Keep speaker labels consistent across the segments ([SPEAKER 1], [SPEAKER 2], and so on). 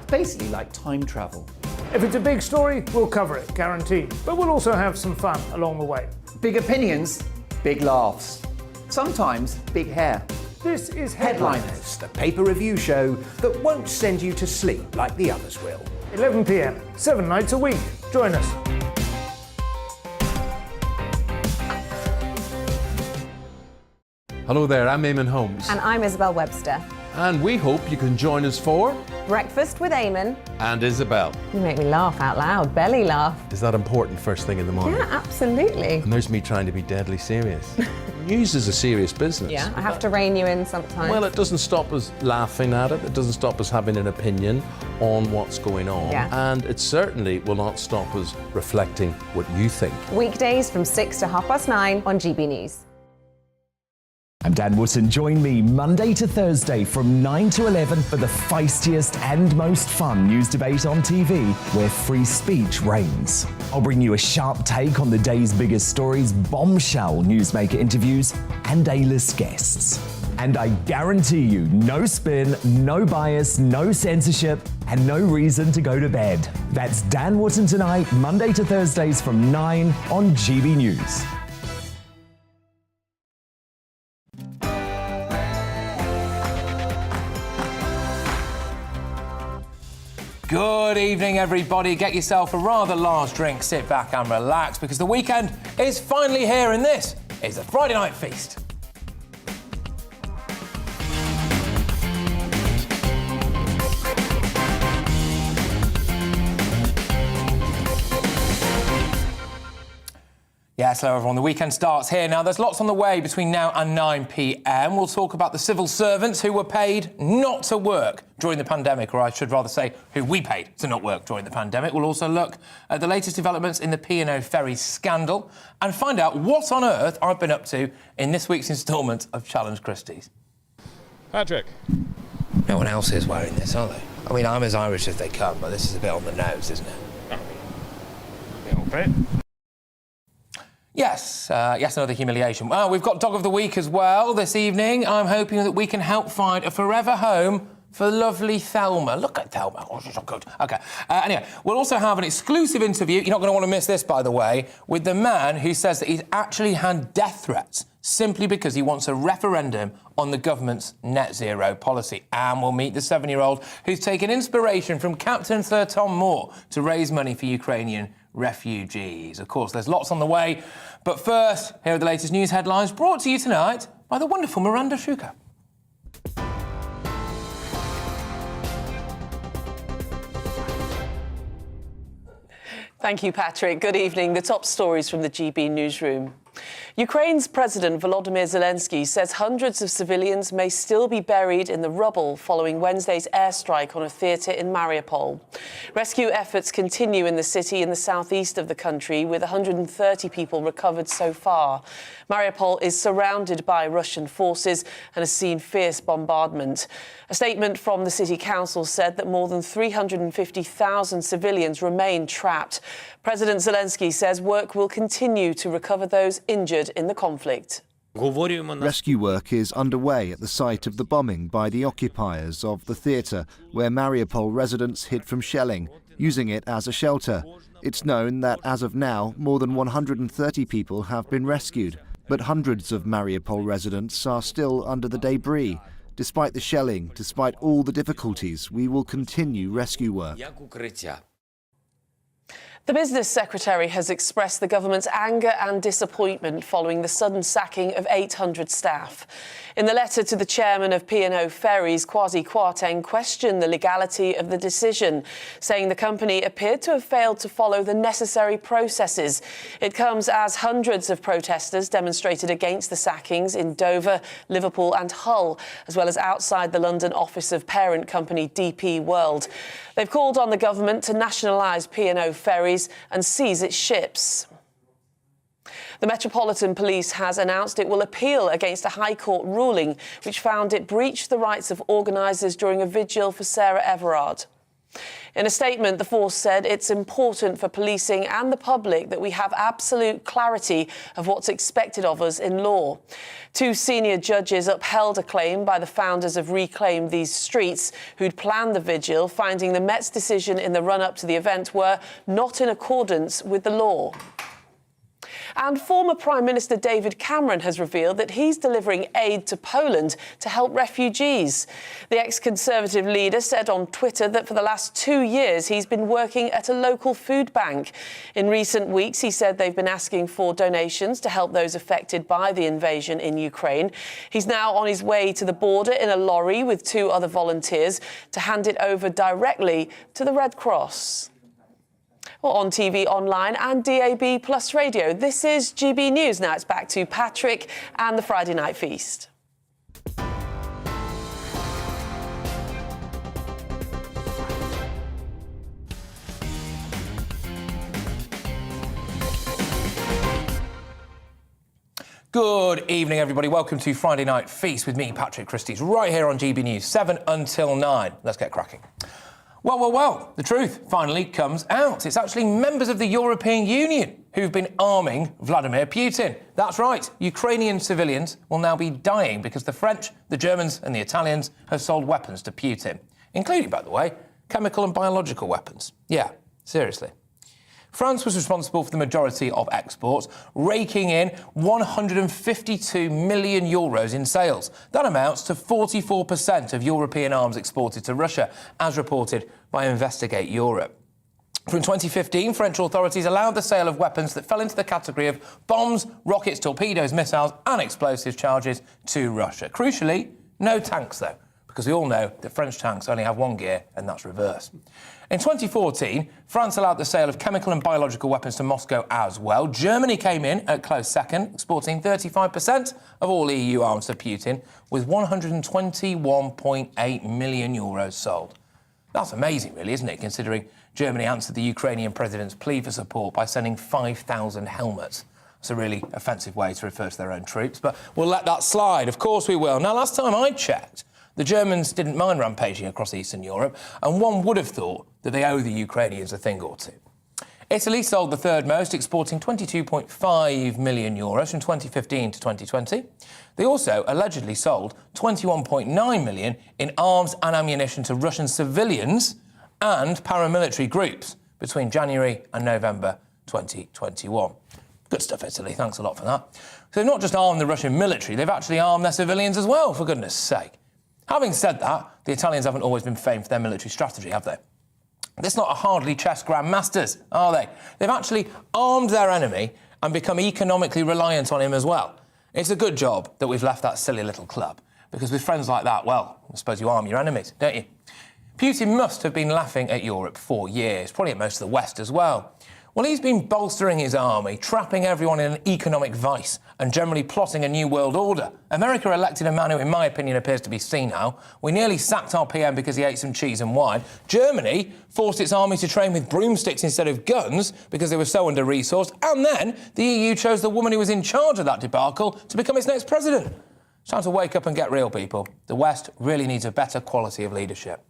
[SPEAKER 1] basically like time travel.
[SPEAKER 2] If it's a big story, we'll cover it, guaranteed. But we'll also have some fun along the way.
[SPEAKER 1] Big opinions, big laughs. Sometimes big hair.
[SPEAKER 2] This is
[SPEAKER 3] Headliners, the paper review show that won't send you to sleep like the others will.
[SPEAKER 2] 11 p.m, 7 nights a week. Join us.
[SPEAKER 4] Hello there, I'm Eamon Holmes.
[SPEAKER 5] And I'm Isabel Webster.
[SPEAKER 4] And we hope you can join us for
[SPEAKER 5] Breakfast with Eamon.
[SPEAKER 4] And Isabel.
[SPEAKER 5] You make me laugh out loud, belly laugh.
[SPEAKER 4] Is that important first thing in the morning?
[SPEAKER 5] Yeah, absolutely.
[SPEAKER 4] And there's me trying to be deadly serious. News is a serious business.
[SPEAKER 5] Yeah, I have to rein you in sometimes.
[SPEAKER 4] Well, it doesn't stop us laughing at it. It doesn't stop us having an opinion on what's going on.
[SPEAKER 5] Yeah.
[SPEAKER 4] And it certainly will not stop us reflecting what you think.
[SPEAKER 5] Weekdays from 6 to 9:30 on GB News.
[SPEAKER 6] I'm Dan Wootton. Join me Monday to Thursday from 9 to 11 for the feistiest and most fun news debate on TV, where free speech reigns. I'll bring you a sharp take on the day's biggest stories, bombshell newsmaker interviews, and A-list guests. And I guarantee you, no spin, no bias, no censorship, and no reason to go to bed. That's Dan Wootton Tonight, Monday to Thursdays from 9 on GB News.
[SPEAKER 7] Good evening, everybody. Get yourself a rather large drink, sit back and relax, because the weekend is finally here, and this is the Friday Night Feast. Yes, hello everyone. The weekend starts here. Now, there's lots on the way between now and 9 p.m. We'll talk about the civil servants who were paid not to work during the pandemic, or I should rather say who we paid to not work during the pandemic. We'll also look at the latest developments in the P&O Ferries scandal and find out what on earth I've been up to in this week's instalment of Challenge Christys.
[SPEAKER 8] Patrick.
[SPEAKER 7] No one else is wearing this, are they? I mean, I'm as Irish as they come, but this is a bit on the nose, isn't it?
[SPEAKER 8] A little bit.
[SPEAKER 7] Yes, another humiliation. Well, we've got Dog of the Week as well this evening. I'm hoping that we can help find a forever home for lovely Thelma. Look at Thelma. Oh, she's so good. OK. Anyway, we'll also have an exclusive interview, you're not going to want to miss this, by the way, with the man who says that he's actually had death threats simply because he wants a referendum on the government's net zero policy. And we'll meet the 7-year-old who's taken inspiration from Captain Sir Tom Moore to raise money for Ukrainian refugees. Of course, there's lots on the way. But first, here are the latest news headlines brought to you tonight by the wonderful Miranda Shuka.
[SPEAKER 9] Thank you, Patrick. Good evening. The top stories from the GB newsroom. Ukraine's President Volodymyr Zelensky says hundreds of civilians may still be buried in the rubble following Wednesday's airstrike on a theatre in Mariupol. Rescue efforts continue in the city in the southeast of the country, with 130 people recovered so far. Mariupol is surrounded by Russian forces and has seen fierce bombardment. A statement from the city council said that more than 350,000 civilians remain trapped. President Zelensky says work will continue to recover those injured in the conflict.
[SPEAKER 10] Rescue work is underway at the site of the bombing by the occupiers of the theatre, where Mariupol residents hid from shelling, using it as a shelter. It's known that as of now, more than 130 people have been rescued, but hundreds of Mariupol residents are still under the debris. Despite the shelling, despite all the difficulties, we will continue rescue work.
[SPEAKER 9] The Business Secretary has expressed the government's anger and disappointment following the sudden sacking of 800 staff. In the letter to the chairman of P&O Ferries, Kwasi Kwarteng questioned the legality of the decision, saying the company appeared to have failed to follow the necessary processes. It comes as hundreds of protesters demonstrated against the sackings in Dover, Liverpool and Hull, as well as outside the London office of parent company DP World. They've called on the government to nationalise P&O Ferries and seize its ships. The Metropolitan Police has announced it will appeal against a High Court ruling which found it breached the rights of organisers during a vigil for Sarah Everard. In a statement, the force said it's important for policing and the public that we have absolute clarity of what's expected of us in law. 2 senior judges upheld a claim by the founders of Reclaim These Streets, who'd planned the vigil, finding the Met's decision in the run-up to the event were not in accordance with the law. And former Prime Minister David Cameron has revealed that he's delivering aid to Poland to help refugees. The ex-Conservative leader said on Twitter that for the last 2 years he's been working at a local food bank. In recent weeks, he said they've been asking for donations to help those affected by the invasion in Ukraine. He's now on his way to the border in a lorry with 2 other volunteers to hand it over directly to the Red Cross. Well, on TV, online and DAB Plus Radio. This is GB News. Now it's back to Patrick and the Friday Night Feast.
[SPEAKER 7] Good evening, everybody. Welcome to Friday Night Feast with me, Patrick Christys, right here on GB News, 7 until 9. Let's get cracking. Well, the truth finally comes out. It's actually members of the European Union who've been arming Vladimir Putin. That's right, Ukrainian civilians will now be dying because the French, the Germans and the Italians have sold weapons to Putin, including, by the way, chemical and biological weapons. Yeah, seriously. France was responsible for the majority of exports, raking in €152 million in sales. That amounts to 44% of European arms exported to Russia, as reported by Investigate Europe. From 2015, French authorities allowed the sale of weapons that fell into the category of bombs, rockets, torpedoes, missiles and explosive charges to Russia. Crucially, no tanks, though, because we all know that French tanks only have one gear, and that's reverse. In 2014, France allowed the sale of chemical and biological weapons to Moscow as well. Germany came in at close second, exporting 35% of all EU arms to Putin, with €121.8 million sold. That's amazing, really, isn't it, considering Germany answered the Ukrainian president's plea for support by sending 5,000 helmets. It's a really offensive way to refer to their own troops, but we'll let that slide. Of course we will. Now, last time I checked, the Germans didn't mind rampaging across Eastern Europe, and one would have thought that they owe the Ukrainians a thing or two. Italy sold the third most, exporting €22.5 million from 2015 to 2020. They also allegedly sold $21.9 million in arms and ammunition to Russian civilians and paramilitary groups between January and November 2021. Good stuff, Italy. Thanks a lot for that. So they've not just armed the Russian military, they've actually armed their civilians as well, for goodness sake. Having said that, the Italians haven't always been famed for their military strategy, have they? They're not a hardly chess grandmasters, are they? They've actually armed their enemy and become economically reliant on him as well. It's a good job that we've left that silly little club, because with friends like that, well, I suppose you arm your enemies, don't you? Putin must have been laughing at Europe for years, probably at most of the West as well. Well, he's been bolstering his army, trapping everyone in an economic vice and generally plotting a new world order. America elected a man who, in my opinion, appears to be senile. We nearly sacked our PM because he ate some cheese and wine. Germany forced its army to train with broomsticks instead of guns because they were so under-resourced. And then the EU chose the woman who was in charge of that debacle to become its next president. It's time to wake up and get real, people. The West really needs a better quality of leadership.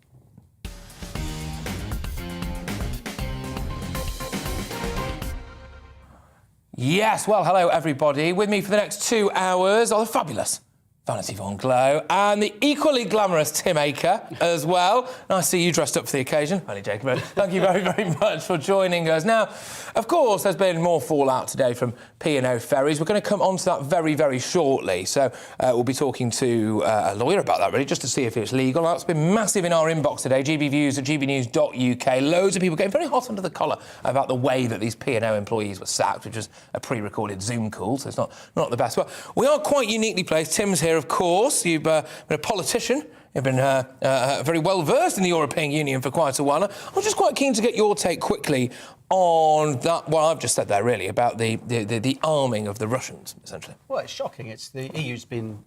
[SPEAKER 7] Yes, well, hello, everybody. With me for the next 2 hours are the fabulous Vanity Von Glow and the equally glamorous Tim Aker as well. Nice to see you dressed up for the occasion. Honey Jacob, thank you very, very much for joining us. Now, of course, there's been more fallout today from P&O Ferries. We're going to come on to that very, very shortly. So we'll be talking to a lawyer about that, really, just to see if it's legal. That's been massive in our inbox today, gbviews at gbnews.uk. Loads of people getting very hot under the collar about the way that these P&O employees were sacked, which was a pre-recorded Zoom call, so it's not the best. But we are quite uniquely placed. Tim's here, of course. You've been a politician. You've been very well versed in the European Union for quite a while. I'm just quite keen to get your take quickly on that. Well, I've just said there really about the arming of the Russians, essentially.
[SPEAKER 11] Well, it's shocking. It's the EU's been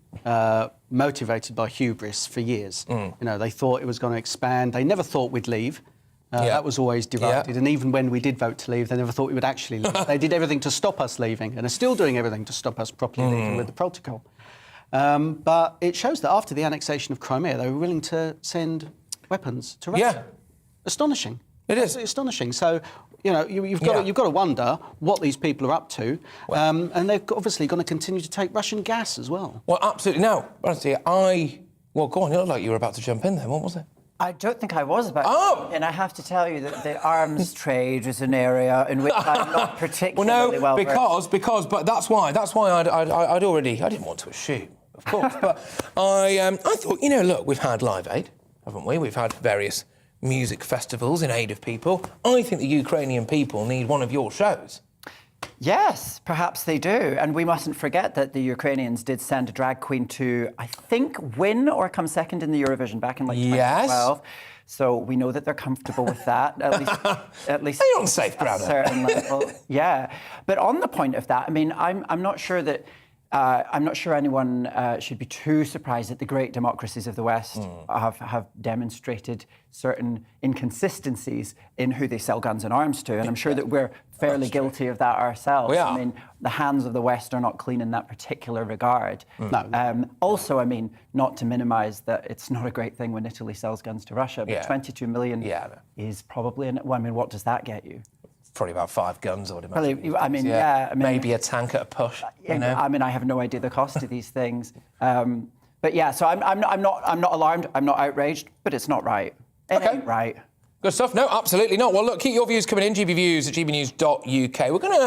[SPEAKER 11] motivated by hubris for years. You know, they thought it was going to expand. They never thought we'd leave. That was always divided. And even when we did vote to leave, they never thought we would actually leave. They did everything to stop us leaving, and are still doing everything to stop us properly leaving with the protocol. But it shows that after the annexation of Crimea, they were willing to send weapons to Russia. Astonishing.
[SPEAKER 7] It is.
[SPEAKER 11] Absolutely astonishing. So, you know, you've got to wonder what these people are up to, and they're obviously going to continue to take Russian gas as well.
[SPEAKER 7] Well, absolutely. Now, honestly, well, go on. You look like you were about to jump in there. What was it?
[SPEAKER 12] I don't think I was about to, and I have to tell you that the arms trade is an area in which I'm not particularly well versed.
[SPEAKER 7] But that's why I didn't want to assume, of course, but I thought, you know, look, we've had Live Aid, haven't we? We've had various music festivals in aid of people. I think the Ukrainian people need one of your shows.
[SPEAKER 12] Yes, perhaps they do. And we mustn't forget that the Ukrainians did send a drag queen to, I think, win or come second in the Eurovision back in 2012. So we know that they're comfortable with that, at least
[SPEAKER 7] they're on safe ground.
[SPEAKER 12] A certain level. Yeah. But on the point of that, I mean, I'm not sure that anyone should be too surprised that the great democracies of the West have demonstrated certain inconsistencies in who they sell guns and arms to, and I'm sure that we're fairly guilty of that ourselves. I mean, the hands of the West are not clean in that particular regard.
[SPEAKER 11] No.
[SPEAKER 12] Also, I mean, not to minimise that it's not a great thing when Italy sells guns to Russia, but 22 million is probably... I mean, what does that get you?
[SPEAKER 7] Probably about 5 guns, I would imagine.
[SPEAKER 12] I mean,
[SPEAKER 7] maybe a tank at a push. You know?
[SPEAKER 12] I mean, I have no idea the cost of these things. But yeah, so I'm not alarmed. I'm not outraged, but it's not right. It ain't right.
[SPEAKER 7] Good stuff. No, absolutely not. Well, look, keep your views coming in. GBviews at gbnews.uk. We're going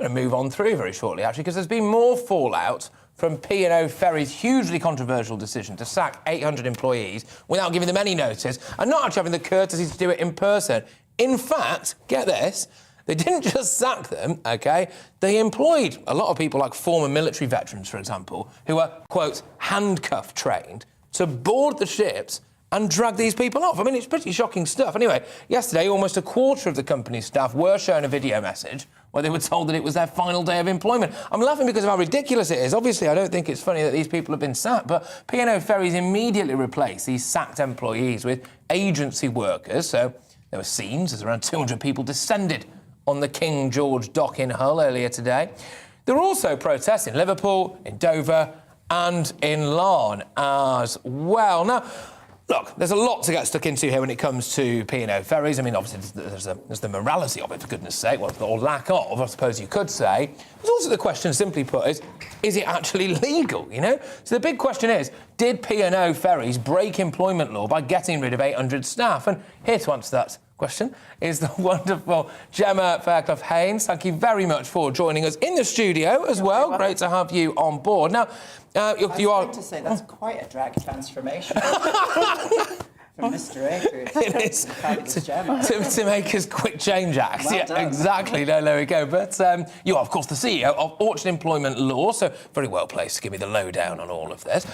[SPEAKER 7] to move on through very shortly, actually, because there's been more fallout from P&O Ferries' hugely controversial decision to sack 800 employees without giving them any notice and not actually having the courtesy to do it in person. In fact, get this, they didn't just sack them, OK? They employed a lot of people like former military veterans, for example, who are, quote, handcuff trained to board the ships and drag these people off. I mean, it's pretty shocking stuff. Anyway, yesterday, almost a quarter of the company's staff were shown a video message where they were told that it was their final day of employment. I'm laughing because of how ridiculous it is. Obviously, I don't think it's funny that these people have been sacked, but P&O Ferries immediately replaced these sacked employees with agency workers. So there were scenes as around 200 people descended on the King George dock in Hull earlier today. There were also protests in Liverpool, in Dover and in Larne as well. Now, look, there's a lot to get stuck into here when it comes to P&O Ferries. I mean, obviously, there's the morality of it, for goodness sake, or lack of, I suppose you could say. There's also the question, simply put, is it actually legal, you know? So the big question is, did P&O Ferries break employment law by getting rid of 800 staff? And here to answer that question is the wonderful Gemma Fairclough-Haynes. Thank you very much for joining us in the studio as well. Great to have you on board. Now, you are...
[SPEAKER 12] to say that's quite a drag transformation from Mr. Akers.
[SPEAKER 7] It is to make us quick change acts.
[SPEAKER 12] Well done.
[SPEAKER 7] Exactly. No, there we go. But you are, of course, the CEO of Orchard Employment Law, so very well placed to give me the lowdown on all of this.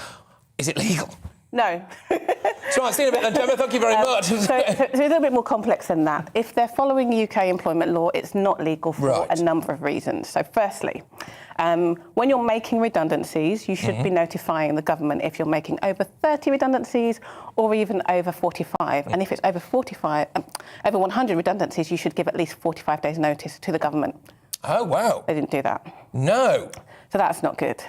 [SPEAKER 7] Is it legal?
[SPEAKER 13] No.
[SPEAKER 7] So I've seen a bit then, Gemma. Thank you very much.
[SPEAKER 13] So it's a little bit more complex than that. If they're following UK employment law, it's not legal for a number of reasons. So firstly, when you're making redundancies, you should be notifying the government if you're making over 30 redundancies or even over 45. And if it's over over 100 redundancies, you should give at least 45 days notice to the government.
[SPEAKER 7] Oh, wow.
[SPEAKER 13] They didn't do that.
[SPEAKER 7] No.
[SPEAKER 13] So that's not good.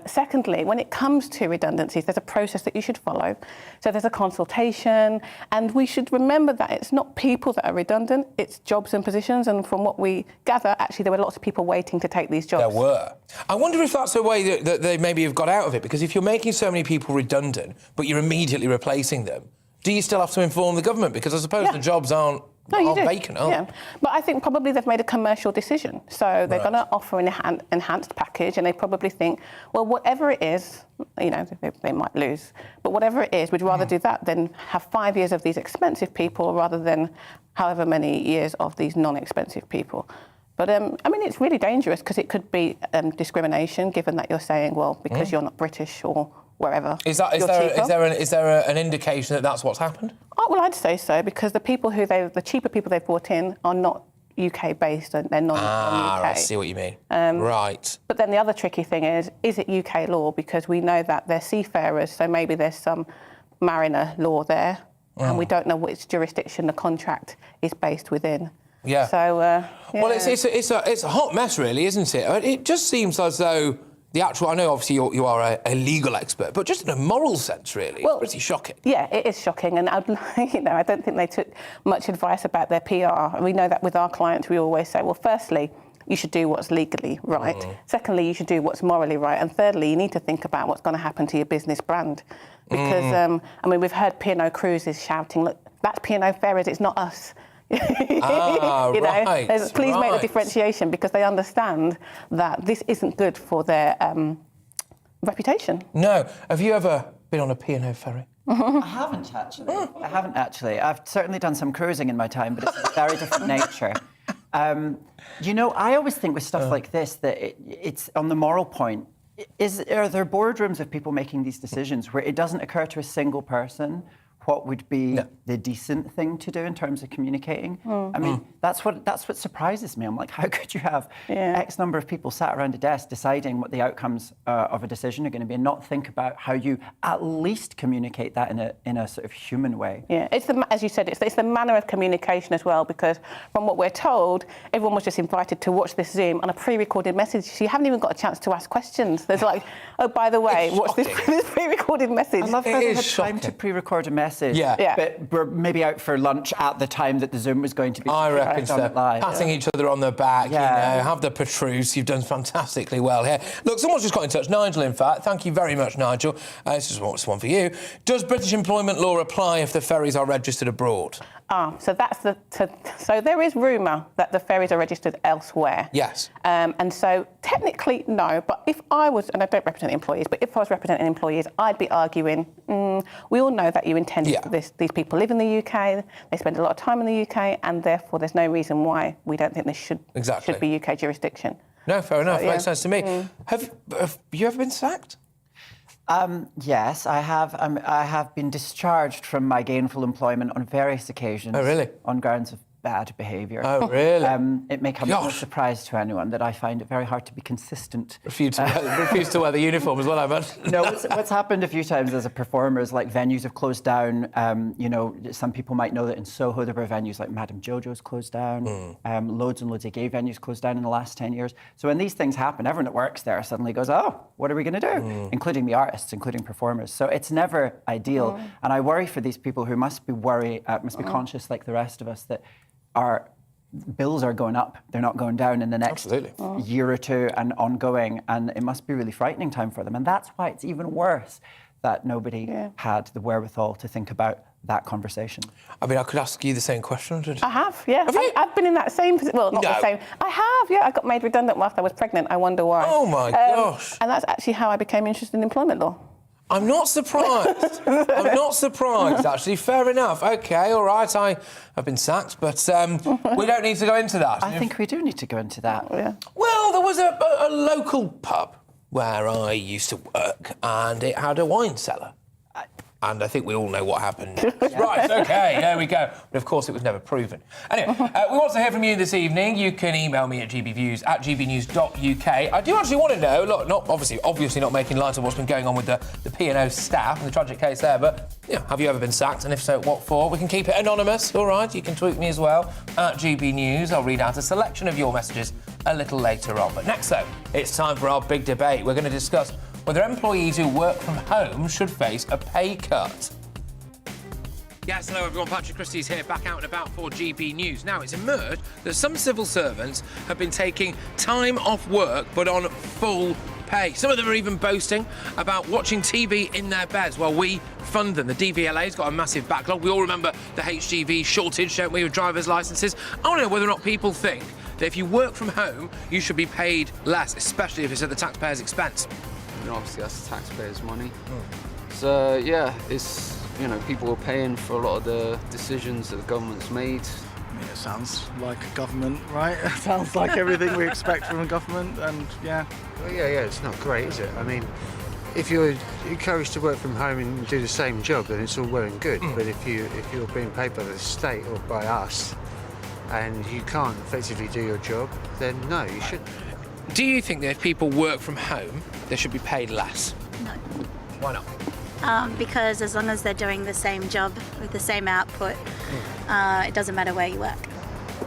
[SPEAKER 13] Secondly, when it comes to redundancies, there's a process that you should follow. So there's a consultation, and we should remember that it's not people that are redundant, it's jobs and positions. And from what we gather, actually, there were lots of people waiting to take these jobs.
[SPEAKER 7] There were. I wonder if that's a way that they maybe have got out of it, because if you're making so many people redundant, but you're immediately replacing them, do you still have to inform the government? Because I suppose the jobs aren't vacant, are they?
[SPEAKER 13] But I think probably they've made a commercial decision. So they're going to offer an enhanced package, and they probably think, well, whatever it is, you know, they might lose, but whatever it is, we'd rather do that than have 5 years of these expensive people rather than however many years of these non-expensive people. But, I mean, it's really dangerous because it could be discrimination, given that you're saying, well, because you're not British or wherever.
[SPEAKER 7] Is there an indication that that's what's happened?
[SPEAKER 13] Oh, well, I'd say so, because the cheaper people they've brought in are not UK based and they're non-UK.
[SPEAKER 7] I see what you mean. Right.
[SPEAKER 13] But then the other tricky thing is it UK law? Because we know that they're seafarers, so maybe there's some mariner law there, and we don't know which jurisdiction the contract is based within.
[SPEAKER 7] Yeah.
[SPEAKER 13] So,
[SPEAKER 7] Well, it's a hot mess, really, isn't it? It just seems as though the actual, I know obviously you are a legal expert, but just in a moral sense, really, it's pretty shocking.
[SPEAKER 13] Yeah, it is shocking, and I don't think they took much advice about their PR. We know that with our clients, we always say, well, firstly, you should do what's legally right. Secondly, you should do what's morally right. And thirdly, you need to think about what's going to happen to your business brand. Because, we've heard P&O Cruises shouting, look, that's P&O Ferries, it's not us.
[SPEAKER 7] Right.
[SPEAKER 13] Please make the differentiation, because they understand that this isn't good for their reputation.
[SPEAKER 7] No. Have you ever been on a P&O ferry?
[SPEAKER 12] I haven't actually. I've certainly done some cruising in my time, but it's a very different nature. I always think with stuff like this that it's on the moral point. Are there boardrooms of people making these decisions where it doesn't occur to a single person what would be the decent thing to do in terms of communicating? I mean, that's what surprises me. I'm like, how could you have X number of people sat around a desk deciding what the outcomes of a decision are going to be, and not think about how you at least communicate that in a sort of human way?
[SPEAKER 13] Yeah, as you said, it's the manner of communication as well, because from what we're told, everyone was just invited to watch this Zoom on a pre-recorded message, so you haven't even got a chance to ask questions. There's like, oh, by the way, watch this pre-recorded message.
[SPEAKER 12] I love how they had time to pre-record a message. But we're maybe out for lunch at the time that the Zoom was going to be.
[SPEAKER 7] I reckon so.
[SPEAKER 12] Live.
[SPEAKER 7] Patting each other on the back, have the Patrice. You've done fantastically well here. Look, someone's just got in touch. Nigel, in fact. Thank you very much, Nigel. This is one for you. Does British employment law apply if the ferries are registered abroad?
[SPEAKER 13] So there is rumour that the ferries are registered elsewhere.
[SPEAKER 7] Yes.
[SPEAKER 13] And so technically, no. But if I was, and I don't represent employees, but if I was representing employees, I'd be arguing, we all know that you intend these people live in the UK, they spend a lot of time in the UK, and therefore there's no reason why we don't think this should be UK jurisdiction.
[SPEAKER 7] No, fair enough. Makes sense to me. Have you ever been sacked?
[SPEAKER 12] Yes, I have. I have been discharged from my gainful employment on various occasions.
[SPEAKER 7] Oh, really?
[SPEAKER 12] On grounds of bad behaviour.
[SPEAKER 7] Oh, really?
[SPEAKER 12] It may come as a surprise to anyone that I find it very hard to be consistent.
[SPEAKER 7] Refuse to wear the uniform as well, I imagine.
[SPEAKER 12] No, what's happened a few times as a performer is, like, venues have closed down. Some people might know that in Soho there were venues like Madame Jojo's closed down. Loads and loads of gay venues closed down in the last 10 years. So when these things happen, everyone that works there suddenly goes, oh, what are we going to do? Including the artists, including performers. So it's never ideal. And I worry for these people who must be conscious, like the rest of us, that our bills are going up. They're not going down in the next year or two and ongoing. And it must be a really frightening time for them. And that's why it's even worse that nobody had the wherewithal to think about that conversation.
[SPEAKER 7] I mean, I could ask you the same question.
[SPEAKER 13] I have, yeah. I've been in that same position. Well, not the same. I have, yeah. I got made redundant whilst I was pregnant. I wonder why.
[SPEAKER 7] Oh, my gosh.
[SPEAKER 13] And that's actually how I became interested in employment law.
[SPEAKER 7] I'm not surprised. I'm not surprised, actually. Fair enough. OK, all right, I've been sacked, but we don't need to go into that.
[SPEAKER 12] I think we do need to go into that.
[SPEAKER 7] Well, there was a local pub where I used to work, and it had a wine cellar. And I think we all know what happened. Right, OK, there we go. But, of course, it was never proven. Anyway, we want to hear from you this evening. You can email me at gbviews@gbnews.uk. I do actually want to know, look, obviously not making light of what's been going on with the P&O staff and the tragic case there, but, have you ever been sacked? And if so, what for? We can keep it anonymous, all right? You can tweet me as well, at GBNews. I'll read out a selection of your messages a little later on. But next, though, it's time for our big debate. We're going to discuss whether employees who work from home should face a pay cut. Yes, hello everyone, Patrick Christys here, back out and about for GB News. Now, it's emerged that some civil servants have been taking time off work, but on full pay. Some of them are even boasting about watching TV in their beds while we fund them. The DVLA's got a massive backlog. We all remember the HGV shortage, don't we, with driver's licences. I want to know whether or not people think that if you work from home, you should be paid less, especially if it's at the taxpayer's expense.
[SPEAKER 14] And obviously that's the taxpayers' money. So it's people are paying for a lot of the decisions that the government's made.
[SPEAKER 15] I mean, it sounds like a government, right? It sounds like everything we expect from a government, and
[SPEAKER 16] Well, it's not great, is it? I mean, if you're encouraged to work from home and do the same job, then it's all well and good. But if you're being paid by the state or by us, and you can't effectively do your job, then no, you shouldn't.
[SPEAKER 7] Do you think that if people work from home, they should be paid less?
[SPEAKER 17] No.
[SPEAKER 7] Why not?
[SPEAKER 17] Because as long as they're doing the same job with the same output, it doesn't matter where you work.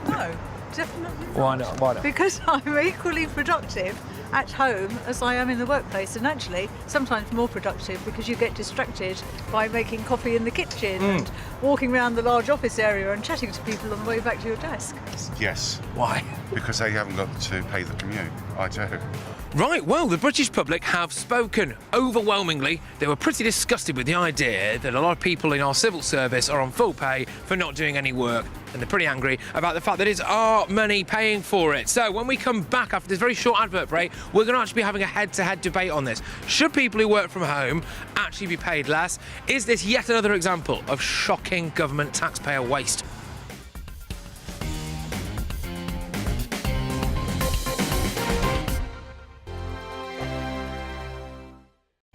[SPEAKER 18] No, definitely not.
[SPEAKER 7] Why not?
[SPEAKER 18] Because I'm equally productive at home as I am in the workplace, and actually sometimes more productive because you get distracted by making coffee in the kitchen and walking around the large office area and chatting to people on the way back to your desk.
[SPEAKER 19] Yes.
[SPEAKER 7] Why?
[SPEAKER 19] Because they haven't got to pay the commute. I do.
[SPEAKER 7] Right, well, the British public have spoken. Overwhelmingly, they were pretty disgusted with the idea that a lot of people in our civil service are on full pay for not doing any work. And they're pretty angry about the fact that it's our money paying for it. So when we come back after this very short advert break, we're going to actually be having a head-to-head debate on this. Should people who work from home actually be paid less? Is this yet another example of shocking government taxpayer waste?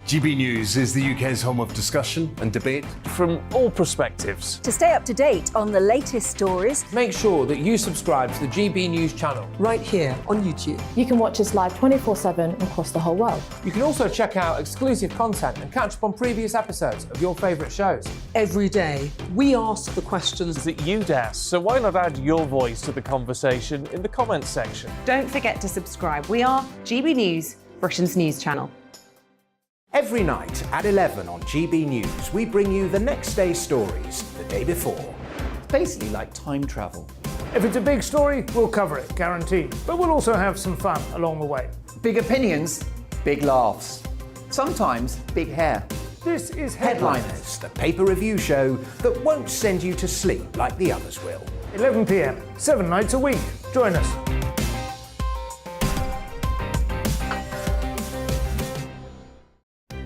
[SPEAKER 3] GB News is the UK's home of discussion and debate
[SPEAKER 2] from all perspectives.
[SPEAKER 20] To stay up to date on the latest stories,
[SPEAKER 7] make sure that you subscribe to the GB News channel
[SPEAKER 20] right here on YouTube.
[SPEAKER 21] You can watch us live 24/7 across the whole world.
[SPEAKER 7] You can also check out exclusive content and catch up on previous episodes of your favourite shows.
[SPEAKER 20] Every day, we ask the questions
[SPEAKER 2] that you'd ask, so why not add your voice to the conversation in the comments section?
[SPEAKER 5] Don't forget to subscribe. We are GB News, Britain's news channel.
[SPEAKER 3] Every night at 11 on GB News, we bring you the next day's stories the day before.
[SPEAKER 1] It's basically like time travel.
[SPEAKER 2] If it's a big story, we'll cover it, guaranteed. But we'll also have some fun along the way.
[SPEAKER 1] Big opinions, big laughs. Sometimes big hair.
[SPEAKER 2] This is
[SPEAKER 3] Headliners, the paper review show that won't send you to sleep like the others will.
[SPEAKER 2] 11 p.m, 7 nights a week. Join us.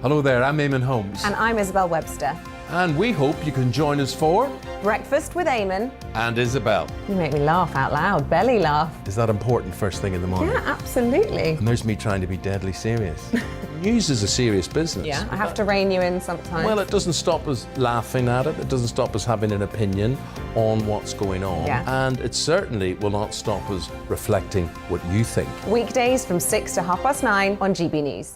[SPEAKER 4] Hello there, I'm Eamon Holmes.
[SPEAKER 5] And I'm Isabel Webster.
[SPEAKER 4] And we hope you can join us for
[SPEAKER 5] Breakfast with Eamon
[SPEAKER 4] and Isabel.
[SPEAKER 5] You make me laugh out loud, belly laugh.
[SPEAKER 4] Is that important first thing in the morning?
[SPEAKER 5] Yeah, absolutely.
[SPEAKER 4] And there's me trying to be deadly serious. News is a serious business.
[SPEAKER 5] Yeah, I have to rein you in sometimes.
[SPEAKER 4] Well, it doesn't stop us laughing at it. It doesn't stop us having an opinion on what's going on.
[SPEAKER 5] Yeah.
[SPEAKER 4] And it certainly will not stop us reflecting what you think.
[SPEAKER 5] Weekdays from 6 to 9:30 on GB News.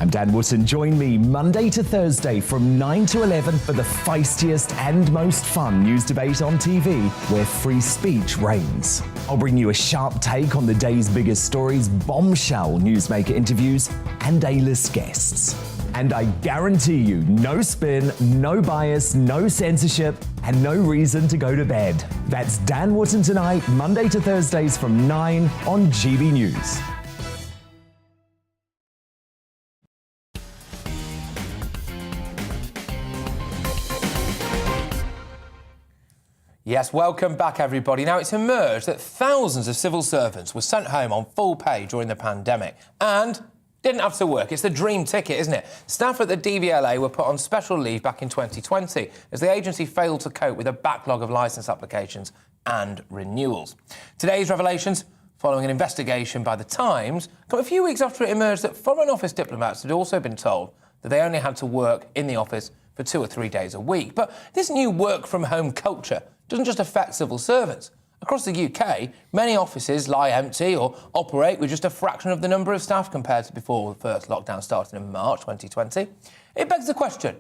[SPEAKER 6] I'm Dan Wootton. Join me Monday to Thursday from 9 to 11 for the feistiest and most fun news debate on TV, where free speech reigns. I'll bring you a sharp take on the day's biggest stories, bombshell newsmaker interviews, and A-list guests. And I guarantee you, no spin, no bias, no censorship, and no reason to go to bed. That's Dan Wootton Tonight, Monday to Thursdays from 9 on GB News.
[SPEAKER 7] Yes, welcome back, everybody. Now, it's emerged that thousands of civil servants were sent home on full pay during the pandemic and didn't have to work. It's the dream ticket, isn't it? Staff at the DVLA were put on special leave back in 2020 as the agency failed to cope with a backlog of licence applications and renewals. Today's revelations, following an investigation by The Times, come a few weeks after it emerged that Foreign Office diplomats had also been told that they only had to work in the office for 2 or 3 days a week. But this new work-from-home culture doesn't just affect civil servants. Across the UK, many offices lie empty or operate with just a fraction of the number of staff compared to before the first lockdown started in March 2020. It begs the question,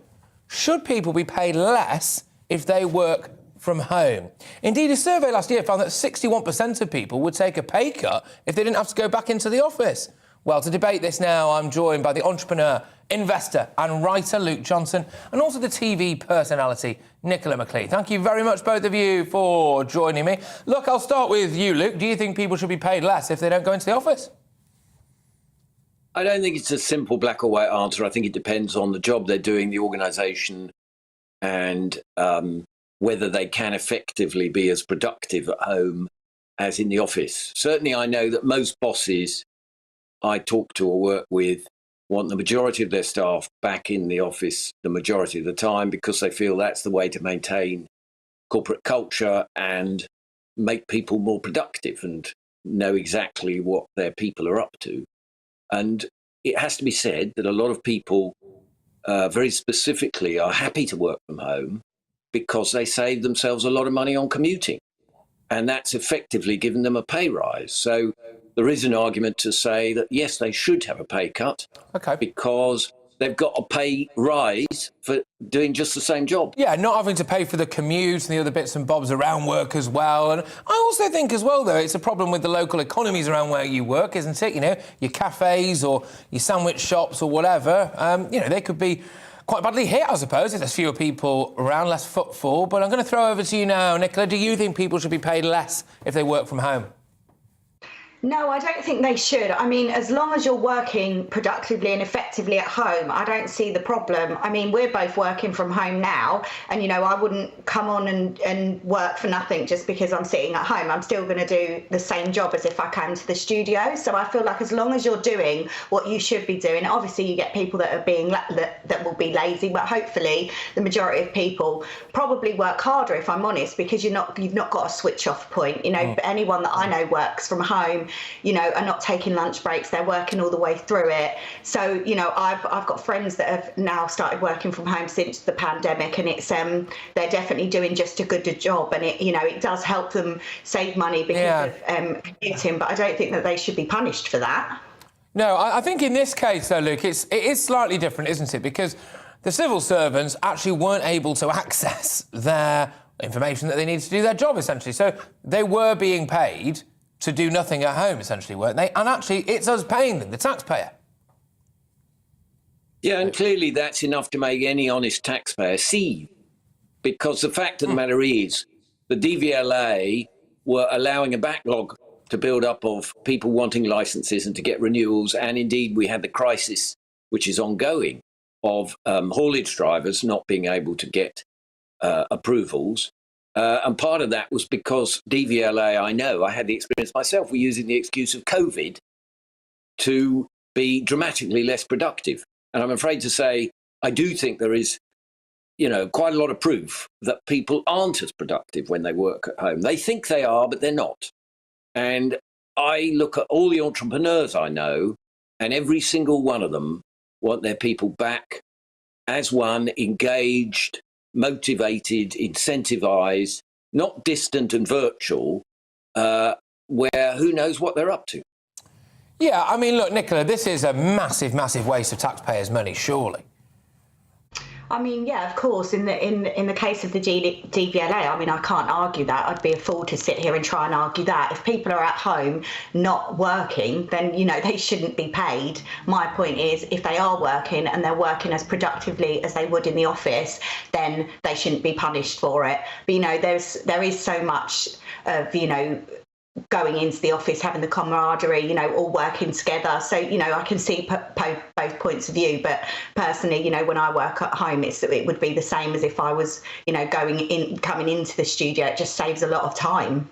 [SPEAKER 7] should people be paid less if they work from home? Indeed, a survey last year found that 61% of people would take a pay cut if they didn't have to go back into the office. Well, to debate this now, I'm joined by the entrepreneur, investor and writer Luke Johnson, and also the TV personality Nicola McLeod. Thank you very much, both of you, for joining me. Look, I'll start with you, Luke. Do you think people should be paid less if they don't go into the office?
[SPEAKER 22] I don't think it's a simple black or white answer. I think it depends on the job they're doing, the organisation, and whether they can effectively be as productive at home as in the office. Certainly, I know that most bosses I talk to or work with want the majority of their staff back in the office the majority of the time because they feel that's the way to maintain corporate culture and make people more productive and know exactly what their people are up to. And it has to be said that a lot of people very specifically are happy to work from home because they save themselves a lot of money on commuting. And that's effectively given them a pay rise. So there is an argument to say that, yes, they should have a pay cut because they've got a pay rise for doing just the same job.
[SPEAKER 7] Yeah, not having to pay for the commute and the other bits and bobs around work as well. And I also think as well, though, it's a problem with the local economies around where you work, isn't it? You know, your cafes or your sandwich shops or whatever, you know, they could be quite badly hit, I suppose, if there's fewer people around, less footfall. But I'm going to throw over to you now, Nicola. Do you think people should be paid less if they work from home?
[SPEAKER 8] No, I don't think they should. I mean, as long as you're working productively and effectively at home, I don't see the problem. I mean, we're both working from home now, and, you know, I wouldn't come on and work for nothing just because I'm sitting at home. I'm still going to do the same job as if I came to the studio. So I feel like as long as you're doing what you should be doing, obviously you get people that are being that will be lazy, but hopefully the majority of people probably work harder, if I'm honest, because you've not got a switch off point. You know, anyone that I know works from home, you know, are not taking lunch breaks. They're working all the way through it. So, you know, I've got friends that have now started working from home since the pandemic, and it's they're definitely doing just a good job, and it, you know, it does help them save money because of commuting. But I don't think that they should be punished for that.
[SPEAKER 7] No, I think in this case, though, Luke, it is slightly different, isn't it? Because the civil servants actually weren't able to access their information that they needed to do their job, essentially. So they were being paid to do nothing at home, essentially, weren't they? And actually, it's us paying them, the taxpayer.
[SPEAKER 22] Yeah, and clearly that's enough to make any honest taxpayer seethe. Because the fact of the matter is, the DVLA were allowing a backlog to build up of people wanting licences and to get renewals. And indeed, we had the crisis, which is ongoing, of haulage drivers not being able to get approvals. And part of that was because DVLA, I had the experience myself, were using the excuse of COVID to be dramatically less productive. And I'm afraid to say, I do think there is, you know, quite a lot of proof that people aren't as productive when they work at home. They think they are, but they're not. And I look at all the entrepreneurs I know, and every single one of them want their people back as one, engaged, motivated, incentivized, not distant and virtual, where who knows what they're up to.
[SPEAKER 7] Yeah, I mean, look, Nicola, this is a massive, massive waste of taxpayers' money, surely.
[SPEAKER 8] I mean, yeah, of course. In the case of the DVLA, I mean, I can't argue that. I'd be a fool to sit here and try and argue that. If people are at home not working, then, you know, they shouldn't be paid. My point is, if they are working and they're working as productively as they would in the office, then they shouldn't be punished for it. But, you know, there is so much of, you know, going into the office, having the camaraderie, you know, all working together. So, you know, I can see both points of view. But personally, you know, when I work at home, it would be the same as if I was, you know, coming into the studio. It just saves a lot of time.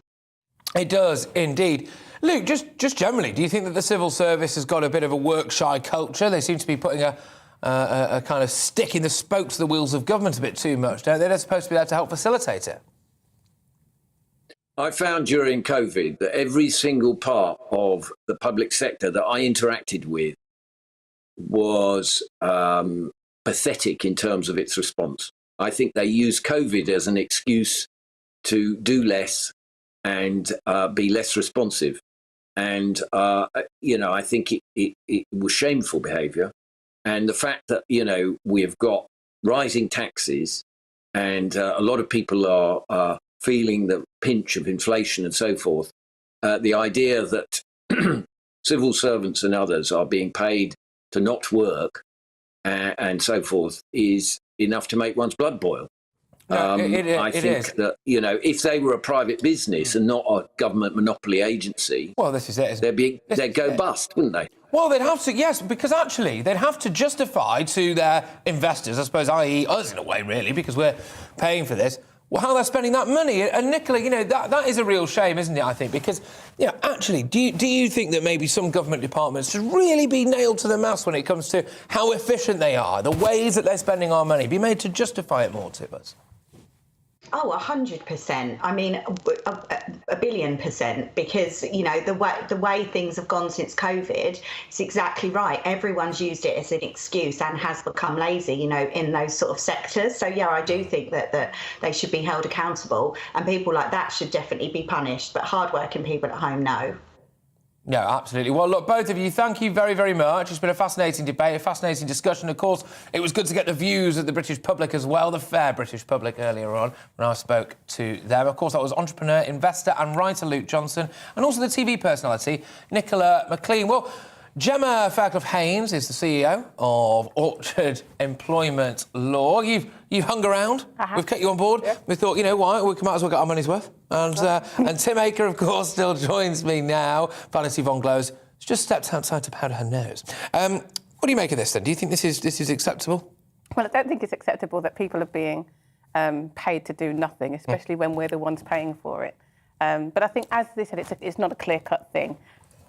[SPEAKER 7] It does, indeed. Luke, just generally, do you think that the civil service has got a bit of a work-shy culture? They seem to be putting a kind of stick in the spokes of the wheels of government a bit too much, don't they? They're supposed to be there to help facilitate it.
[SPEAKER 22] I found during COVID that every single part of the public sector that I interacted with was pathetic in terms of its response. I think they used COVID as an excuse to do less and be less responsive. And, you know, I think it was shameful behaviour. And the fact that, you know, we've got rising taxes and a lot of people are feeling the pinch of inflation and so forth, the idea that civil servants and others are being paid to not work and so forth is enough to make one's blood boil. I think that, you know, if they were a private business and not a government monopoly agency,
[SPEAKER 7] well, this is it.
[SPEAKER 22] They'd go bust, wouldn't they?
[SPEAKER 7] Well, they'd have to, yes, because actually they'd have to justify to their investors, I suppose, i.e. us in a way, really, because we're paying for this, well, how they're spending that money. And Nicola, you know, that is a real shame, isn't it, I think? Because, you know, actually, do you think that maybe some government departments should really be nailed to the mast when it comes to how efficient they are, the ways that they're spending our money, be made to justify it more to us?
[SPEAKER 8] Oh, 100%. I mean, a billion%, because, you know, the way things have gone since COVID, it's exactly right. Everyone's used it as an excuse and has become lazy, you know, in those sort of sectors. So, yeah, I do think that they should be held accountable, and people like that should definitely be punished. But hardworking people at home, no.
[SPEAKER 7] No, absolutely. Well, look, both of you, thank you very, very much. It's been a fascinating debate, a fascinating discussion. Of course, it was good to get the views of the British public as well, the fair British public earlier on when I spoke to them. Of course, that was entrepreneur, investor and writer Luke Johnson, and also the TV personality, Nicola McLean. Well, Gemma Fairclough-Haynes is the CEO of Orchard Employment Law. You've hung around. We've kept you on board. Yeah. We thought, you know what, we might as well get our money's worth. And Tim Aker, of course, still joins me now. Vanessa Von Glows has just stepped outside to powder her nose. What do you make of this, then? Do you think this is acceptable?
[SPEAKER 13] Well, I don't think it's acceptable that people are being paid to do nothing, especially when we're the ones paying for it. But I think, as they said, it's not a clear-cut thing.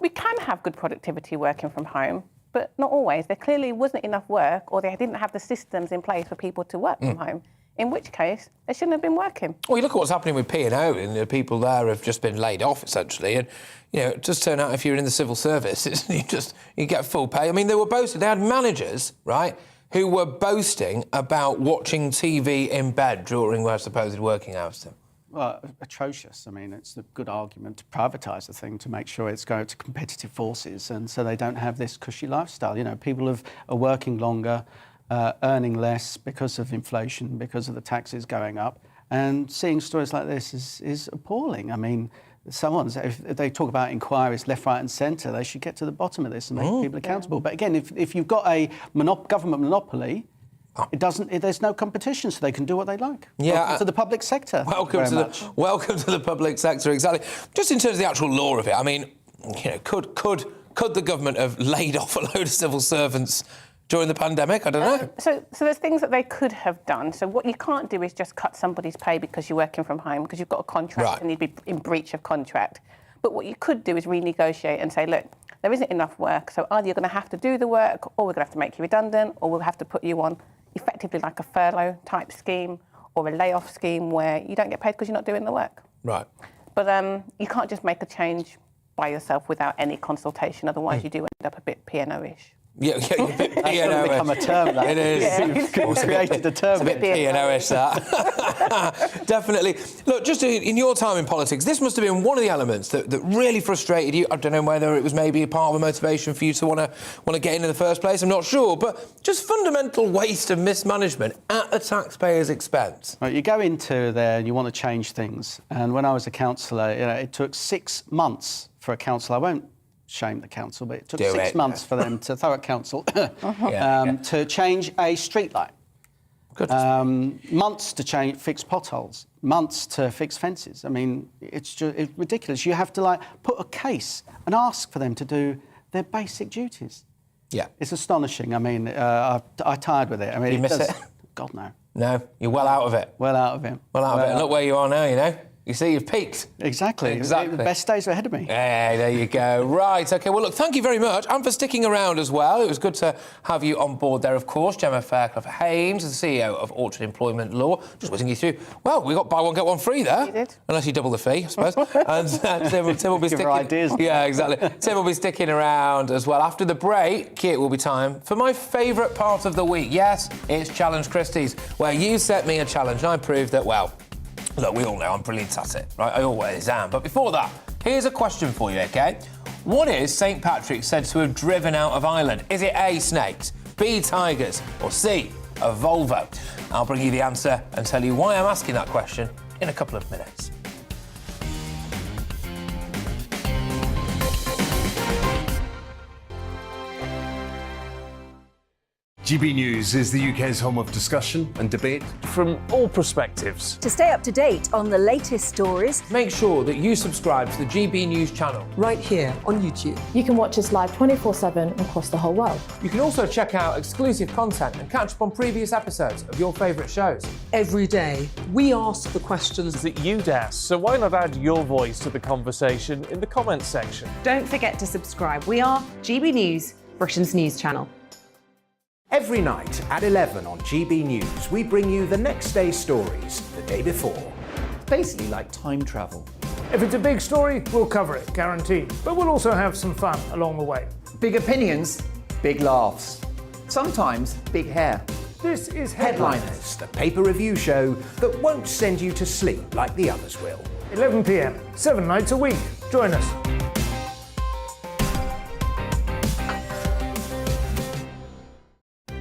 [SPEAKER 13] We can have good productivity working from home, but not always. There clearly wasn't enough work, or they didn't have the systems in place for people to work from home, in which case they shouldn't have been working.
[SPEAKER 7] Well, you look at what's happening with P&O, and the people there have just been laid off, essentially, and, you know, it just turn out if you're in the civil service, you get full pay. I mean, they were boasting, they had managers, right, who were boasting about watching TV in bed during their supposed working hours, Tim.
[SPEAKER 11] Well, atrocious. I mean, it's a good argument to privatise the thing to make sure it's going to competitive forces, and so they don't have this cushy lifestyle. You know, people are working longer, earning less because of inflation, because of the taxes going up, and seeing stories like this is appalling. I mean, if they talk about inquiries left, right and centre, they should get to the bottom of this and make people accountable. Yeah. But again, if you've got a government monopoly, there's no competition, so they can do what they like.
[SPEAKER 7] Yeah,
[SPEAKER 11] welcome to the public sector.
[SPEAKER 7] Welcome to the public sector, exactly. Just in terms of the actual law of it, I mean, you know, could the government have laid off a load of civil servants during the pandemic? I don't know.
[SPEAKER 13] So there's things that they could have done. So what you can't do is just cut somebody's pay because you're working from home, because you've got a contract and you'd be in breach of contract. But what you could do is renegotiate and say, look, there isn't enough work, so either you're going to have to do the work, or we're going to have to make you redundant, or we'll have to put you on effectively like a furlough type scheme or a layoff scheme where you don't get paid because you're not doing the work.
[SPEAKER 7] Right.
[SPEAKER 13] But you can't just make a change by yourself without any consultation, otherwise you do end up a bit P&O-ish.
[SPEAKER 7] Yeah, a bit
[SPEAKER 11] P&O-ish. That's become a term, that.
[SPEAKER 7] It is.
[SPEAKER 11] Yeah. You've created a term.
[SPEAKER 7] It's a bit P&O-ish, that. Definitely. Look, just in your time in politics, this must have been one of the elements that really frustrated you. I don't know whether it was maybe a part of a motivation for you to want to get in the first place. I'm not sure. But just fundamental waste and mismanagement at the taxpayer's expense.
[SPEAKER 11] Right, you go into there and you want to change things. And when I was a councillor, you know, it took 6 months for a council. I won't shame the council, but it took 6 months for them to throw at council to change a street light. Months to fix potholes, months to fix fences. I mean, it's ridiculous. You have to put a case and ask for them to do their basic duties.
[SPEAKER 7] Yeah,
[SPEAKER 11] it's astonishing. I mean, I tired with it. I mean,
[SPEAKER 7] you miss it?
[SPEAKER 11] God, no.
[SPEAKER 7] No, you're well out of it.
[SPEAKER 11] Well out of it.
[SPEAKER 7] Well out of it. And look where you are now. You know. You see, you've peaked.
[SPEAKER 11] Exactly. The best days are ahead of me.
[SPEAKER 7] Yeah, there you go. Right, OK, well, look, thank you very much, and for sticking around as well. It was good to have you on board there, of course. Gemma Fairclough-Haynes, the CEO of Orchard Employment Law. Just whizzing you through. Well, we got buy one, get one free there.
[SPEAKER 13] You did.
[SPEAKER 7] Unless you double the fee, I suppose. And Tim will be sticking...
[SPEAKER 11] ideas.
[SPEAKER 7] Yeah, exactly. Tim will be sticking around as well. After the break, it will be time for my favourite part of the week. Yes, it's Challenge Christys, where you set me a challenge, and I proved that, well... Look, we all know I'm brilliant at it, right? I always am. But before that, here's a question for you, OK? What is St Patrick said to have driven out of Ireland? Is it A, snakes, B, tigers, or C, a Volvo? I'll bring you the answer and tell you why I'm asking that question in a couple of minutes.
[SPEAKER 9] GB News is the UK's home of discussion and debate
[SPEAKER 2] from all perspectives.
[SPEAKER 20] To stay up to date on the latest stories,
[SPEAKER 7] make sure that you subscribe to the GB News channel.
[SPEAKER 20] right here on YouTube.
[SPEAKER 21] You can watch us live 24/7 across the whole world.
[SPEAKER 7] You can also check out exclusive content and catch up on previous episodes of your favourite shows.
[SPEAKER 20] Every day, we ask the questions
[SPEAKER 2] that you'd ask, so why not add your voice to the conversation in the comments section?
[SPEAKER 5] Don't forget to subscribe. We are GB News, Britain's news channel.
[SPEAKER 3] Every night at 11 on GB News, we bring you the next day's stories the day before.
[SPEAKER 1] It's basically like time travel.
[SPEAKER 2] If it's a big story, we'll cover it, guaranteed. But we'll also have some fun along the way.
[SPEAKER 1] Big opinions, big laughs. Sometimes big hair.
[SPEAKER 2] This is
[SPEAKER 3] Headliners, the paper review show that won't send you to sleep like the others will.
[SPEAKER 2] 11 p.m, 7 nights a week. Join us.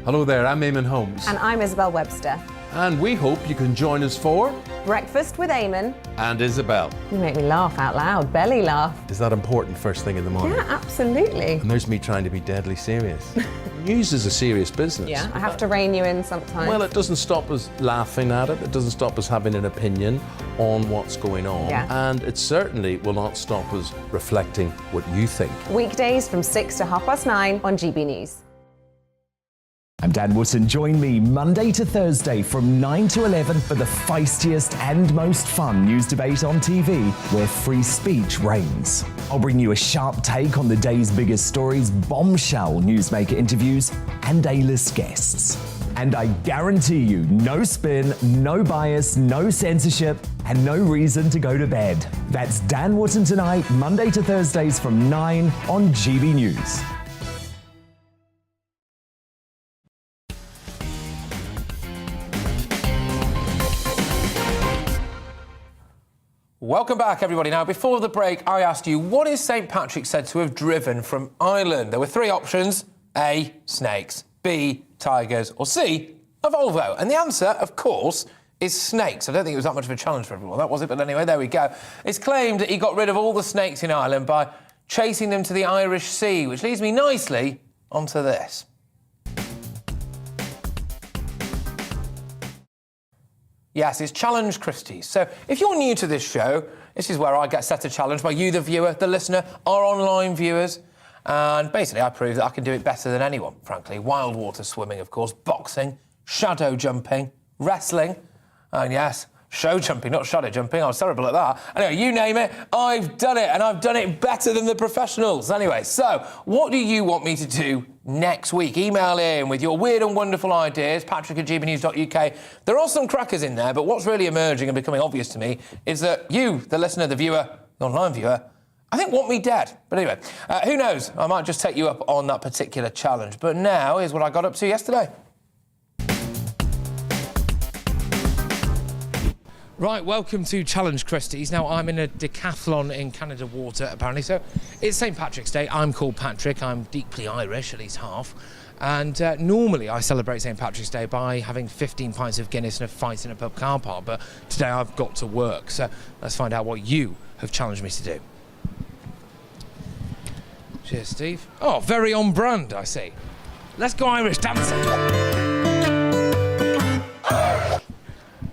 [SPEAKER 4] Hello there, I'm Eamon Holmes.
[SPEAKER 10] And I'm Isabel Webster.
[SPEAKER 4] And we hope you can join us for
[SPEAKER 10] Breakfast with Eamon.
[SPEAKER 4] And Isabel.
[SPEAKER 10] You make me laugh out loud, belly laugh.
[SPEAKER 4] Is that important first thing in the morning?
[SPEAKER 10] Yeah, absolutely.
[SPEAKER 4] And there's me trying to be deadly serious. News is a serious business.
[SPEAKER 10] Yeah, I have to rein you in sometimes.
[SPEAKER 4] Well, it doesn't stop us laughing at it. It doesn't stop us having an opinion on what's going on.
[SPEAKER 10] Yeah.
[SPEAKER 4] And it certainly will not stop us reflecting what you think.
[SPEAKER 10] Weekdays from 6 to 9:30 on GB News.
[SPEAKER 6] I'm Dan Wootton. Join me Monday to Thursday from 9 to 11 for the feistiest and most fun news debate on TV, where free speech reigns. I'll bring you a sharp take on the day's biggest stories, bombshell newsmaker interviews, and A-list guests. And I guarantee you, no spin, no bias, no censorship, and no reason to go to bed. That's Dan Wootton Tonight, Monday to Thursdays from 9 on GB News.
[SPEAKER 7] Welcome back, everybody. Now, before the break, I asked you, what is St. Patrick said to have driven from Ireland? There were three options. A, snakes. B, tigers. Or C, a Volvo. And the answer, of course, is snakes. I don't think it was that much of a challenge for everyone, that was it? But anyway, there we go. It's claimed that he got rid of all the snakes in Ireland by chasing them to the Irish Sea, which leads me nicely onto this. Yes, it's Challenge Christys. So if you're new to this show, this is where I get set a challenge by you, the viewer, the listener, our online viewers. And basically, I prove that I can do it better than anyone, frankly. Wild water swimming, of course, boxing, shadow jumping, wrestling, and yes, show jumping, not shadow jumping. I was terrible at that. Anyway, you name it, I've done it, and I've done it better than the professionals. Anyway, so what do you want me to do next week? Email in with your weird and wonderful ideas, patrick@gbnews.uk. There are some crackers in there, but what's really emerging and becoming obvious to me is that you, the listener, the viewer, the online viewer, I think want me dead. But anyway, who knows? I might just take you up on that particular challenge. But now, here's what I got up to yesterday. Right, welcome to Challenge Christys. Now, I'm in a decathlon in Canada Water, apparently. So, it's St. Patrick's Day. I'm called Patrick. I'm deeply Irish, at least half. And normally I celebrate St. Patrick's Day by having 15 pints of Guinness and a fight in a pub car park. But today I've got to work. So, let's find out what you have challenged me to do. Cheers, Steve. Oh, very on brand, I see. Let's go Irish dancing.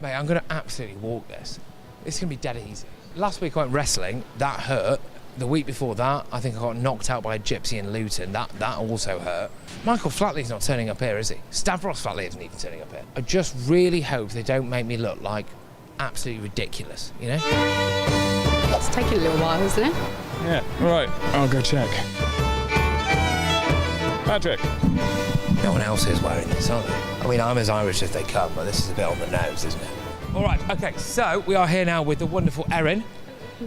[SPEAKER 7] Mate, I'm going to absolutely walk this. It's going to be dead easy. Last week I went wrestling. That hurt. The week before that, I think I got knocked out by a gypsy in Luton. That also hurt. Michael Flatley's not turning up here, is he? Stavros Flatley isn't even turning up here. I just really hope they don't make me look like absolutely ridiculous, you know?
[SPEAKER 12] It's taking a little while, isn't it?
[SPEAKER 23] Yeah, right. I'll go check. Patrick.
[SPEAKER 7] No one else is wearing this, are they? I mean, I'm as Irish as they come, but this is a bit on the nose, isn't it? All right, OK, so we are here now with the wonderful Erin.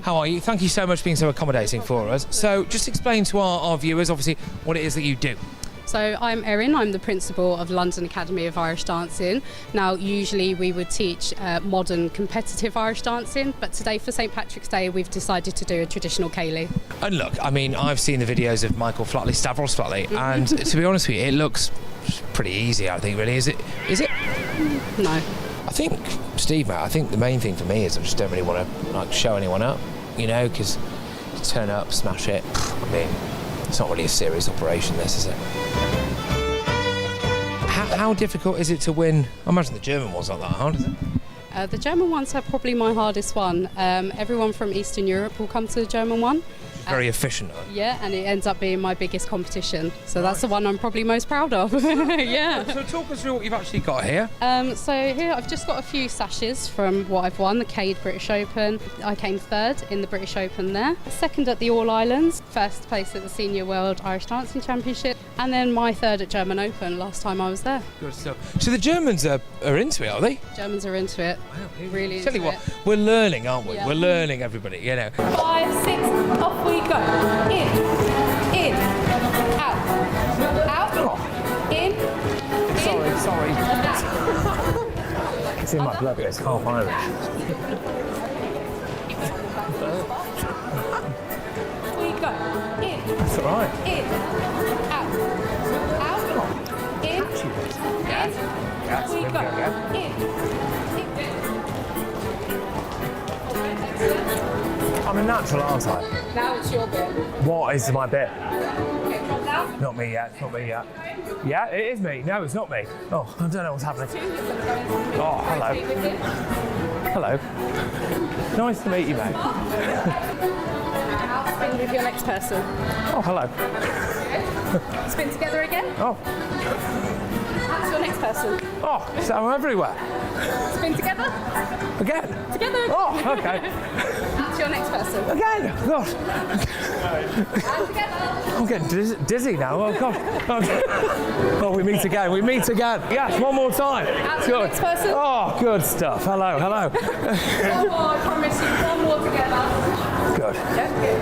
[SPEAKER 7] How are you? Thank you so much for being so accommodating for us. So just explain to our viewers, obviously, what it is that you do.
[SPEAKER 12] So I'm Erin, I'm the principal of London Academy of Irish Dancing. Now, usually we would teach modern competitive Irish dancing, but today for St. Patrick's Day, we've decided to do a traditional ceilidh.
[SPEAKER 7] And look, I mean, I've seen the videos of Michael Flatley, Stavros Flatley, and to be honest with you, it looks pretty easy, I think, really. Is it?
[SPEAKER 12] No.
[SPEAKER 7] I think, Steve, mate, I think the main thing for me is I just don't really want to, like, show anyone up, you know, because you turn up, smash it, I mean, it's not really a serious operation, this, is it? How difficult is it to win? I imagine the German one's not that hard, is it?
[SPEAKER 12] The German ones are probably my hardest one. Everyone from Eastern Europe will come to the German one.
[SPEAKER 7] Very efficient.
[SPEAKER 12] Yeah, and it ends up being my biggest competition. So that's the one I'm probably most proud of. Yeah.
[SPEAKER 7] So talk us through what you've actually got here.
[SPEAKER 12] So here I've just got a few sashes from what I've won, the Cade British Open. I came third in the British Open there. Second at the All Islands. First place at the Senior World Irish Dancing Championship. And then my third at German Open last time I was there.
[SPEAKER 7] Good stuff. So the Germans are into it, are they?
[SPEAKER 12] Germans are into it. Wow. Really into it.
[SPEAKER 7] Tell you what, we're learning, aren't we? Yeah. We're learning, everybody, you know.
[SPEAKER 24] 5, 6, off we go. In, out, in.
[SPEAKER 2] Sorry.
[SPEAKER 24] Out.
[SPEAKER 2] It's in my blood, it's half Irish.
[SPEAKER 24] We go. In.
[SPEAKER 2] That's all right.
[SPEAKER 24] In, out, in, Off we go.
[SPEAKER 2] I'm a natural, aren't I?
[SPEAKER 24] Now it's your bit.
[SPEAKER 2] What is my bit?
[SPEAKER 24] Okay, drop down.
[SPEAKER 2] Not me yet, not me yet. Yeah, it is me. No, it's not me. Oh, I don't know what's happening. Oh, hello. Hello. Nice to meet you, mate.
[SPEAKER 24] Now spin with your next person.
[SPEAKER 2] Oh, hello.
[SPEAKER 24] Spin together again.
[SPEAKER 2] Oh.
[SPEAKER 24] That's your next person.
[SPEAKER 2] Oh, so I'm everywhere.
[SPEAKER 24] Spin together.
[SPEAKER 2] Again?
[SPEAKER 24] Together.
[SPEAKER 2] Oh, okay.
[SPEAKER 24] That's your next person.
[SPEAKER 2] Again? God.
[SPEAKER 24] And together.
[SPEAKER 2] I'm getting dizzy now. Oh, God. Oh, we meet again. We meet again. Yes, one more time.
[SPEAKER 24] That's
[SPEAKER 2] good.
[SPEAKER 24] your next person.
[SPEAKER 2] Oh, good stuff. Hello, hello.
[SPEAKER 24] One more, I promise you. One more together.
[SPEAKER 2] Good.
[SPEAKER 24] Yep, good.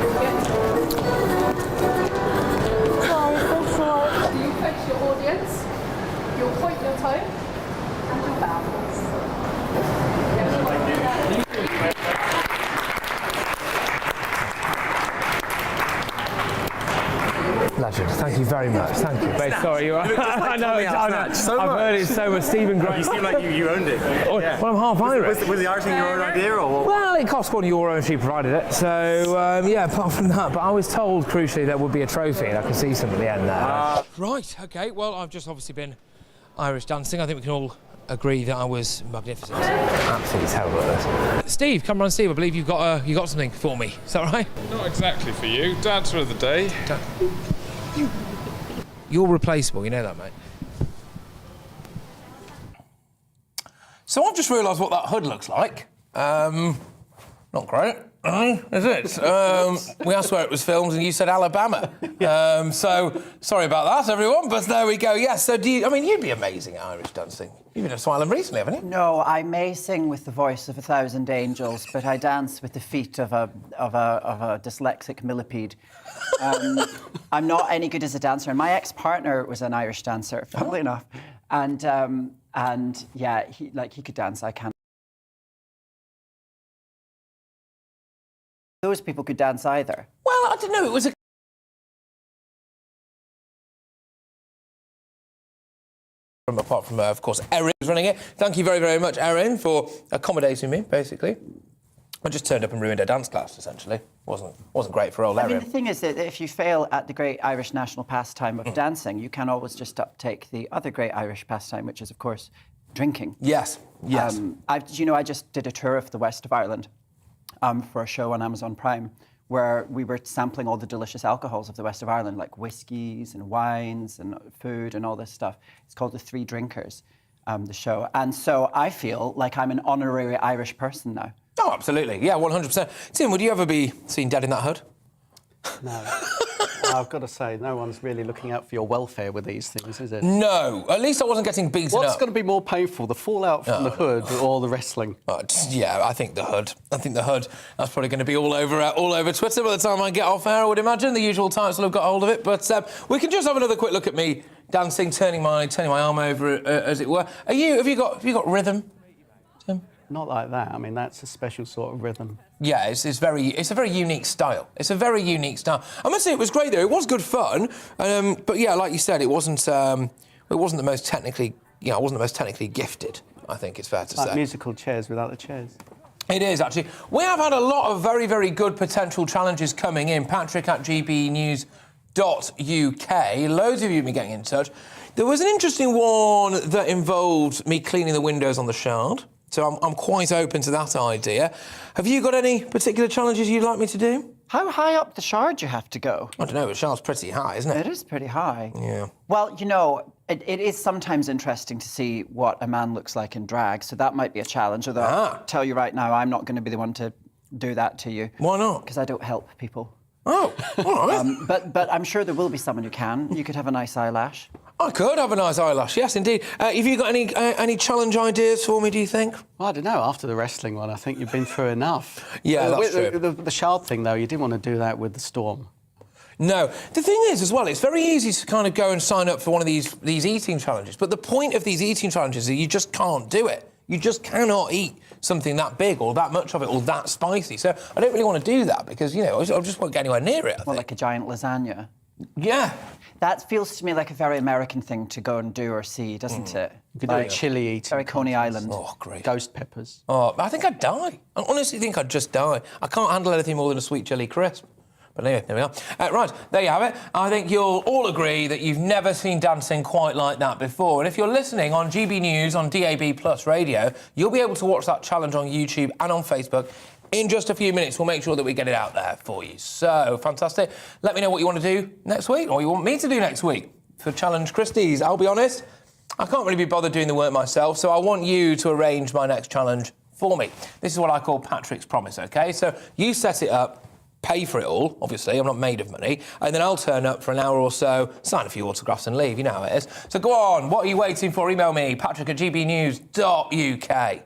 [SPEAKER 24] You face your audience, you'll point your toe, and you'll bow.
[SPEAKER 2] Legend. Thank you very much. Thank you. Babe, sorry, you're right. I know. I've heard it so much. Stephen Gray.
[SPEAKER 14] You seem like you owned it.
[SPEAKER 2] Oh,
[SPEAKER 14] Yeah.
[SPEAKER 2] well, I'm half Irish.
[SPEAKER 14] Was the Irish thing your own idea, or what?
[SPEAKER 2] Well, it cost €1 and she provided it. So, yeah, apart from that. But I was told, crucially, there would be a trophy and I could see some at the end there.
[SPEAKER 7] Right, OK, well, I've just obviously been Irish dancing. I think we can all agree that I was magnificent.
[SPEAKER 2] Absolutely terrible at this.
[SPEAKER 7] Steve, come round, Steve. I believe you got something for me. Is that right?
[SPEAKER 23] Not exactly for you. Dancer of the day.
[SPEAKER 7] You're replaceable, you know that, mate. So I've just realised what that hood looks like. Not great, is it? We asked where it was filmed and you said Alabama. So sorry about that, everyone, but there we go. Yes, so you'd be amazing at Irish dancing. You've been to Switzerland recently, haven't you?
[SPEAKER 15] No, I may sing with the voice of 1,000 angels, but I dance with the feet of a dyslexic millipede. I'm not any good as a dancer, and my ex-partner was an Irish dancer, funnily enough, and yeah, he could dance. I can't. Those people could dance either.
[SPEAKER 7] Well, I don't know. It was a. Apart from, of course, Erin was running it. Thank you very, very much, Erin, for accommodating me, basically. I just turned up and ruined her dance class, essentially. Wasn't great for old Erin.
[SPEAKER 15] I mean, the thing is that if you fail at the great Irish national pastime of dancing, you can always just uptake the other great Irish pastime, which is, of course, drinking.
[SPEAKER 7] Yes, yes.
[SPEAKER 15] I just did a tour of the west of Ireland for a show on Amazon Prime, where we were sampling all the delicious alcohols of the west of Ireland, like whiskies and wines and food and all this stuff. It's called The Three Drinkers, the show. And so I feel like I'm an honorary Irish person now.
[SPEAKER 7] Oh, absolutely. Yeah, 100%. Tim, would you ever be seen dead in that hood?
[SPEAKER 11] No. I've got to say, no one's really looking out for your welfare with these things, is it?
[SPEAKER 7] No. At least I wasn't getting beaten up.
[SPEAKER 11] What's going to be more painful, the fallout from the hood or the wrestling?
[SPEAKER 7] Yeah, I think the hood. That's probably going to be all over Twitter by the time I get off air, I would imagine. The usual types will have got hold of it. But we can just have another quick look at me dancing, turning my arm over, as it were. Have you got rhythm, Tim?
[SPEAKER 11] Not like that. I mean, that's a special sort of rhythm.
[SPEAKER 7] Yeah, it's a very unique style. It's a very unique style. I must say it was great though. It was good fun. But yeah, like you said, it wasn't the most technically, I wasn't the most technically gifted. I think it's fair to say.
[SPEAKER 11] Like musical chairs without the chairs.
[SPEAKER 7] It is actually. We have had a lot of very, very good potential challenges coming in. Patrick at GBNews.uk. Loads of you have been getting in touch. There was an interesting one that involved me cleaning the windows on the Shard. So I'm quite open to that idea. Have you got any particular challenges you'd like me to do?
[SPEAKER 15] How high up the Shard do you have to go?
[SPEAKER 7] I don't know, the Shard's pretty high, isn't it?
[SPEAKER 15] It is pretty high.
[SPEAKER 7] Yeah.
[SPEAKER 15] Well, it is sometimes interesting to see what a man looks like in drag, so that might be a challenge, although I'll tell you right now, I'm not going to be the one to do that to you.
[SPEAKER 7] Why not?
[SPEAKER 15] Because I don't help people.
[SPEAKER 7] Oh, all right.
[SPEAKER 15] But I'm sure there will be someone who can. You could have a nice eyelash.
[SPEAKER 7] I could have a nice eyelash, yes, indeed. Have you got any challenge ideas for me, do you think?
[SPEAKER 11] Well, I don't know. After the wrestling one, I think you've been through enough.
[SPEAKER 7] Yeah, that's true.
[SPEAKER 11] The Shard thing, though, you didn't want to do that with the Storm.
[SPEAKER 7] No. The thing is, as well, it's very easy to kind of go and sign up for one of these eating challenges. But the point of these eating challenges is you just can't do it. You just cannot eat something that big or that much of it or that spicy. So I don't really want to do that because, I just won't get anywhere near it, I think.
[SPEAKER 15] Like a giant lasagna.
[SPEAKER 7] Yeah.
[SPEAKER 15] That feels to me like a very American thing to go and do or see, doesn't it?
[SPEAKER 11] You could do a chili eating.
[SPEAKER 15] Very Coney Island.
[SPEAKER 7] Oh, great.
[SPEAKER 11] Ghost peppers.
[SPEAKER 7] Oh, I think I'd die. I honestly think I'd just die. I can't handle anything more than a sweet chili crisp. But anyway, there we are. Right, there you have it. I think you'll all agree that you've never seen dancing quite like that before. And if you're listening on GB News, on DAB Plus Radio, you'll be able to watch that challenge on YouTube and on Facebook in just a few minutes. We'll make sure that we get it out there for you. So, fantastic. Let me know what you want to do next week, or you want me to do next week for Challenge Christys. I'll be honest, I can't really be bothered doing the work myself, so I want you to arrange my next challenge for me. This is what I call Patrick's Promise, OK? So you set it up, pay for it all, obviously, I'm not made of money, and then I'll turn up for an hour or so, sign a few autographs and leave, you know how it is. So go on, what are you waiting for? Email me, patrick@gbnews.uk.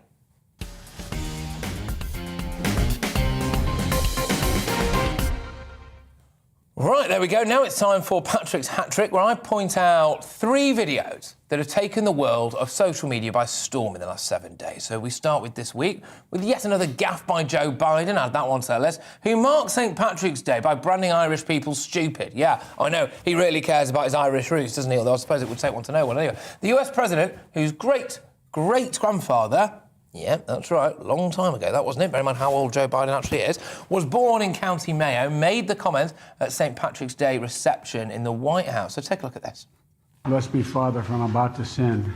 [SPEAKER 7] Right, there we go. Now it's time for Patrick's Hat Trick, where I point out 3 videos that have taken the world of social media by storm in the last 7 days. So we start with this week with yet another gaffe by Joe Biden, add that one to the list, who marked St. Patrick's Day by branding Irish people stupid. Yeah, I know, he really cares about his Irish roots, doesn't he? Although I suppose it would take one to know one. Anyway, the US president, whose great-great-grandfather... Yeah, that's right, long time ago, that wasn't it? Bear in mind how old Joe Biden actually is. Was born in County Mayo, made the comment at St. Patrick's Day reception in the White House. So take a look at this.
[SPEAKER 16] Bless me, Father, for I'm about to sin.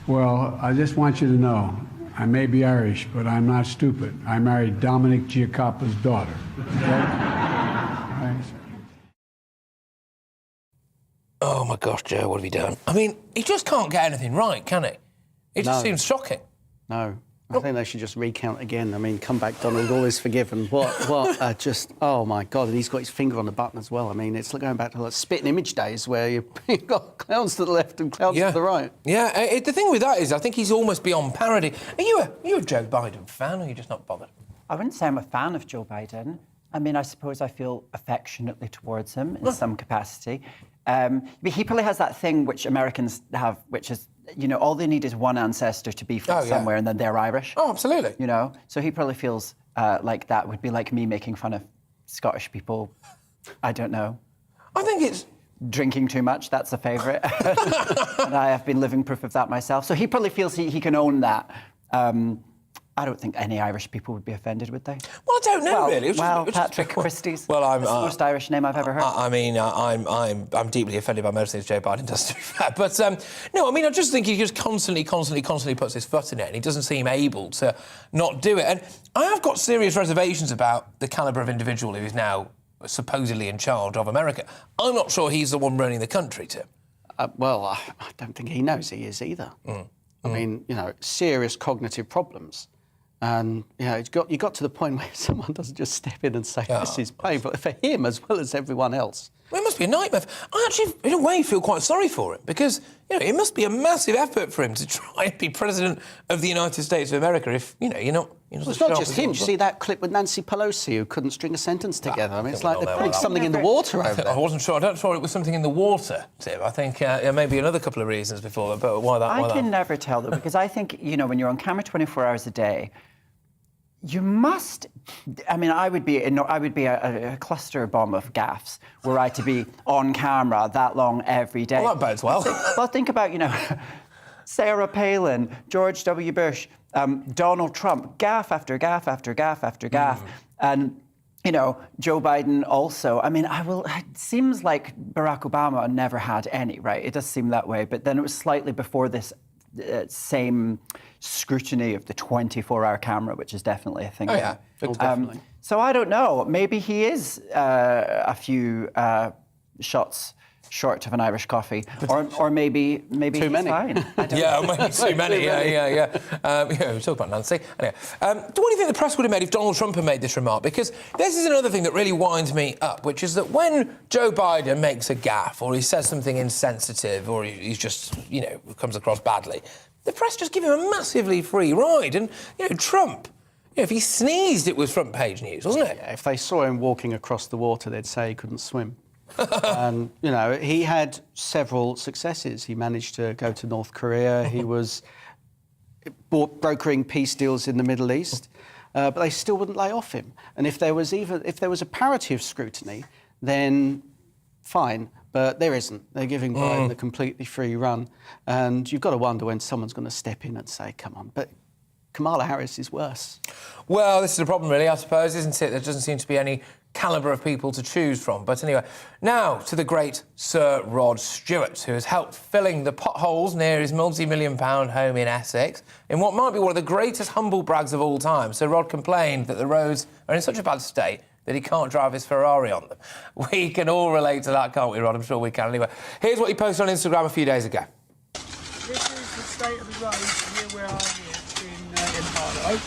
[SPEAKER 16] Well, I just want you to know, I may be Irish, but I'm not stupid. I married Dominic Giacoppa's daughter. Okay? Right?
[SPEAKER 7] Oh, my gosh, Joe, what have you done? I mean, he just can't get anything right, can he? It just seems shocking.
[SPEAKER 11] No. I think they should just recount again. I mean, come back, Donald, all is forgiven. What, just, oh, my God. And he's got his finger on the button as well. I mean, it's like going back to like spitting image days where you've got clowns to the left and clowns to the right.
[SPEAKER 7] Yeah, the thing with that is I think he's almost beyond parody. Are you a Joe Biden fan, or are you just not bothered?
[SPEAKER 15] I wouldn't say I'm a fan of Joe Biden. I mean, I suppose I feel affectionately towards him in some capacity. But he probably has that thing which Americans have, which is, you know, all they need is one ancestor to be from somewhere and then they're Irish.
[SPEAKER 7] Oh, absolutely.
[SPEAKER 15] You know? So he probably feels like that would be like me making fun of Scottish people. I don't know.
[SPEAKER 7] I think it's...
[SPEAKER 15] Drinking too much, that's a favourite. And I have been living proof of that myself. So he probably feels he can own that. I don't think any Irish people would be offended, would they?
[SPEAKER 7] Well, I don't know, really.
[SPEAKER 15] Patrick Christys.
[SPEAKER 7] Well,
[SPEAKER 15] that's the most Irish name I've ever heard.
[SPEAKER 7] I mean, I'm deeply offended by most things Joe Biden does, to be fair. But, no, I mean, I just think he just constantly puts his foot in it, and he doesn't seem able to not do it. And I have got serious reservations about the calibre of individual who is now supposedly in charge of America. I'm not sure he's the one running the country, Tim.
[SPEAKER 11] Well, I don't think he knows he is either. I mean, you know, serious cognitive problems. And, you know, you got to the point where someone doesn't just step in and say, this is painful, for him as well as everyone else.
[SPEAKER 7] Well, it must be a nightmare. I actually, in a way, feel quite sorry for him because, you know, it must be a massive effort for him to try and be President of the United States of America if, you know, you're not...
[SPEAKER 11] Well, it's not just him. Did you see that clip with Nancy Pelosi who couldn't string a sentence together? I mean, it's like they're putting something in the water over there.
[SPEAKER 7] I wasn't sure. I don't sure it was something in the water, Tim. I think maybe another couple of reasons before, but why that?
[SPEAKER 15] I can never tell, though, because I think, you know, when you're on camera 24 hours a day, you must... I mean, I would be a cluster bomb of gaffes were I to be on camera that long every day.
[SPEAKER 7] Well, that bodes well.
[SPEAKER 15] Well, think about, you know, Sarah Palin, George W. Bush, Donald Trump, gaffe after gaffe after gaffe after gaffe. And, you know, Joe Biden also. I mean, it seems like Barack Obama never had any, right? It does seem that way. But then it was slightly before this same scrutiny of the 24-hour camera, which is definitely a thing.
[SPEAKER 7] Oh, yeah, definitely.
[SPEAKER 15] So I don't know. Maybe he is a few shots short of an Irish coffee, or maybe
[SPEAKER 11] too many.
[SPEAKER 15] Fine.
[SPEAKER 7] Yeah, maybe too many. Yeah. We talk about Nancy. Anyway, what do you think the press would have made if Donald Trump had made this remark? Because this is another thing that really winds me up, which is that when Joe Biden makes a gaffe or he says something insensitive or he's just, you know, comes across badly, the press just give him a massively free ride. And, you know, Trump, you know, if he sneezed, it was front page news, wasn't it?
[SPEAKER 11] Yeah, if they saw him walking across the water, they'd say he couldn't swim. And, you know, he had several successes. He managed to go to North Korea. He was brokering peace deals in the Middle East, but they still wouldn't lay off him. And if there was a parity of scrutiny, then fine. But there isn't. They're giving Biden a completely free run. And you've got to wonder when someone's going to step in and say, come on. But Kamala Harris is worse.
[SPEAKER 7] Well, this is a problem, really, I suppose, isn't it? There doesn't seem to be any calibre of people to choose from. But anyway, now to the great Sir Rod Stewart, who has helped filling the potholes near his multi-million-pound home in Essex in what might be one of the greatest humble brags of all time. Sir Rod complained that the roads are in such a bad state that he can't drive his Ferrari on them. We can all relate to that, can't we, Rod? I'm sure we can. Anyway, here's what he posted on Instagram a few days ago.
[SPEAKER 17] This is the state of the road here where I live in Harlow,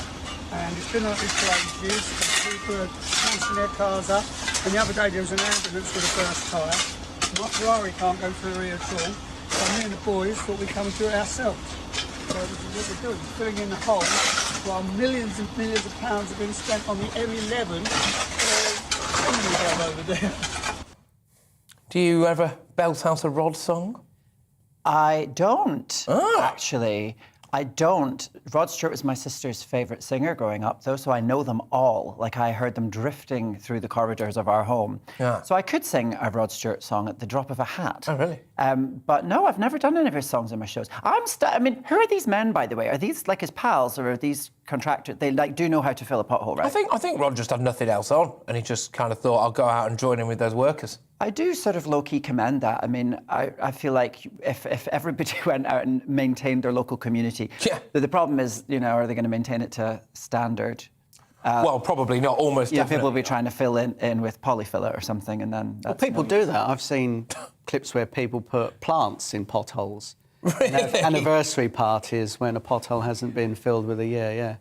[SPEAKER 17] and it's been like this for ages. People are pushing their cars up, and the other day there was an ambulance with a burst tyre. My Ferrari can't go through here at all, so me and the boys thought we'd come and do it ourselves. So this is what we're doing, filling in the hole, while millions and millions of pounds have been spent on the M11 over there.
[SPEAKER 7] Do you ever belt out a Rod song?
[SPEAKER 15] I don't, actually. I don't. Rod Stewart was my sister's favourite singer growing up, though, so I know them all. Like, I heard them drifting through the corridors of our home.
[SPEAKER 7] Yeah.
[SPEAKER 15] So I could sing a Rod Stewart song at the drop of a hat.
[SPEAKER 7] Oh, really?
[SPEAKER 15] But no, I've never done any of his songs in my shows. I mean, who are these men, by the way? Are these, like, his pals, or are these contractors? They, like, do know how to fill a pothole, right?
[SPEAKER 7] I think Rod just had nothing else on, and he just kind of thought, I'll go out and join in with those workers.
[SPEAKER 15] I do sort of low-key commend that. I mean, I feel like if everybody went out and maintained their local community, the problem is, you know, are they going to maintain it to standard?
[SPEAKER 7] Well, probably not, almost definitely.
[SPEAKER 15] People will be trying to fill in with polyfiller or something, and then
[SPEAKER 11] Well, people do that. I've seen clips where people put plants in potholes.
[SPEAKER 7] Really?
[SPEAKER 11] Anniversary parties when a pothole hasn't been filled with a year, yeah.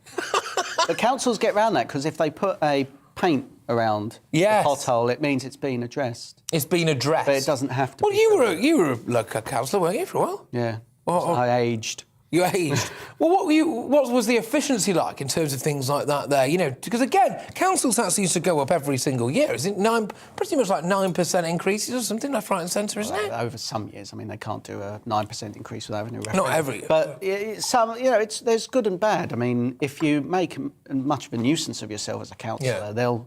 [SPEAKER 11] But councils get around that, because if they put a paint around the pothole, it means it's been addressed.
[SPEAKER 7] It's been addressed.
[SPEAKER 11] But it doesn't have to.
[SPEAKER 7] Well, you were a local councillor, weren't you, for a while?
[SPEAKER 11] Yeah.
[SPEAKER 7] Well,
[SPEAKER 11] I aged.
[SPEAKER 7] You aged. Well, what was the efficiency like in terms of things like that there? You know, because again, council tax used to go up every single year. Is it pretty much like 9% increases or something left, right and centre, isn't it?
[SPEAKER 11] Over some years. I mean, they can't do a 9% increase without any referendum.
[SPEAKER 7] Not every year.
[SPEAKER 11] But some, you know, there's good and bad. I mean, if you make much of a nuisance of yourself as a councillor, they'll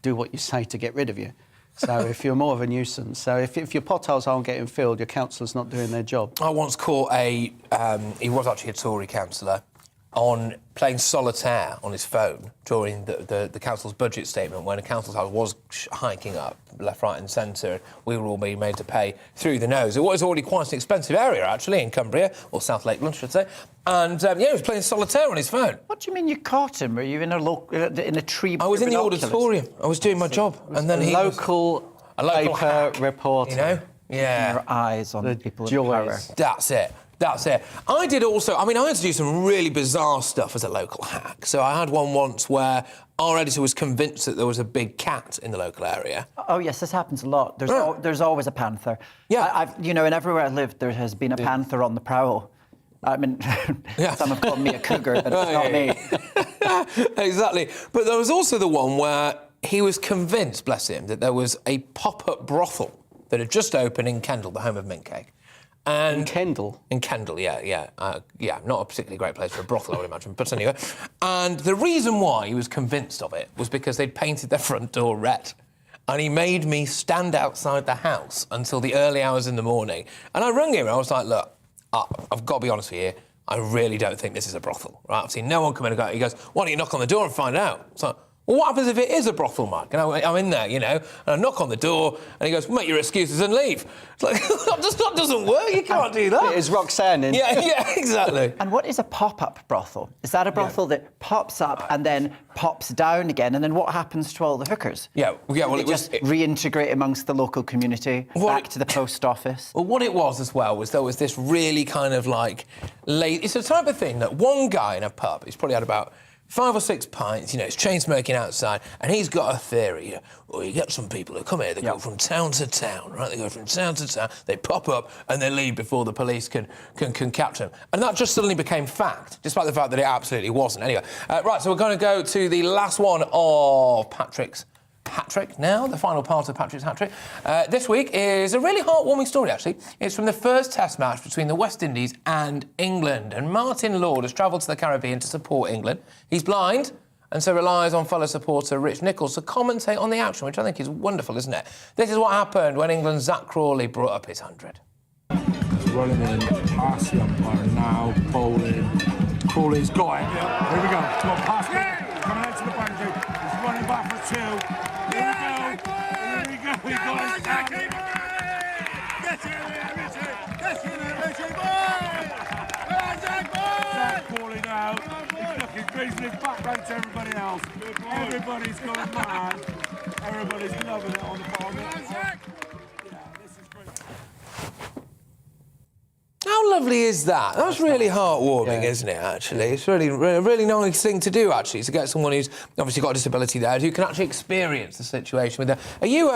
[SPEAKER 11] do what you say to get rid of you. So if you're more of a nuisance, so if your potholes aren't getting filled, your councillor's not doing their job.
[SPEAKER 7] I once caught he was actually a Tory councillor, on playing solitaire on his phone during the council's budget statement when a council tax was hiking up left, right and centre. We were all being made to pay through the nose. It was already quite an expensive area, actually, in Cumbria, or South Lakeland, should I say. And, he was playing solitaire on his phone.
[SPEAKER 15] What do you mean you caught him? Were you in a tree?
[SPEAKER 7] I was in the auditorium. I was doing my job. And then
[SPEAKER 11] a local paper reporter.
[SPEAKER 7] You know? Yeah.
[SPEAKER 15] Your eyes on the people
[SPEAKER 11] joys.
[SPEAKER 15] in power.
[SPEAKER 7] That's it. That's it. I did also... I mean, I had to do some really bizarre stuff as a local hack. So I had one once where our editor was convinced that there was a big cat in the local area.
[SPEAKER 15] Oh, yes, this happens a lot. There's always a panther. Yeah. You know, and everywhere I lived, there has been a panther on the prowl. I mean, some have called me a cougar, but it's not me.
[SPEAKER 7] Exactly. But there was also the one where he was convinced, bless him, that there was a pop-up brothel that had just opened in Kendal, the home of mint cake. And
[SPEAKER 11] in Kendal?
[SPEAKER 7] In Kendal, yeah. Not a particularly great place for a brothel, I would imagine. But anyway. And the reason why he was convinced of it was because they'd painted their front door red. And he made me stand outside the house until the early hours in the morning. And I rang him and I was like, look, I've got to be honest with you, I really don't think this is a brothel, right? I've seen no one come in and go. He goes, why don't you knock on the door and find out? It's like, well, what happens if it is a brothel, Mike? And I'm in there, you know, and I knock on the door, and he goes, make your excuses and leave. It's like, that doesn't work, you can't do that.
[SPEAKER 11] Is Roxanne in?
[SPEAKER 7] Yeah, exactly.
[SPEAKER 15] And what is a pop-up brothel? Is that a brothel that pops up and then pops down again, and then what happens to all the hookers?
[SPEAKER 7] Well,
[SPEAKER 15] it just reintegrate amongst the local community, back to the post office?
[SPEAKER 7] Well, what it was as well was there was this really kind of like... It's the type of thing that one guy in a pub, he's probably had about 5 or 6 pints, you know, it's chain smoking outside, and he's got a theory. Well, you get some people who come here, they go from town to town, right? They go from town to town, they pop up, and they leave before the police can capture them. And that just suddenly became fact, despite the fact that it absolutely wasn't. Anyway, right, so we're going to go to the last one of Patrick's Patrick now, the final part of Patrick's hat-trick. This week is a really heartwarming story, actually. It's from the first Test match between the West Indies and England. And Martin Lord has travelled to the Caribbean to support England. He's blind and so relies on fellow supporter Rich Nichols to commentate on the action, which I think is wonderful, isn't it? This is what happened when England's Zach Crawley brought up his 100.
[SPEAKER 8] Running in, past the umpire now, bowling. Crawley's got it. Here we go. Come on, pass it. Coming out to the boundary. He's running back for 2. Here we go. We got it. Get in there, Richard. Get in there, Richard. Zach Crawley now. He's looking raising his back right to everybody else. Everybody's going mad. Everybody's loving it on the bottom.
[SPEAKER 7] How lovely is that? That's really heartwarming, isn't it, actually? It's really, really nice thing to do, actually, to get someone who's obviously got a disability there who can actually experience the situation with them. Are you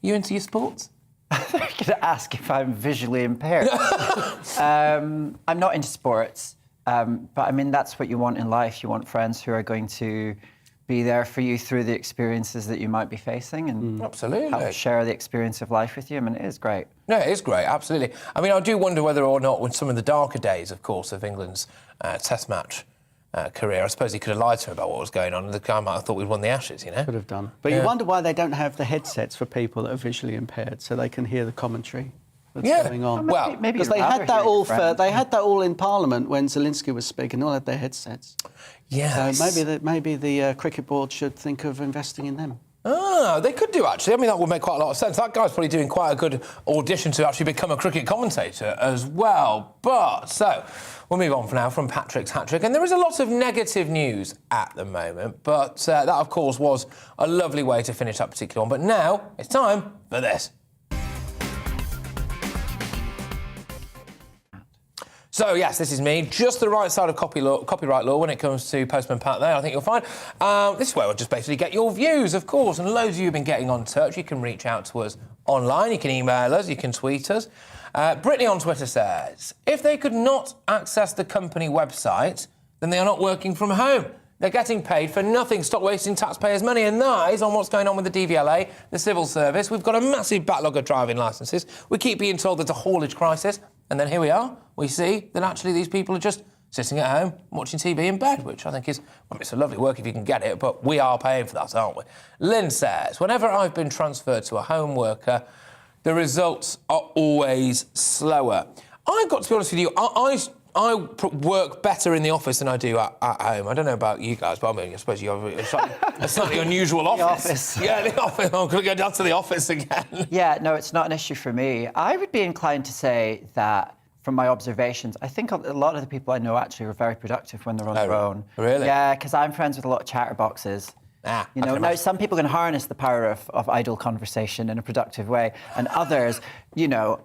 [SPEAKER 7] into your sports?
[SPEAKER 15] They're going to ask if I'm visually impaired. I'm not into sports, but I mean, that's what you want in life. You want friends who are going to be there for you through the experiences that you might be facing and
[SPEAKER 7] absolutely
[SPEAKER 15] help share the experience of life with you. I mean, it is great.
[SPEAKER 7] No, it is great, absolutely. I mean, I do wonder whether or not, with some of the darker days, of course, of England's Test match career, I suppose he could have lied to him about what was going on, and the guy might have thought we'd won the Ashes, you know?
[SPEAKER 11] Could have done. But you wonder why they don't have the headsets for people that are visually impaired, so they can hear the commentary that's going on.
[SPEAKER 15] Well, maybe
[SPEAKER 11] because they had that all they had that all in Parliament when Zelensky was speaking. They all had their headsets.
[SPEAKER 7] Yes.
[SPEAKER 11] So maybe the cricket board should think of investing in them.
[SPEAKER 7] Ah, they could do, actually. I mean, that would make quite a lot of sense. That guy's probably doing quite a good audition to actually become a cricket commentator as well. But, so, we'll move on for now from Patrick's hat-trick. And there is a lot of negative news at the moment, but that, of course, was a lovely way to finish that particular one. But now, it's time for this. So, yes, this is me, just the right side of copyright law when it comes to Postman Pat there, I think you'll find. This is where we'll just basically get your views, of course, and loads of you have been getting on touch. You can reach out to us online, you can email us, you can tweet us. Brittany on Twitter says, if they could not access the company website, then they are not working from home. They're getting paid for nothing. Stop wasting taxpayers' money. And that is on what's going on with the DVLA, the civil service. We've got a massive backlog of driving licences. We keep being told there's a haulage crisis. And then here we are. We see that actually these people are just sitting at home watching TV in bed, which I think is, well, it's a lovely work if you can get it, but we are paying for that, aren't we? Lynn says, whenever I've been transferred to a home worker, the results are always slower. I've got to be honest with you, I work better in the office than I do at home. I don't know about you guys, but I mean, I suppose you have a slightly unusual office. Yeah, the office. I'm going to go down to the office again.
[SPEAKER 15] Yeah, no, it's not an issue for me. I would be inclined to say that, from my observations, I think a lot of the people I know actually are very productive when they're on their own.
[SPEAKER 7] Really?
[SPEAKER 15] Yeah, because I'm friends with a lot of chatterboxes. You know, now some people can harness the power of idle conversation in a productive way, and others, you know,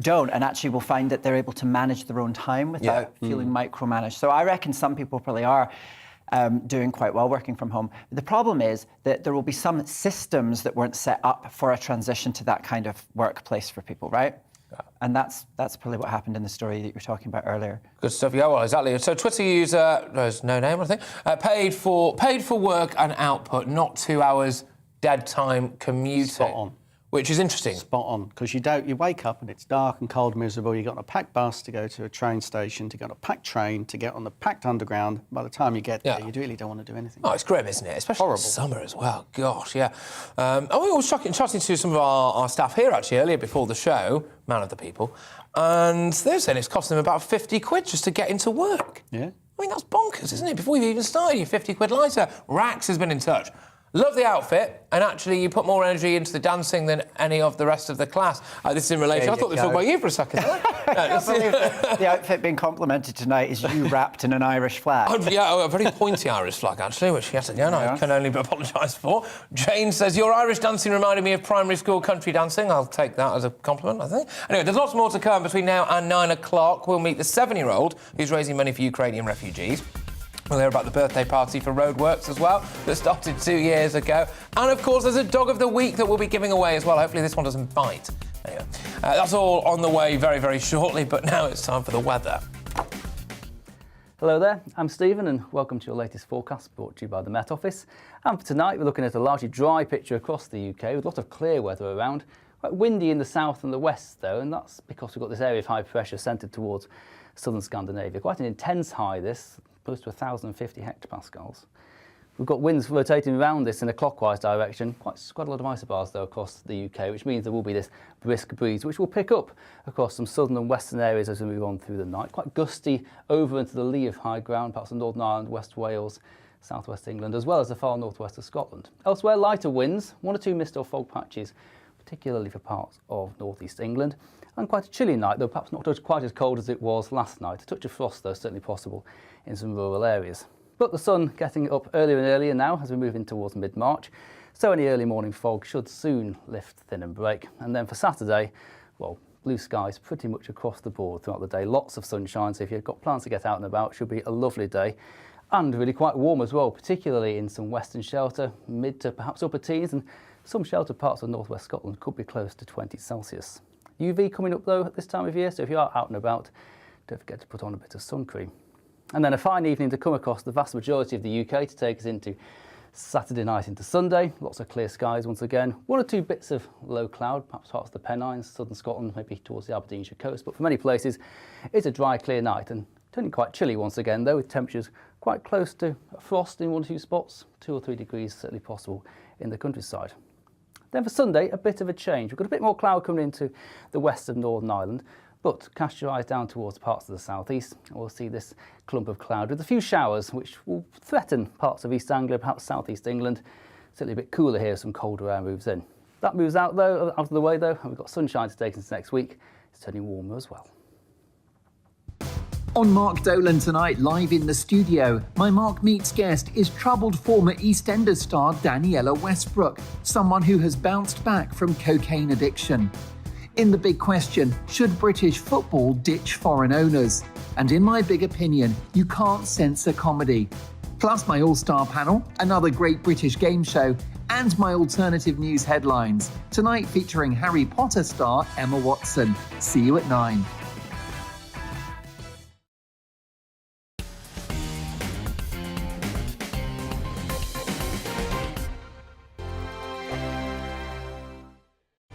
[SPEAKER 15] don't, and actually will find that they're able to manage their own time without feeling micromanaged. So I reckon some people probably are doing quite well working from home. The problem is that there will be some systems that weren't set up for a transition to that kind of workplace for people, right? And that's probably what happened in the story that you were talking about earlier.
[SPEAKER 7] Good stuff. Yeah, well, exactly. So Twitter user, there's no name, I think, paid for work and output, not 2 hours dead time commuting.
[SPEAKER 11] Spot on.
[SPEAKER 7] Which is interesting.
[SPEAKER 11] Spot on, because you wake up and it's dark and cold, miserable. You got on a packed bus to go to a train station, to get on a packed train, to get on the packed underground. By the time you get there, you really don't want to do anything.
[SPEAKER 7] Oh, it's grim, isn't it? Especially in summer as well. Gosh, yeah. I was chatting to some of our staff here actually earlier before the show, Man of the People, and they're saying it's costing them about 50 quid just to get into work.
[SPEAKER 11] Yeah.
[SPEAKER 7] I mean, that's bonkers, isn't it? Before you've even started, you're 50 quid lighter. Rax has been in touch. Love the outfit, and actually you put more energy into the dancing than any of the rest of the class. This is in relation... I thought they were talking about you for a second.
[SPEAKER 15] I can't believe the outfit being complimented tonight is you wrapped in an Irish flag.
[SPEAKER 7] Yeah, a very pointy Irish flag, actually, which, yes, again, I can only apologise for. Jane says, your Irish dancing reminded me of primary school country dancing. I'll take that as a compliment, I think. Anyway, there's lots more to come between now and 9 o'clock. We'll meet the 7-year-old who's raising money for Ukrainian refugees. We'll hear about the birthday party for Roadworks as well, that started 2 years ago. And, of course, there's a Dog of the Week that we'll be giving away as well. Hopefully this one doesn't bite. Anyway, that's all on the way very, very shortly, but now it's time for the weather.
[SPEAKER 13] Hello there, I'm Stephen and welcome to your latest forecast brought to you by the Met Office. And for tonight we're looking at a largely dry picture across the UK with a lot of clear weather around. Quite windy in the south and the west though, and that's because we've got this area of high pressure centred towards southern Scandinavia. Quite an intense high this, close to 1,050 hectopascals. We've got winds rotating around this in a clockwise direction, quite a lot of isobars though across the UK, which means there will be this brisk breeze which will pick up across some southern and western areas as we move on through the night. Quite gusty over into the lee of high ground, parts of Northern Ireland, West Wales, southwest England, as well as the far northwest of Scotland. Elsewhere, lighter winds, 1 or 2 mist or fog patches, particularly for parts of northeast England. And quite a chilly night, though perhaps not quite as cold as it was last night. A touch of frost though certainly possible in some rural areas. But the sun getting up earlier and earlier now as we move in towards mid-March, so any early morning fog should soon lift, thin and break. And then for Saturday, well, blue skies pretty much across the board throughout the day. Lots of sunshine, so if you've got plans to get out and about, it should be a lovely day. And really quite warm as well, particularly in some western shelter, mid to perhaps upper teens, and some sheltered parts of northwest Scotland could be close to 20 Celsius. UV coming up though at this time of year, so if you are out and about, don't forget to put on a bit of sun cream. And then a fine evening to come across the vast majority of the UK to take us into Saturday night into Sunday. Lots of clear skies once again. 1 or 2 bits of low cloud, perhaps parts of the Pennines, southern Scotland, maybe towards the Aberdeenshire coast. But for many places, it's a dry, clear night and turning quite chilly once again, though, with temperatures quite close to frost in 1 or 2 spots. 2 or 3 degrees certainly possible in the countryside. Then for Sunday, a bit of a change. We've got a bit more cloud coming into the west of Northern Ireland. But cast your eyes down towards parts of the southeast, and we'll see this clump of cloud with a few showers, which will threaten parts of East Anglia, perhaps southeast England. Certainly a bit cooler here as some colder air moves in. That moves out of the way though, and we've got sunshine to take into next week. It's turning warmer as well.
[SPEAKER 18] On Mark Dolan tonight, live in the studio, my Mark Meets guest is troubled former EastEnders star Daniela Westbrook, someone who has bounced back from cocaine addiction. In the big question, should British football ditch foreign owners? And in my big opinion, you can't censor comedy. Plus my all-star panel, another great British game show, and my alternative news headlines. Tonight featuring Harry Potter star Emma Watson. See you at 9.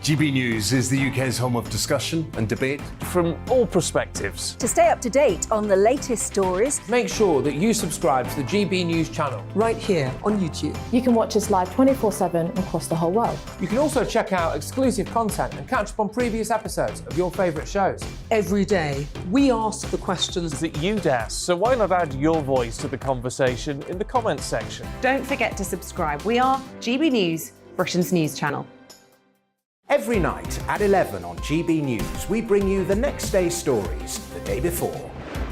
[SPEAKER 9] GB News is the UK's home of discussion and debate
[SPEAKER 2] from all perspectives.
[SPEAKER 24] To stay up to date on the latest stories,
[SPEAKER 7] make sure that you subscribe to the GB News channel.
[SPEAKER 20] Right here on YouTube.
[SPEAKER 21] You can watch us live 24/7 across the whole world.
[SPEAKER 7] You can also check out exclusive content and catch up on previous episodes of your favourite shows.
[SPEAKER 20] Every day, we ask the questions
[SPEAKER 2] that you'd ask, so why not add your voice to the conversation in the comments section?
[SPEAKER 5] Don't forget to subscribe. We are GB News, Britain's news channel.
[SPEAKER 3] Every night at 11 on GB News, we bring you the next day's stories the day before.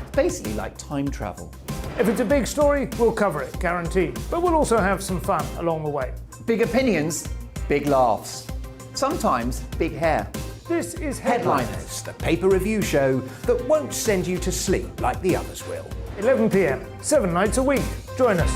[SPEAKER 1] It's basically like time travel.
[SPEAKER 17] If it's a big story, we'll cover it, guaranteed. But we'll also have some fun along the way.
[SPEAKER 1] Big opinions, big laughs. Sometimes big hair.
[SPEAKER 17] This is
[SPEAKER 3] Headliners, the paper review show that won't send you to sleep like the others will.
[SPEAKER 17] 11 p.m, 7 nights a week. Join us.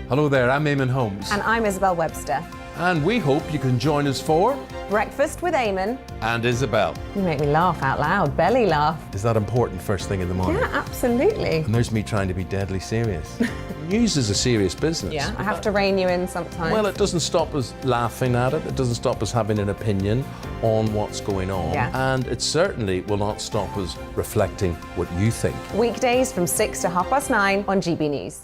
[SPEAKER 4] Hello there, I'm Eamon Holmes.
[SPEAKER 10] And I'm Isabel Webster.
[SPEAKER 4] And we hope you can join us for
[SPEAKER 10] Breakfast with Eamon
[SPEAKER 4] and Isabel.
[SPEAKER 10] You make me laugh out loud, belly laugh.
[SPEAKER 4] Is that important first thing in the morning?
[SPEAKER 10] Yeah, absolutely.
[SPEAKER 4] And there's me trying to be deadly serious. News is a serious business.
[SPEAKER 10] Yeah, I have to rein you in sometimes.
[SPEAKER 4] Well, it doesn't stop us laughing at it. It doesn't stop us having an opinion on what's going on.
[SPEAKER 10] Yeah.
[SPEAKER 4] And it certainly will not stop us reflecting what you think.
[SPEAKER 10] Weekdays from 6 to 9:30 on GB News.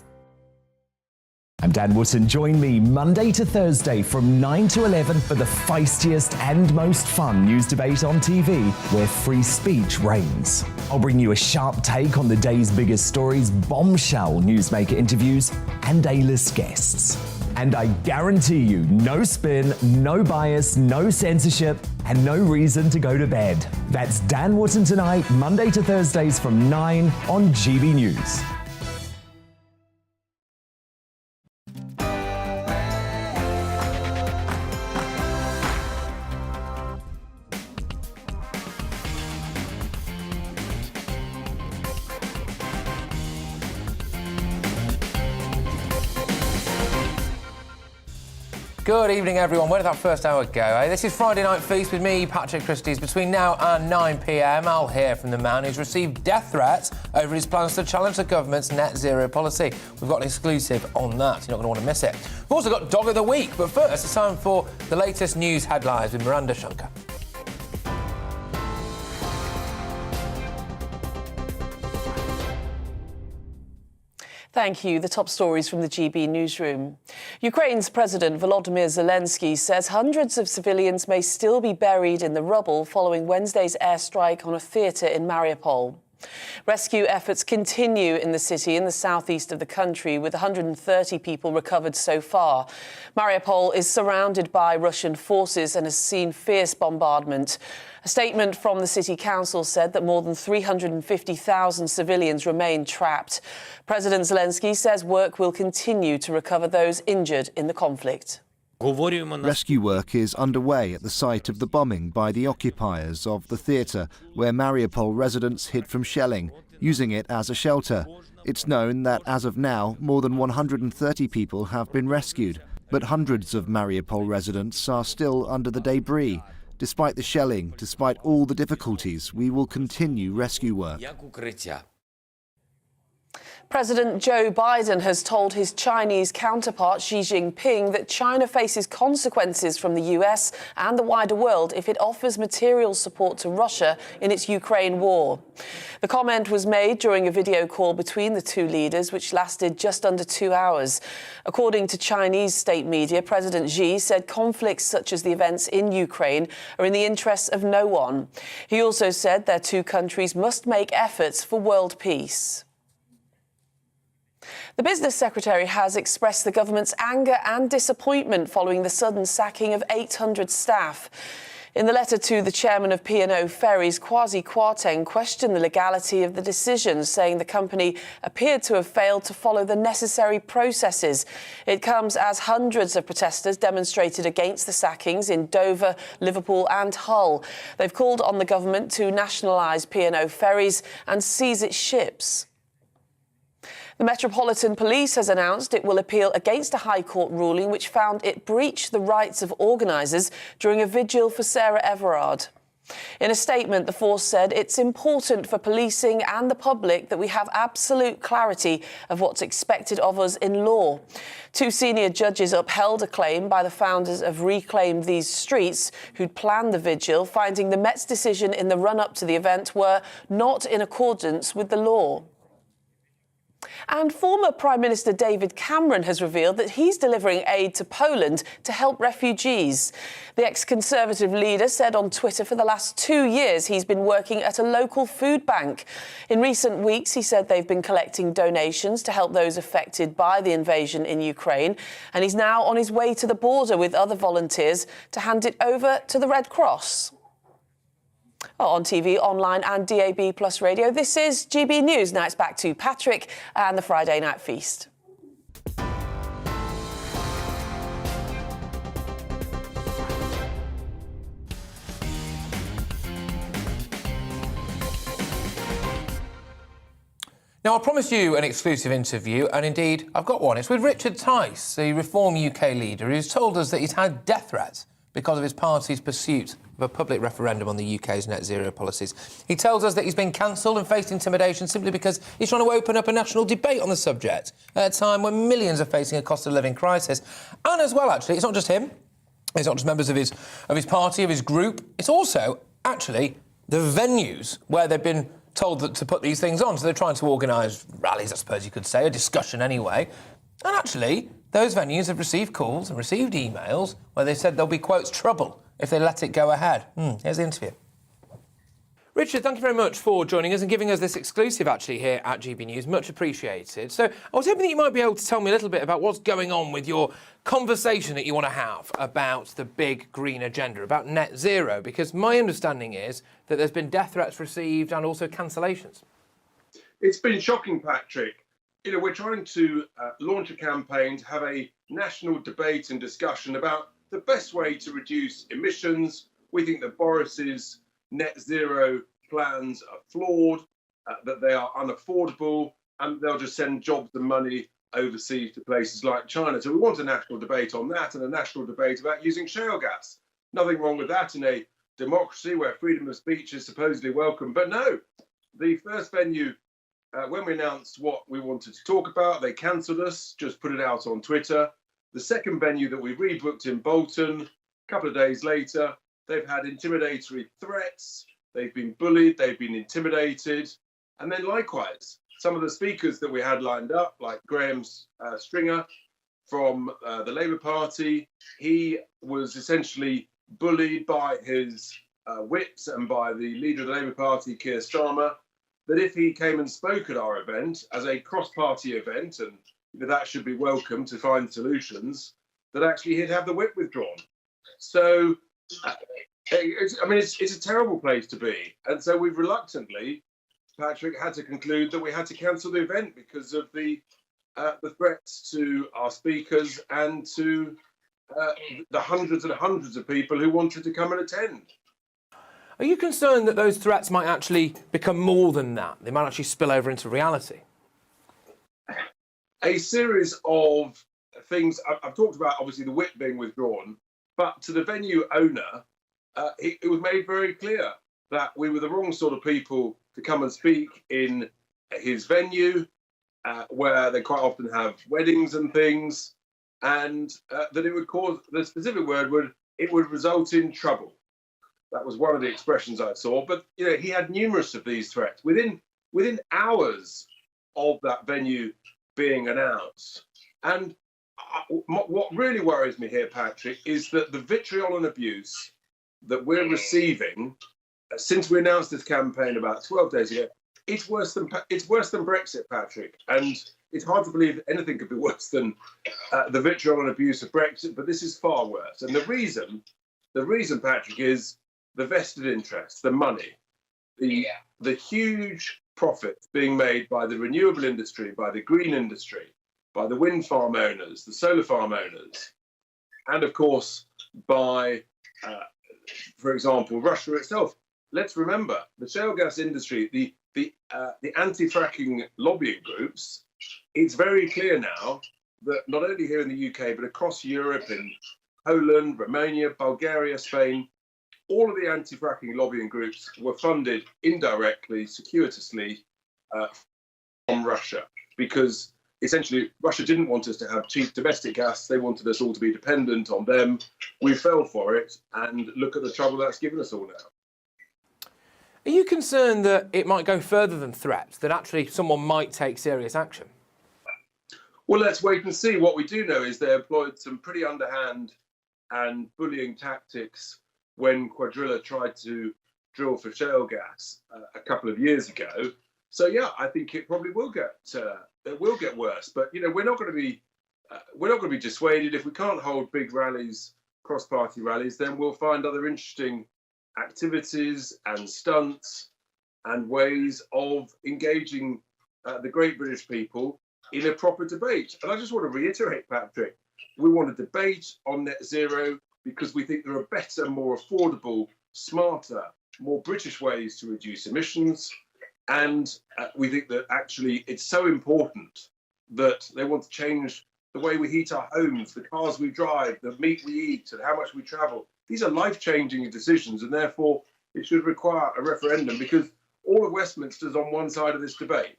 [SPEAKER 6] I'm Dan Wootton. Join me Monday to Thursday from 9 to 11 for the feistiest and most fun news debate on TV, where free speech reigns. I'll bring you a sharp take on the day's biggest stories, bombshell newsmaker interviews, and A-list guests. And I guarantee you, no spin, no bias, no censorship, and no reason to go to bed. That's Dan Wootton tonight, Monday to Thursdays from 9 on GB News.
[SPEAKER 7] Good evening, everyone. Where did that first hour go, eh? This is Friday Night Feast with me, Patrick Christys. Between now and 9 p.m, I'll hear from the man who's received death threats over his plans to challenge the government's net zero policy. We've got an exclusive on that. You're not going to want to miss it. We've also got Dog of the Week, but first, it's time for the latest news headlines with Miranda Shankar.
[SPEAKER 12] Thank you. The top stories from the GB newsroom. Ukraine's President Volodymyr Zelensky says hundreds of civilians may still be buried in the rubble following Wednesday's airstrike on a theatre in Mariupol. Rescue efforts continue in the city in the southeast of the country, with 130 people recovered so far. Mariupol is surrounded by Russian forces and has seen fierce bombardment. A statement from the city council said that more than 350,000 civilians remain trapped. President Zelensky says work will continue to recover those injured in the conflict.
[SPEAKER 14] Rescue work is underway at the site of the bombing by the occupiers of the theatre, where Mariupol residents hid from shelling, using it as a shelter. It's known that as of now, more than 130 people have been rescued, but hundreds of Mariupol residents are still under the debris. Despite the shelling, despite all the difficulties, we will continue rescue work.
[SPEAKER 12] President Joe Biden has told his Chinese counterpart Xi Jinping that China faces consequences from the US and the wider world if it offers material support to Russia in its Ukraine war. The comment was made during a video call between the two leaders, which lasted just under 2 hours. According to Chinese state media, President Xi said conflicts such as the events in Ukraine are in the interests of no one. He also said their two countries must make efforts for world peace. The Business Secretary has expressed the government's anger and disappointment following the sudden sacking of 800 staff. In the letter to the chairman of P&O Ferries, Kwasi Kwarteng questioned the legality of the decision, saying the company appeared to have failed to follow the necessary processes. It comes as hundreds of protesters demonstrated against the sackings in Dover, Liverpool and Hull. They've called on the government to nationalise P&O Ferries and seize its ships. The Metropolitan Police has announced it will appeal against a High Court ruling which found it breached the rights of organisers during a vigil for Sarah Everard. In a statement, the force said it's important for policing and the public that we have absolute clarity of what's expected of us in law. Two senior judges upheld a claim by the founders of Reclaim These Streets, who'd planned the vigil, finding the Met's decision in the run-up to the event were not in accordance with the law. And former Prime Minister David Cameron has revealed that he's delivering aid to Poland to help refugees. The ex-Conservative leader said on Twitter for the last 2 years he's been working at a local food bank. In recent weeks, he said they've been collecting donations to help those affected by the invasion in Ukraine. And he's now on his way to the border with other volunteers to hand it over to the Red Cross. On TV, online and DAB Plus radio, this is GB News. Now it's back to Patrick and the Friday Night Feast.
[SPEAKER 7] Now, I promised you an exclusive interview, and indeed, I've got one. It's with Richard Tice, the Reform UK leader, who's told us that he's had death threats because of his party's pursuit of a public referendum on the UK's net zero policies. He tells us that he's been cancelled and faced intimidation simply because he's trying to open up a national debate on the subject at a time when millions are facing a cost of living crisis. And as well, actually, it's not just him. It's not just members of his party, of his group. It's also, actually, the venues where they've been told to put these things on. So they're trying to organise rallies, I suppose you could say, a discussion anyway. And actually, those venues have received calls and received emails where they said there'll be, quotes, trouble if they let it go ahead. Here's the interview. Richard, thank you very much for joining us and giving us this exclusive, actually, here at GB News. Much appreciated. So I was hoping that you might be able to tell me a little bit about what's going on with your conversation that you want to have about the big green agenda, about net zero, because my understanding is that there's been death threats received and also cancellations.
[SPEAKER 19] It's been shocking, Patrick. You know, we're trying to launch a campaign to have a national debate and discussion about the best way to reduce emissions. We think that Boris's net zero plans are flawed, that they are unaffordable, and they'll just send jobs and money overseas to places like China. So we want a national debate on that and a national debate about using shale gas. Nothing wrong with that in a democracy where freedom of speech is supposedly welcome. But no, the first venue, when we announced what we wanted to talk about, they cancelled us, just put it out on Twitter. The second venue that we rebooked in Bolton, a couple of days later, they've had intimidatory threats, they've been bullied, they've been intimidated. And then likewise, some of the speakers that we had lined up, like Graham Stringer from the Labour Party, he was essentially bullied by his whips and by the leader of the Labour Party, Keir Starmer, that if he came and spoke at our event as a cross-party event, and that should be welcome to find solutions, that actually he'd have the whip withdrawn. So, it's a terrible place to be. And so we've reluctantly, Patrick, had to conclude that we had to cancel the event because of the threats to our speakers and to the hundreds and hundreds of people who wanted to come and attend.
[SPEAKER 7] Are you concerned that those threats might actually become more than that? They might actually spill over into reality?
[SPEAKER 19] A series of things. I've talked about, obviously, the whip being withdrawn, but to the venue owner, it was made very clear that we were the wrong sort of people to come and speak in his venue, where they quite often have weddings and things, and that it would cause, the specific word would result in trouble. That was one of the expressions I saw. But he had numerous of these threats within hours of that venue being announced. And what really worries me here, Patrick, is that the vitriol and abuse that we're receiving since we announced this campaign about 12 days ago, it's worse than Brexit, Patrick. And it's hard to believe anything could be worse than the vitriol and abuse of Brexit, but this is far worse. And the reason, Patrick, is the vested interest, the money, the huge profits being made by the renewable industry, by the green industry, by the wind farm owners, the solar farm owners, and of course by, for example, Russia itself. Let's remember the shale gas industry, the anti-fracking lobbying groups. It's very clear now that not only here in the UK but across Europe, in Poland, Romania, Bulgaria, Spain, all of the anti-fracking lobbying groups were funded indirectly, circuitously from Russia, because essentially Russia didn't want us to have cheap domestic gas. They wanted us all to be dependent on them. We fell for it, and look at the trouble that's given us all now.
[SPEAKER 7] Are you concerned that it might go further than threats, that actually someone might take serious action?
[SPEAKER 19] Well, let's wait and see. What we do know is they employed some pretty underhand and bullying tactics when Quadrilla tried to drill for shale gas a couple of years ago. So yeah, I think it probably will get worse. But we're not going to be dissuaded. If we can't hold big rallies, cross-party rallies, then we'll find other interesting activities and stunts and ways of engaging the great British people in a proper debate. And I just want to reiterate, Patrick, we want a debate on net zero because we think there are better, more affordable, smarter, more British ways to reduce emissions. And we think that actually it's so important that they want to change the way we heat our homes, the cars we drive, the meat we eat, and how much we travel. These are life-changing decisions, and therefore it should require a referendum, because all of Westminster is on one side of this debate.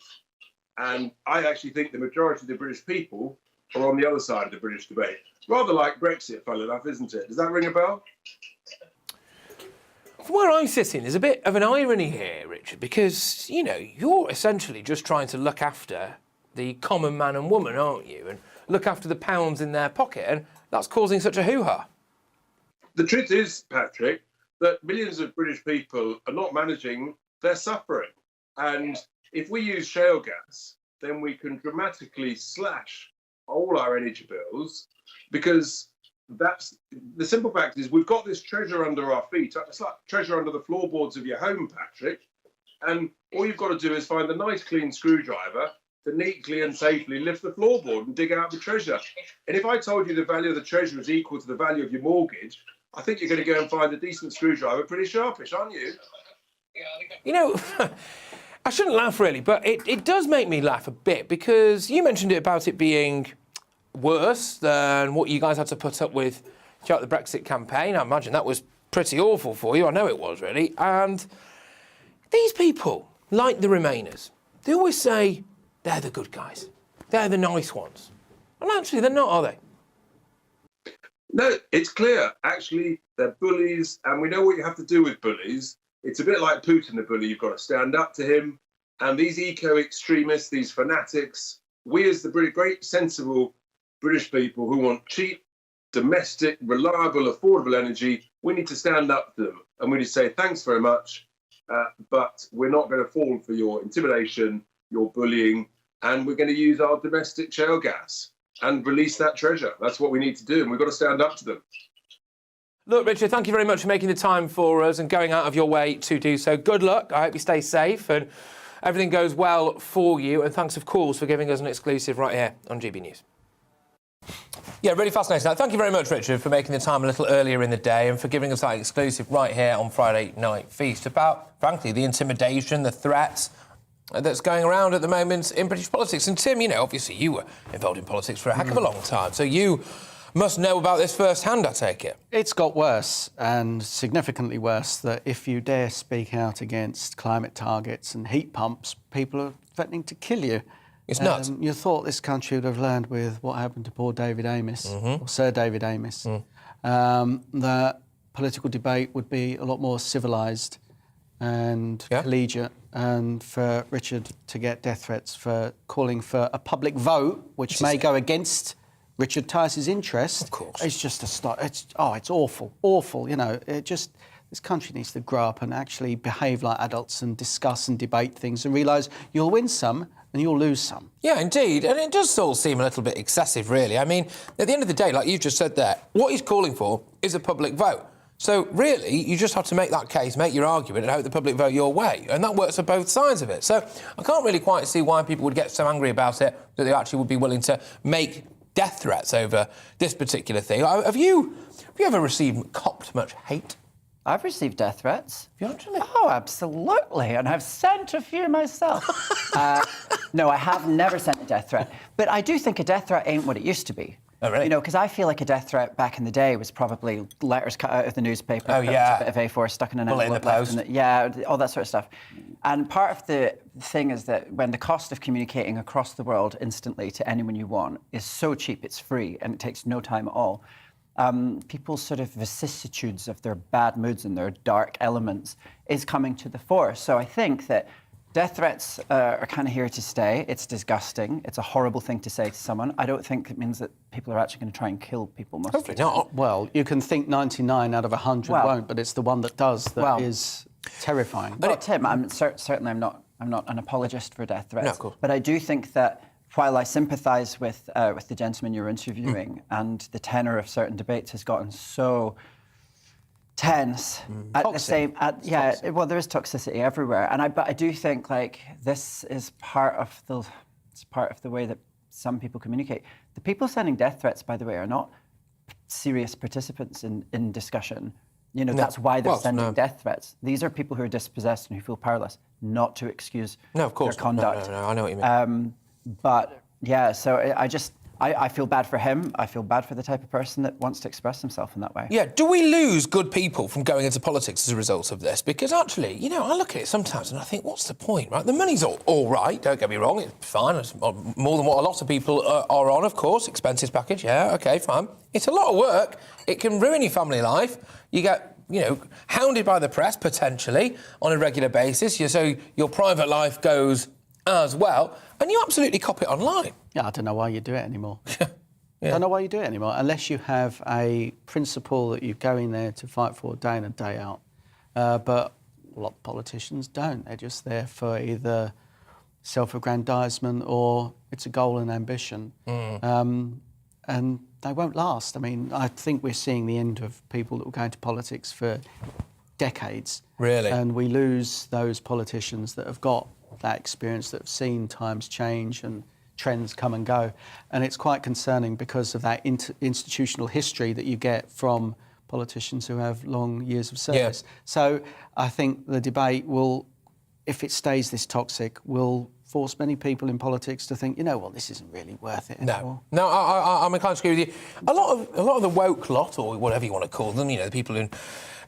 [SPEAKER 19] And I actually think the majority of the British people are on the other side of the British debate. Rather like Brexit, funnily enough, isn't it? Does that ring a bell?
[SPEAKER 7] From where I'm sitting, there's a bit of an irony here, Richard, because, you're essentially just trying to look after the common man and woman, aren't you? And look after the pounds in their pocket, and that's causing such a hoo-ha.
[SPEAKER 19] The truth is, Patrick, that millions of British people are not managing their suffering. And if we use shale gas, then we can dramatically slash all our energy bills, because that's the simple fact is we've got this treasure under our feet. It's like treasure under the floorboards of your home, Patrick. And all you've got to do is find a nice clean screwdriver to neatly and safely lift the floorboard and dig out the treasure. And if I told you the value of the treasure is equal to the value of your mortgage, I think you're going to go and find a decent screwdriver pretty sharpish, aren't you?
[SPEAKER 7] I shouldn't laugh really, but it does make me laugh a bit because you mentioned it about it being worse than what you guys had to put up with throughout the Brexit campaign. I imagine that was pretty awful for you. I know it was, really. And these people, like the Remainers, they always say they're the good guys. They're the nice ones. And actually, they're not, are they?
[SPEAKER 19] No, it's clear. Actually, they're bullies, and we know what you have to do with bullies. It's a bit like Putin, the bully. You've got to stand up to him. And these eco-extremists, these fanatics, we as the great, sensible British people who want cheap, domestic, reliable, affordable energy, we need to stand up to them. And we need to say, thanks very much, but we're not going to fall for your intimidation, your bullying, and we're going to use our domestic shale gas and release that treasure. That's what we need to do, and we've got to stand up to them.
[SPEAKER 7] Look, Richard, thank you very much for making the time for us and going out of your way to do so. Good luck. I hope you stay safe and everything goes well for you. And thanks, of course, for giving us an exclusive right here on GB News. Yeah, really fascinating. Thank you very much, Richard, for making the time a little earlier in the day and for giving us that exclusive right here on Friday Night Feast about, frankly, the intimidation, the threats that's going around at the moment in British politics. And Tim, you know, obviously you were involved in politics for a heck of a long time, so you must know about this firsthand, I take it.
[SPEAKER 11] It's got worse, and significantly worse, that if you dare speak out against climate targets and heat pumps, people are threatening to kill you.
[SPEAKER 7] It's nuts.
[SPEAKER 11] You thought this country would have learned with what happened to poor David Amess, or Sir David Amess, that political debate would be a lot more civilised and collegiate, and for Richard to get death threats for calling for a public vote, which may go against Richard Tice's interest. Of course. It's just a start. It's awful, awful. You know, this country needs to grow up and actually behave like adults and discuss and debate things and realise you'll win some and you'll lose some.
[SPEAKER 7] Yeah, indeed. And it does all seem a little bit excessive, really. I mean, at the end of the day, like you've just said there, what he's calling for is a public vote. So, really, you just have to make that case, make your argument, and hope the public vote your way. And that works for both sides of it. So, I can't really quite see why people would get so angry about it that they actually would be willing to make death threats over this particular thing. Have you ever copped much hate?
[SPEAKER 15] I've received death threats.
[SPEAKER 7] Have you actually?
[SPEAKER 15] Oh, absolutely. And I've sent a few myself. No, I have never sent a death threat. But I do think a death threat ain't what it used to be.
[SPEAKER 7] Oh, really?
[SPEAKER 15] You know, because I feel like a death threat back in the day was probably letters cut out of the newspaper,
[SPEAKER 7] Oh, yeah.
[SPEAKER 15] a bit of A4 stuck in an
[SPEAKER 7] Bullet in
[SPEAKER 15] envelope,
[SPEAKER 7] the post.
[SPEAKER 15] yeah, all that sort of stuff. And part of the thing is that when the cost of communicating across the world instantly to anyone you want is so cheap, it's free, and it takes no time at all, people's sort of vicissitudes of their bad moods and their dark elements is coming to the fore. So I think that death threats are kind of here to stay. It's disgusting. It's a horrible thing to say to someone. I don't think it means that people are actually going to try and kill people most of the time.
[SPEAKER 11] Well, you can think 99 out of 100 won't, but it's the one that does that is terrifying.
[SPEAKER 15] But Tim, certainly I'm not an apologist for death threats.
[SPEAKER 11] No, of course.
[SPEAKER 15] But I do think that while I sympathise with the gentleman you're interviewing, and the tenor of certain debates has gotten so tense at the same well, there is toxicity everywhere, but I do think like this is part of the way that some people communicate. The people sending death threats, by the way, are not serious participants in discussion. You know, that's why they're sending death threats. These are people who are dispossessed and who feel powerless, not to excuse their conduct.
[SPEAKER 7] No, I know what you mean.
[SPEAKER 15] But yeah, so I feel bad for him. I feel bad for the type of person that wants to express himself in that way.
[SPEAKER 7] Yeah, do we lose good people from going into politics as a result of this? Because actually, you know, I look at it sometimes and I think, what's the point, right? The money's all right, don't get me wrong, it's fine. It's more than what a lot of people are on, of course. Expenses package, yeah, OK, fine. It's a lot of work. It can ruin your family life. You get, you know, hounded by the press, potentially, on a regular basis. So your private life goes as well, and you absolutely cop it online.
[SPEAKER 11] Yeah, I don't know why you do it anymore. I don't know why you do it anymore, unless you have a principle that you go in there to fight for day in and day out. But a lot of politicians don't. They're just there for either self-aggrandisement or it's a goal and ambition. And they won't last. I mean, I think we're seeing the end of people that will go into politics for decades.
[SPEAKER 7] Really?
[SPEAKER 11] And we lose those politicians that have got that experience, that have seen times change and trends come and go. And it's quite concerning because of that institutional history that you get from politicians who have long years of service. So I think the debate will if it stays this toxic, will force many people in politics to think, well, this isn't really worth it anymore.
[SPEAKER 7] No, I'm inclined to agree with you. A lot of the woke lot, or whatever you want to call them, the people in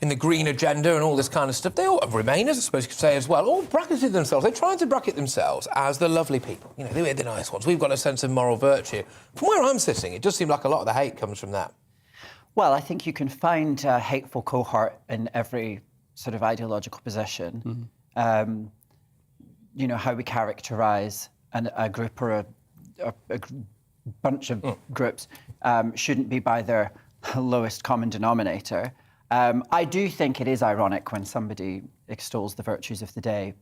[SPEAKER 7] the green agenda and all this kind of stuff, they all, Remainers, I suppose you could say as well, all bracketed themselves. They tried to bracket themselves as the lovely people. They were the nice ones. We've got a sense of moral virtue. From where I'm sitting, it does seem like a lot of the hate comes from that.
[SPEAKER 15] Well, I think you can find a hateful cohort in every sort of ideological position. How we characterise a group or a bunch of groups shouldn't be by their lowest common denominator. I do think it is ironic when somebody extols the virtues of the day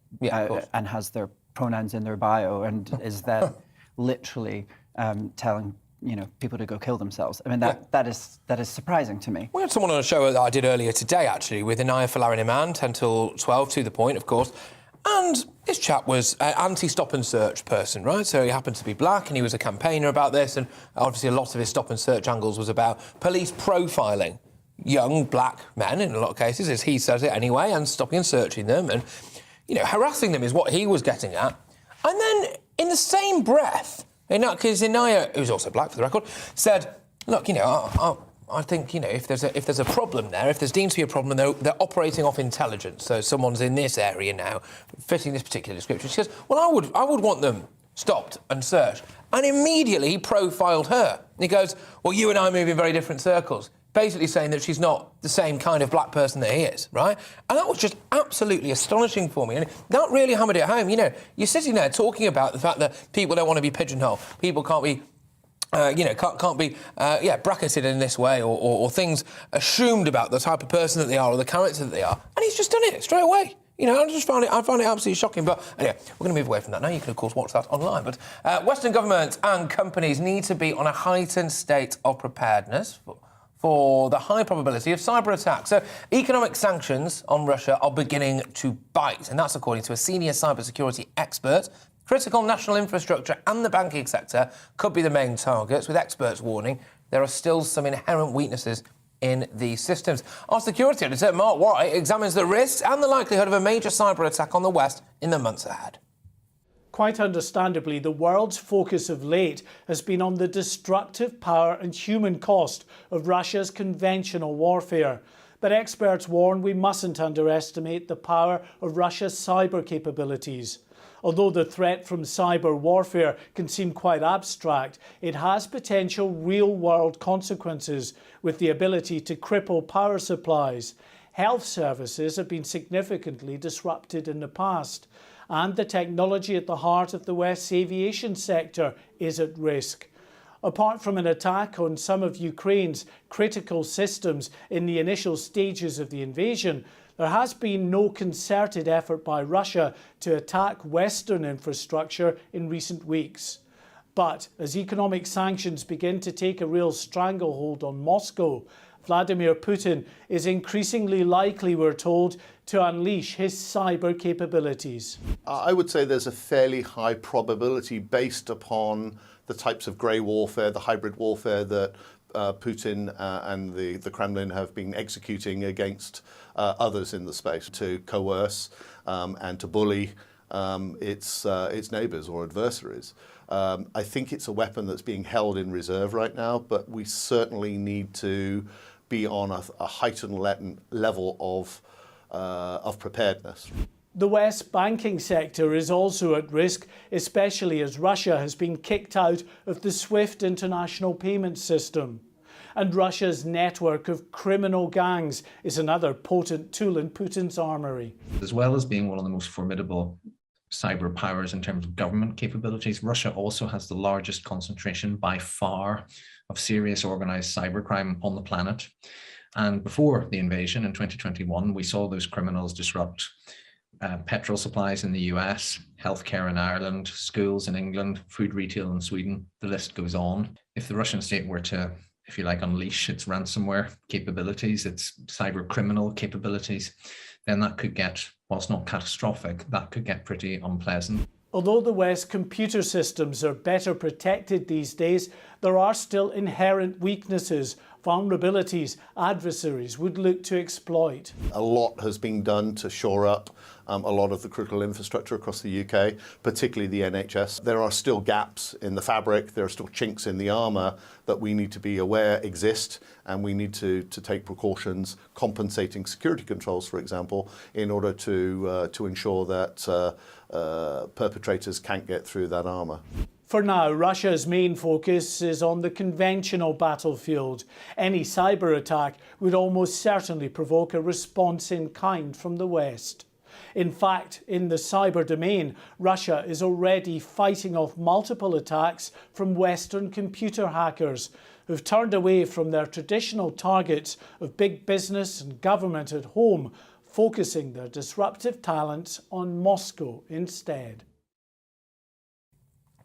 [SPEAKER 15] and has their pronouns in their bio and is then literally telling people to go kill themselves. I mean, that is surprising to me.
[SPEAKER 7] We had someone on a show that I did earlier today, actually, with Inaya Folarin-Iman, 10 till 12, to the point, of course. And this chap was an anti-stop and search person, right? So he happened to be black and he was a campaigner about this, and obviously a lot of his stop and search angles was about police profiling young black men, in a lot of cases, as he says it anyway, and stopping and searching them and, harassing them is what he was getting at. And then, in the same breath, because Inaya, who's also black for the record, said, look, I think, if there's a problem there, if there's deemed to be a problem, they're operating off intelligence. So someone's in this area now, fitting this particular description. She goes, well, I would want them stopped and searched. And immediately he profiled her. And he goes, well, you and I move in very different circles. Basically saying that she's not the same kind of black person that he is, right? And that was just absolutely astonishing for me. And that really hammered it home. You're sitting there talking about the fact that people don't want to be pigeonholed. People can't be can't be bracketed in this way or things assumed about the type of person that they are or the character that they are. And he's just done it straight away. I find it absolutely shocking. But anyway, we're going to move away from that now. You can, of course, watch that online. But Western governments and companies need to be on a heightened state of preparedness for the high probability of cyber attacks. So economic sanctions on Russia are beginning to bite, and that's according to a senior cybersecurity expert. Critical national infrastructure and the banking sector could be the main targets, with experts warning there are still some inherent weaknesses in these systems. Our security editor, Mark White, examines the risks and the likelihood of a major cyber attack on the West in the months ahead.
[SPEAKER 8] Quite understandably, the world's focus of late has been on the destructive power and human cost of Russia's conventional warfare. But experts warn we mustn't underestimate the power of Russia's cyber capabilities. Although the threat from cyber warfare can seem quite abstract, it has potential real-world consequences, with the ability to cripple power supplies. Health services have been significantly disrupted in the past, and the technology at the heart of the West's aviation sector is at risk. Apart from an attack on some of Ukraine's critical systems in the initial stages of the invasion, there has been no concerted effort by Russia to attack Western infrastructure in recent weeks. But as economic sanctions begin to take a real stranglehold on Moscow, Vladimir Putin is increasingly likely, we're told, to unleash his cyber capabilities.
[SPEAKER 16] I would say there's a fairly high probability, based upon the types of grey warfare, the hybrid warfare that Putin and the Kremlin have been executing against others in the space, to coerce and to bully its neighbours or adversaries. I think it's a weapon that's being held in reserve right now, but we certainly need to be on a heightened level of preparedness.
[SPEAKER 8] The West's banking sector is also at risk, especially as Russia has been kicked out of the SWIFT international payment system. And Russia's network of criminal gangs is another potent tool in Putin's armoury.
[SPEAKER 22] As well as being one of the most formidable cyber powers in terms of government capabilities, Russia also has the largest concentration by far of serious organised cybercrime on the planet. And before the invasion in 2021, we saw those criminals disrupt petrol supplies in the US, healthcare in Ireland, schools in England, food retail in Sweden. The list goes on. If the Russian state were to, if you like, unleash its ransomware capabilities, its cyber criminal capabilities, then that could get, whilst not catastrophic, that could get pretty unpleasant.
[SPEAKER 8] Although the West's computer systems are better protected these days, there are still inherent weaknesses. vulnerabilities adversaries would look to exploit.
[SPEAKER 16] A lot has been done to shore up a lot of the critical infrastructure across the UK, particularly the NHS. There are still gaps in the fabric, there are still chinks in the armour that we need to be aware exist, and we need to take precautions, compensating security controls, for example, in order to ensure that perpetrators can't get through that armour.
[SPEAKER 8] For now, Russia's main focus is on the conventional battlefield. Any cyber attack would almost certainly provoke a response in kind from the West. In fact, in the cyber domain, Russia is already fighting off multiple attacks from Western computer hackers who've turned away from their traditional targets of big business and government at home, focusing their disruptive talents on Moscow instead.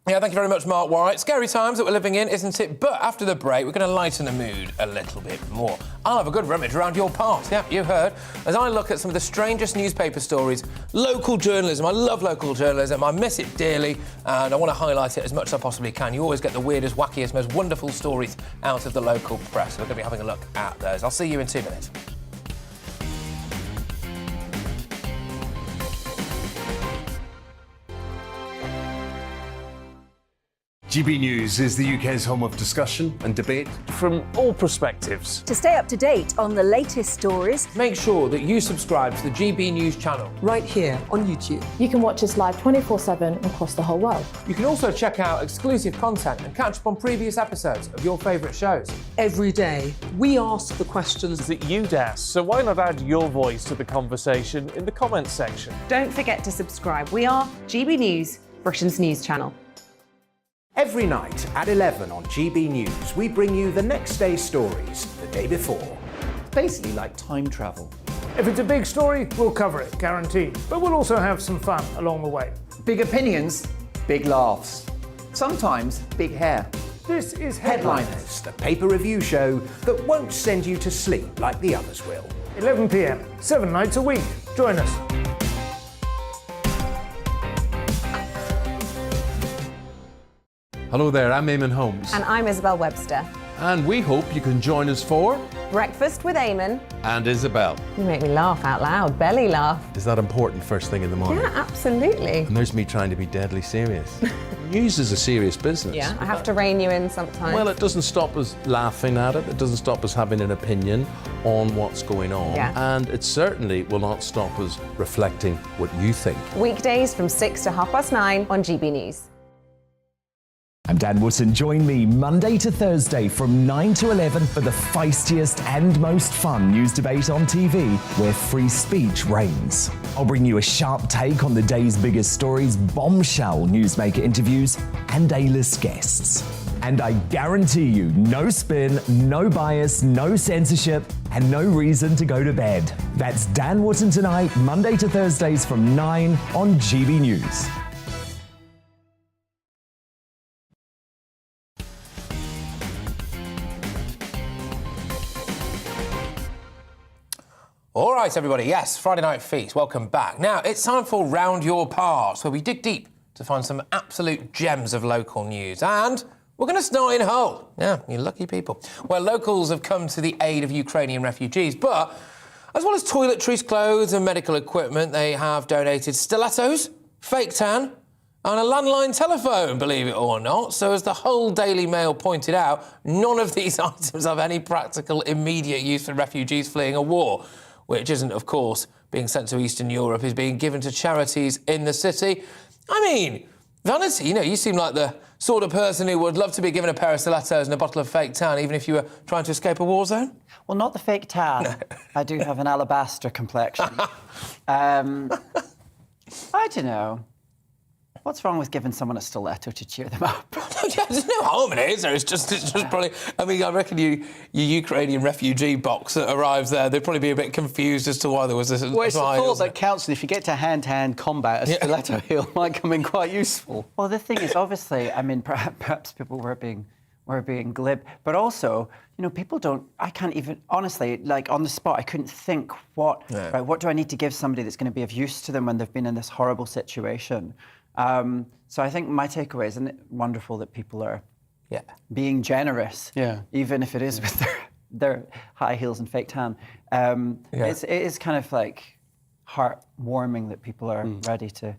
[SPEAKER 7] Yeah, thank you very much, Mark White. Scary times that we're living in, isn't it? But after the break, we're going to lighten the mood a little bit more. I'll have a good rummage around your part. Yeah, you heard. As I look at some of the strangest newspaper stories, local journalism. I love local journalism. I miss it dearly, and I want to highlight it as much as I possibly can. You always get the weirdest, wackiest, most wonderful stories out of the local press. We're going to be having a look at those. I'll see you in 2 minutes.
[SPEAKER 9] GB News is the UK's home of discussion and debate
[SPEAKER 2] from all perspectives.
[SPEAKER 13] To stay up to date on the latest stories,
[SPEAKER 7] make sure that you subscribe to the GB News channel
[SPEAKER 20] right here on YouTube.
[SPEAKER 21] You can watch us live 24/7 across the whole world.
[SPEAKER 7] You can also check out exclusive content and catch up on previous episodes of your favourite shows.
[SPEAKER 20] Every day, we ask the questions
[SPEAKER 2] that you'd ask, so why not add your voice to the conversation in the comments section?
[SPEAKER 5] Don't forget to subscribe. We are GB News, Britain's news channel.
[SPEAKER 3] Every night at 11 on GB News, we bring you the next day's stories the day before.
[SPEAKER 1] It's basically like time travel.
[SPEAKER 2] If it's a big story, we'll cover it, guaranteed. But we'll also have some fun along the way.
[SPEAKER 1] Big opinions, big laughs. Sometimes big hair.
[SPEAKER 2] This is
[SPEAKER 3] Headliners, the paper review show that won't send you to sleep like the others will.
[SPEAKER 2] 11 p.m, 7 nights a week. Join us.
[SPEAKER 4] Hello there, I'm Eamon Holmes.
[SPEAKER 10] And I'm Isabel Webster.
[SPEAKER 4] And we hope you can join us for
[SPEAKER 10] Breakfast with Eamon
[SPEAKER 4] and Isabel.
[SPEAKER 10] You make me laugh out loud, belly laugh.
[SPEAKER 4] Is that important first thing in the morning?
[SPEAKER 10] Yeah, absolutely.
[SPEAKER 4] And there's me trying to be deadly serious. News is a serious business.
[SPEAKER 10] Yeah, I have to rein you in sometimes.
[SPEAKER 4] Well, it doesn't stop us laughing at it. It doesn't stop us having an opinion on what's going on.
[SPEAKER 10] Yeah.
[SPEAKER 4] And it certainly will not stop us reflecting what you think.
[SPEAKER 10] Weekdays from 6 to 9:30 on GB News.
[SPEAKER 6] I'm Dan Wootton. Join me Monday to Thursday from 9 to 11 for the feistiest and most fun news debate on TV, where free speech reigns. I'll bring you a sharp take on the day's biggest stories, bombshell newsmaker interviews, and A-list guests. And I guarantee you, no spin, no bias, no censorship, and no reason to go to bed. That's Dan Wootton Tonight, Monday to Thursdays from 9 on GB News.
[SPEAKER 7] All right, everybody, yes, Friday Night Feast, welcome back. Now, it's time for Round Your Parts, where we dig deep to find some absolute gems of local news. And we're going to start in Hull. Yeah, you lucky people. Where locals have come to the aid of Ukrainian refugees. But as well as toiletries, clothes and medical equipment, they have donated stilettos, fake tan, and a landline telephone, believe it or not. So as the Hull Daily Mail pointed out, none of these items have any practical immediate use for refugees fleeing a war, which isn't, of course, being sent to Eastern Europe, is being given to charities in the city. I mean, vanity, you seem like the sort of person who would love to be given a pair of stilettos and a bottle of fake tan, even if you were trying to escape a war zone.
[SPEAKER 15] Well, not the fake tan. I do have an alabaster complexion. I don't know. What's wrong with giving someone a stiletto to cheer them up?
[SPEAKER 7] There's no harm in it, is there? It's just probably... I mean, I reckon your Ukrainian refugee box that arrives there, they'd probably be a bit confused as to why there was this...
[SPEAKER 15] Well, it's the thought that counts, and if you get to hand-to-hand combat, a stiletto heel might come in quite useful. Well, the thing is, obviously, I mean, perhaps people were being glib, but also, people don't... I can't even... Honestly, like, on the spot, I couldn't think what do I need to give somebody that's going to be of use to them when they've been in this horrible situation? So I think my takeaway is, isn't it wonderful that people are being generous, even if it is with their high heels and fake tan. It is kind of like heartwarming that people are ready to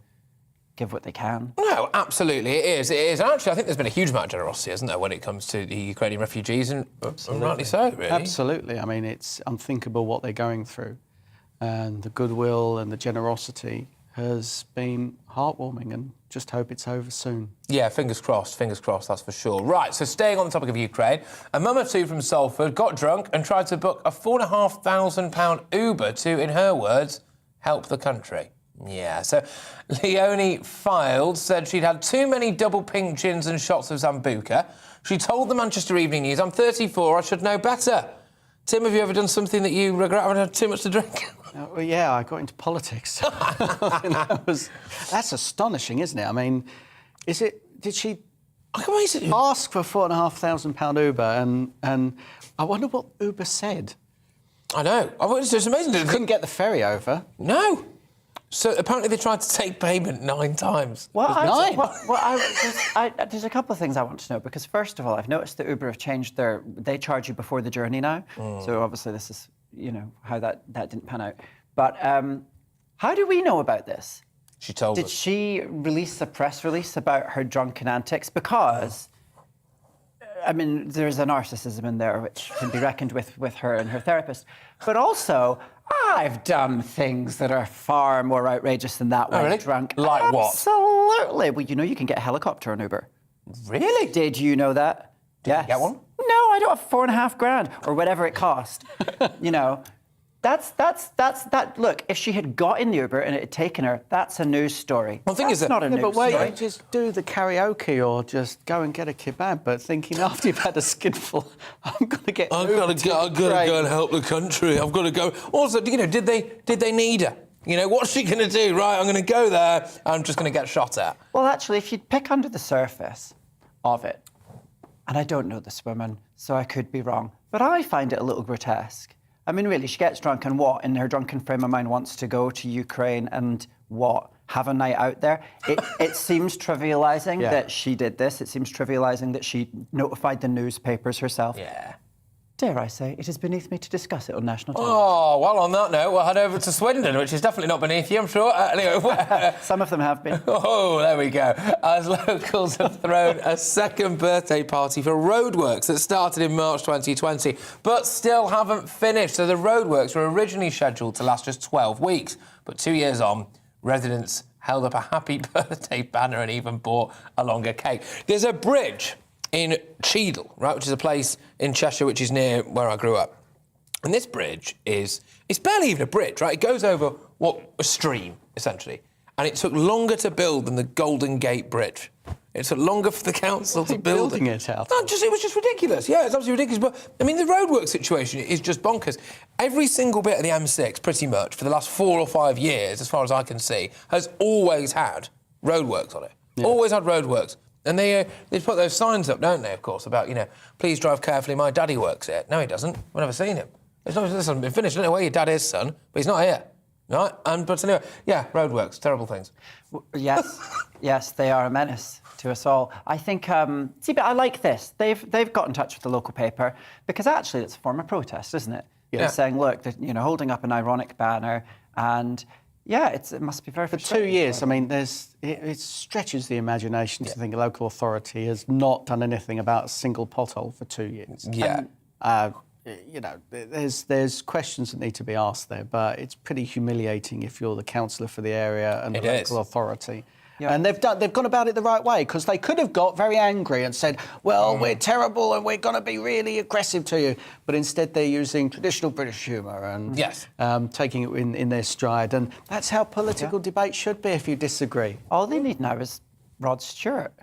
[SPEAKER 15] give what they can.
[SPEAKER 7] No, absolutely, it is. It is. Actually, I think there's been a huge amount of generosity, hasn't there, when it comes to the Ukrainian refugees, and rightly so, really.
[SPEAKER 11] Absolutely. I mean, it's unthinkable what they're going through, and the goodwill and the generosity has been heartwarming, and just hope it's over soon.
[SPEAKER 7] Yeah, fingers crossed, that's for sure. Right, so staying on the topic of Ukraine, a mum of two from Salford got drunk and tried to book a £4,500 Uber to, in her words, help the country. Yeah, so Leonie Filed said she'd had too many double pink gins and shots of Sambuca. She told the Manchester Evening News, "I'm 34, I should know better." Tim, have you ever done something that you regret having had too much to drink?
[SPEAKER 11] Well, yeah, I got into politics. That's astonishing, isn't it? I mean, did she ask for £4,500 Uber? And I wonder what Uber said.
[SPEAKER 7] I know. It's amazing.
[SPEAKER 11] Couldn't get the ferry over.
[SPEAKER 7] No. So apparently they tried to take payment 9 times.
[SPEAKER 15] There's a couple of things I want to know, because first of all, I've noticed that Uber have changed they charge you before the journey now. So obviously this is, how that didn't pan out. But how do we know about this?
[SPEAKER 7] She told us.
[SPEAKER 15] Did she release a press release about her drunken antics? Because, I mean, there's a narcissism in there which can be reckoned with her and her therapist. But also, I've done things that are far more outrageous than that when drunk.
[SPEAKER 7] Like what?
[SPEAKER 15] Absolutely. Well, you can get a helicopter on Uber.
[SPEAKER 7] Really?
[SPEAKER 15] Did you know that?
[SPEAKER 7] Did you get one?
[SPEAKER 15] No, I don't have $4,500 or whatever it cost. That. Look, if she had got in the Uber and it had taken her, that's a news story.
[SPEAKER 7] Well, the thing is
[SPEAKER 15] that's not a news
[SPEAKER 11] but wait,
[SPEAKER 15] story.
[SPEAKER 11] just do the karaoke or just go and get a kebab, but thinking after you've had a skinful, I'm going to get.
[SPEAKER 7] I've got to go and help the country. I've got to go. Also, did they need her? What's she going to do? Right, I'm going to go there. I'm just going to get shot at.
[SPEAKER 15] Well, actually, if you'd pick under the surface of it, and I don't know this woman, so I could be wrong, but I find it a little grotesque. I mean, really, she gets drunk and what, in her drunken frame of mind, wants to go to Ukraine and what, have a night out there? It seems trivialising that she did this. It seems trivialising that she notified the newspapers herself.
[SPEAKER 7] Yeah.
[SPEAKER 15] Dare I say, it is beneath me to discuss it on national television.
[SPEAKER 7] Oh, well, on that note, we'll head over to Swindon, which is definitely not beneath you, I'm sure. Anyway,
[SPEAKER 15] some of them have been.
[SPEAKER 7] Oh, there we go. As locals have thrown a second birthday party for roadworks that started in March 2020, but still haven't finished. So the roadworks were originally scheduled to last just 12 weeks, but 2 years on, residents held up a happy birthday banner and even bought a longer cake. There's a bridge in Cheadle, right, which is a place in Cheshire which is near where I grew up. And this bridge it's barely even a bridge, right? It goes over a stream, essentially. And it took longer to build than the Golden Gate Bridge. It took longer for the council to build
[SPEAKER 11] building it out.
[SPEAKER 7] No, it was just ridiculous. Yeah, it's absolutely ridiculous. But, I mean, the roadwork situation is just bonkers. Every single bit of the M6, pretty much, for the last 4 or 5 years, as far as I can see, has always had roadworks on it. Yeah. Always had roadworks. And they put those signs up, don't they, of course, about, please drive carefully, my daddy works here. No, he doesn't. We've never seen him. This hasn't been finished. I don't know where your dad is, son, but he's not here. Right? But anyway, yeah, roadworks, terrible things.
[SPEAKER 15] Yes, they are a menace to us all. I think, but I like this. They've got in touch with the local paper, because actually it's a form of protest, isn't it?
[SPEAKER 11] Yeah.
[SPEAKER 15] It's saying, look, holding up an ironic banner and... Yeah, it must be very frustrating.
[SPEAKER 11] For 2 years, I mean, it stretches the imagination to think a local authority has not done anything about a single pothole for 2 years.
[SPEAKER 7] Yeah.
[SPEAKER 11] And, there's questions that need to be asked there, but it's pretty humiliating if you're the councillor for the area and the local authority. Yeah. And they've gone about it the right way, because they could have got very angry and said, well, we're terrible and we're going to be really aggressive to you. But instead they're using traditional British humour and taking it in their stride. And that's how political debate should be if you disagree.
[SPEAKER 15] All they need now is Rod Stewart.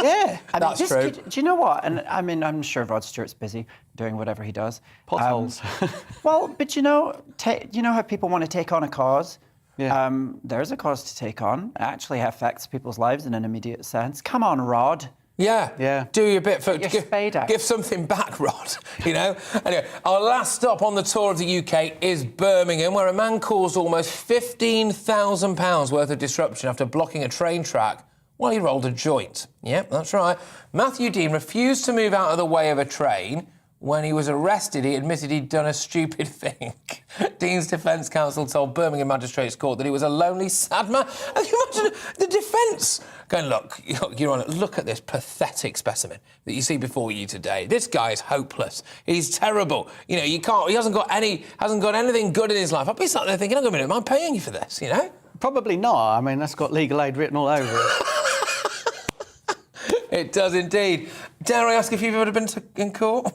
[SPEAKER 11] Yeah,
[SPEAKER 15] that's true. Do you know what? And I mean, I'm sure Rod Stewart's busy doing whatever he does.
[SPEAKER 11] Potholes.
[SPEAKER 15] Well, but you know how people want to take on a cause? Yeah. There's a cause to take on. It actually affects people's lives in an immediate sense. Come on, Rod.
[SPEAKER 7] Yeah. Do your bit for
[SPEAKER 15] give
[SPEAKER 7] something back, Rod. Anyway, our last stop on the tour of the UK is Birmingham, where a man caused almost £15,000 worth of disruption after blocking a train track while he rolled a joint. Yep, that's right. Matthew Dean refused to move out of the way of a train when he was arrested, he admitted he'd done a stupid thing. Dean's defence counsel told Birmingham Magistrates Court that he was a lonely, sad man. And you imagine the defence going, look, Your Honour, look at this pathetic specimen that you see before you today. This guy is hopeless. He's terrible. You know, he hasn't got anything good in his life. I'd be sat there thinking, hang on a minute, am I paying you for this, you know?
[SPEAKER 11] Probably not. I mean, that's got legal aid written all over it.
[SPEAKER 7] It does indeed. Dare I ask if you've ever been in court?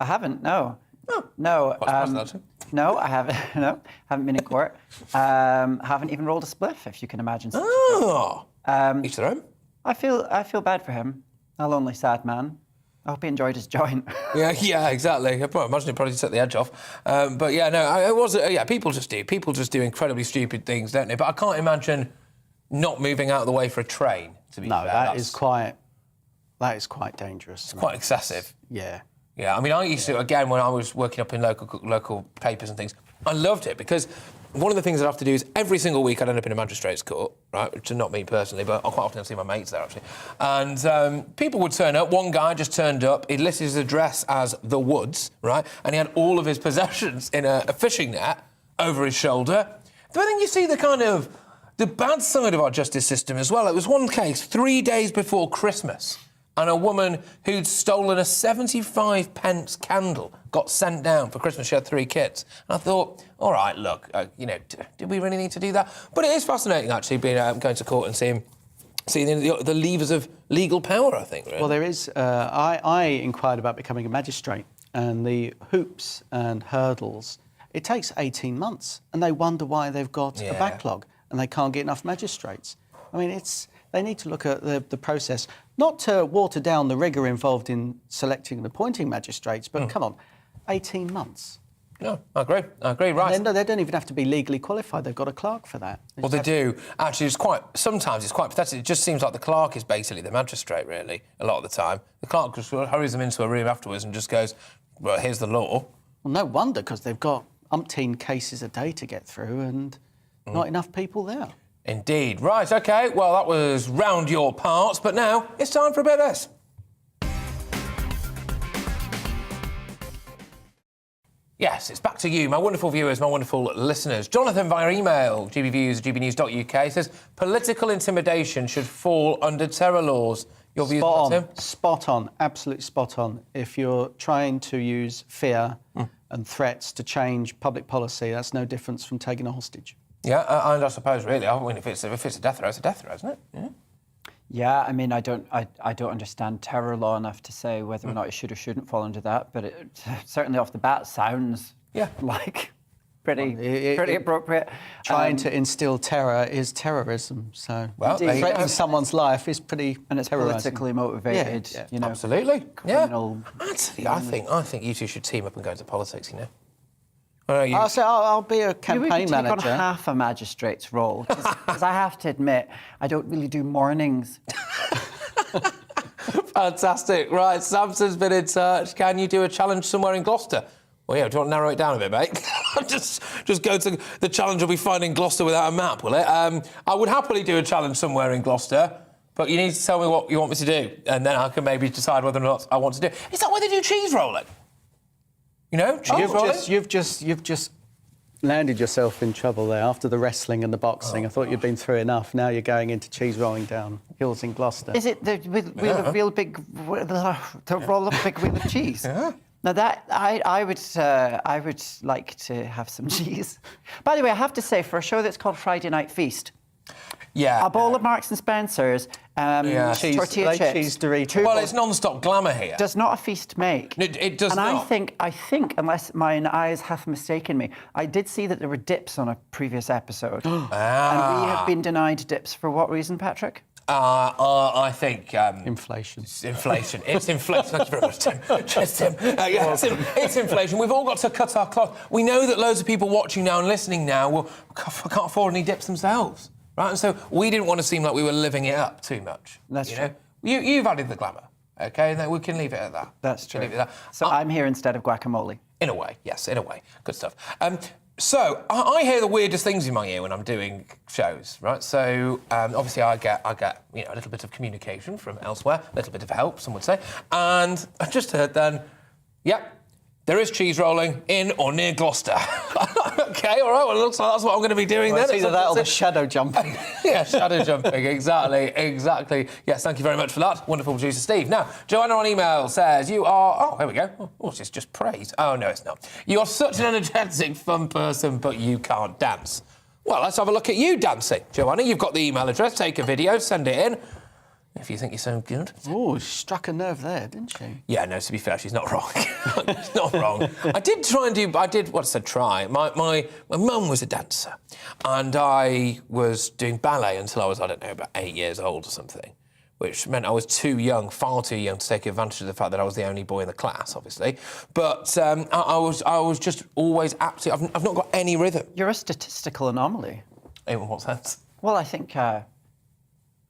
[SPEAKER 15] I haven't, no. No. No, I haven't. No, haven't been in court. Haven't even rolled a spliff, if you can imagine.
[SPEAKER 7] Each their own.
[SPEAKER 15] I feel bad for him. A lonely, sad man. I hope he enjoyed his joint.
[SPEAKER 7] Yeah, exactly. I imagine it probably took the edge off. But yeah, no, it was. Yeah, people just do incredibly stupid things, don't they? But I can't imagine not moving out of the way for a train. To be fair,
[SPEAKER 11] that is quite dangerous.
[SPEAKER 7] It's quite excessive.
[SPEAKER 11] Yeah.
[SPEAKER 7] Yeah, I mean, I used to, again, when I was working up in local papers and things, I loved it because one of the things I'd have to do is every single week I'd end up in a magistrate's court, right, which is not me personally, but I quite often see my mates there, actually. And people would turn up. One guy just turned up. He listed his address as The Woods, right, and he had all of his possessions in a fishing net over his shoulder. But I think you see the bad side of our justice system as well. It was one case 3 days before Christmas, and a woman who'd stolen a 75-pence candle got sent down for Christmas. She had 3 kids. And I thought, all right, look, did we really need to do that? But it is fascinating, actually, going to court and seeing the levers of legal power, I think, really.
[SPEAKER 11] Well, there is... I inquired about becoming a magistrate, and the hoops and hurdles, it takes 18 months, and they wonder why they've got a backlog and they can't get enough magistrates. I mean, they need to look at the process, not to water down the rigour involved in selecting and appointing magistrates, but come on, 18 months.
[SPEAKER 7] No, I agree, right.
[SPEAKER 11] And they don't even have to be legally qualified. They've got a clerk for that.
[SPEAKER 7] Well, they do. Actually, sometimes it's quite pathetic. It just seems like the clerk is basically the magistrate, really, a lot of the time. The clerk just hurries them into a room afterwards and just goes, well, here's the law.
[SPEAKER 11] Well, no wonder, because they've got umpteen cases a day to get through and not enough people there.
[SPEAKER 7] Indeed. Right, OK, well, that was round your parts, but now it's time for a bit of this. Yes, it's back to you, my wonderful viewers, my wonderful listeners. Jonathan via email, gbviews@gbnews.uk, says political intimidation should fall under terror laws. Your views on Tim?
[SPEAKER 11] Spot on, absolutely spot on. If you're trying to use fear and threats to change public policy, that's no difference from taking a hostage.
[SPEAKER 7] Yeah, and I suppose really, I mean, if it's a death row, it's a death row, isn't it? Yeah.
[SPEAKER 15] Yeah, I mean, I don't understand terror law enough to say whether or not it should or shouldn't fall under that, but it certainly off the bat sounds like pretty appropriate.
[SPEAKER 11] Trying to instill terror is terrorism, so threatening someone's life is pretty
[SPEAKER 15] and it's politically motivated.
[SPEAKER 11] Yeah.
[SPEAKER 15] You know,
[SPEAKER 7] absolutely.
[SPEAKER 15] Criminal.
[SPEAKER 7] Yeah. I think you two should team up and go into politics. You know.
[SPEAKER 11] I'll be a campaign
[SPEAKER 15] take
[SPEAKER 11] manager.
[SPEAKER 15] on half a magistrate's role, because I have to admit, I don't really do mornings.
[SPEAKER 7] Fantastic. Right, Samson's been in touch. Can you do a challenge somewhere in Gloucester? Well, yeah, do you want to narrow it down a bit, mate? just go to... The challenge will be finding Gloucester without a map, will it? I would happily do a challenge somewhere in Gloucester, but you need to tell me what you want me to do, and then I can maybe decide whether or not I want to do it. Is that where they do cheese rolling? You know, cheese rolling?
[SPEAKER 11] You've just landed yourself in trouble there after the wrestling and the boxing. I thought you'd been through enough. Now you're going into cheese rolling down hills in Gloucester.
[SPEAKER 15] Is it the real big roll up big wheel of cheese?
[SPEAKER 7] Yeah.
[SPEAKER 15] Now that I would like to have some cheese. By the way, I have to say, for a show that's called Friday Night Feast, a bowl of Marks and Spencer's, tortilla chips,
[SPEAKER 11] cheese Doritos.
[SPEAKER 7] Well, it's non-stop glamour here.
[SPEAKER 15] Does not a feast make?
[SPEAKER 7] It does
[SPEAKER 15] and
[SPEAKER 7] not.
[SPEAKER 15] And I think, unless mine eyes have mistaken me, I did see that there were dips on a previous episode. And we have been denied dips for what reason, Patrick?
[SPEAKER 7] I think...
[SPEAKER 11] inflation.
[SPEAKER 7] Inflation. It's inflation. Thank you very much, Tim. Cheers, Tim. It's inflation. We've all got to cut our cloth. We know that loads of people watching now and listening now can't afford any dips themselves. Right, and so we didn't want to seem like we were living it up too much.
[SPEAKER 15] That's true.
[SPEAKER 7] You've added the glamour, OK? And we can leave it at that.
[SPEAKER 15] That's true. So I'm here instead of guacamole.
[SPEAKER 7] In a way, yes, in a way. Good stuff. So I hear the weirdest things in my ear when I'm doing shows, right? So obviously I get a little bit of communication from elsewhere, a little bit of help, some would say, and I just heard then, there is cheese rolling in or near Gloucester. OK, all right, well, it looks like that's what I'm going to be doing
[SPEAKER 11] Well,
[SPEAKER 7] then.
[SPEAKER 11] it's either that or the shadow jumping.
[SPEAKER 7] Yeah, shadow jumping, exactly. Yes, thank you very much for that. Wonderful producer Steve. Now, Joanna on email says you are... Oh, here we go. Oh, it's just praise. Oh, no, it's not. You are such an energetic, fun person, but you can't dance. Well, let's have a look at you dancing. Joanna, you've got the email address. Take a video, send it in. If you think you're so good.
[SPEAKER 11] Oh, she struck a nerve there, didn't she?
[SPEAKER 7] Yeah, no, to be fair, she's not wrong. She's not wrong. I did try and do... try? My mum was a dancer, and I was doing ballet until I was, I don't know, about 8 years old or something, which meant I was too young, far too young, to take advantage of the fact that I was the only boy in the class, obviously. But I was just always absolutely... I've not got any rhythm.
[SPEAKER 15] You're a statistical anomaly.
[SPEAKER 7] In what sense?
[SPEAKER 15] Well, I think... well,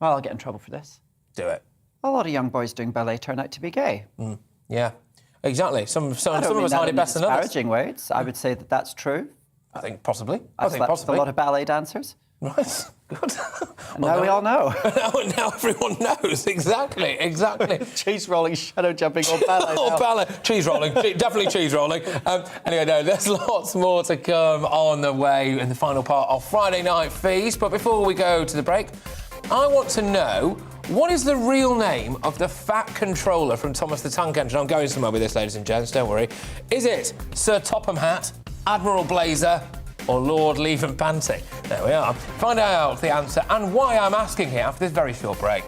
[SPEAKER 15] I'll get in trouble for this.
[SPEAKER 7] Do it.
[SPEAKER 15] A lot of young boys doing ballet turn out to be gay.
[SPEAKER 7] Yeah, exactly. Some of us hide it best than others.
[SPEAKER 15] Disparaging words. I would say that that's true.
[SPEAKER 7] I think possibly.
[SPEAKER 15] I've slept with a lot of ballet dancers.
[SPEAKER 7] Right, good.
[SPEAKER 15] And now we all know.
[SPEAKER 7] now everyone knows, exactly.
[SPEAKER 11] Cheese rolling, shadow jumping, or ballet.
[SPEAKER 7] Ballet. Cheese rolling, definitely cheese rolling. Anyway, no, there's lots more to come on the way in the final part of Friday Night Feast. But before we go to the break, I want to know, what is the real name of the fat controller from Thomas the Tank Engine? I'm going somewhere with this, ladies and gents, don't worry. Is it Sir Topham Hatt, Admiral Blazer, or Lord Leave and Panty? There we are. Find out the answer and why I'm asking here after this very short break.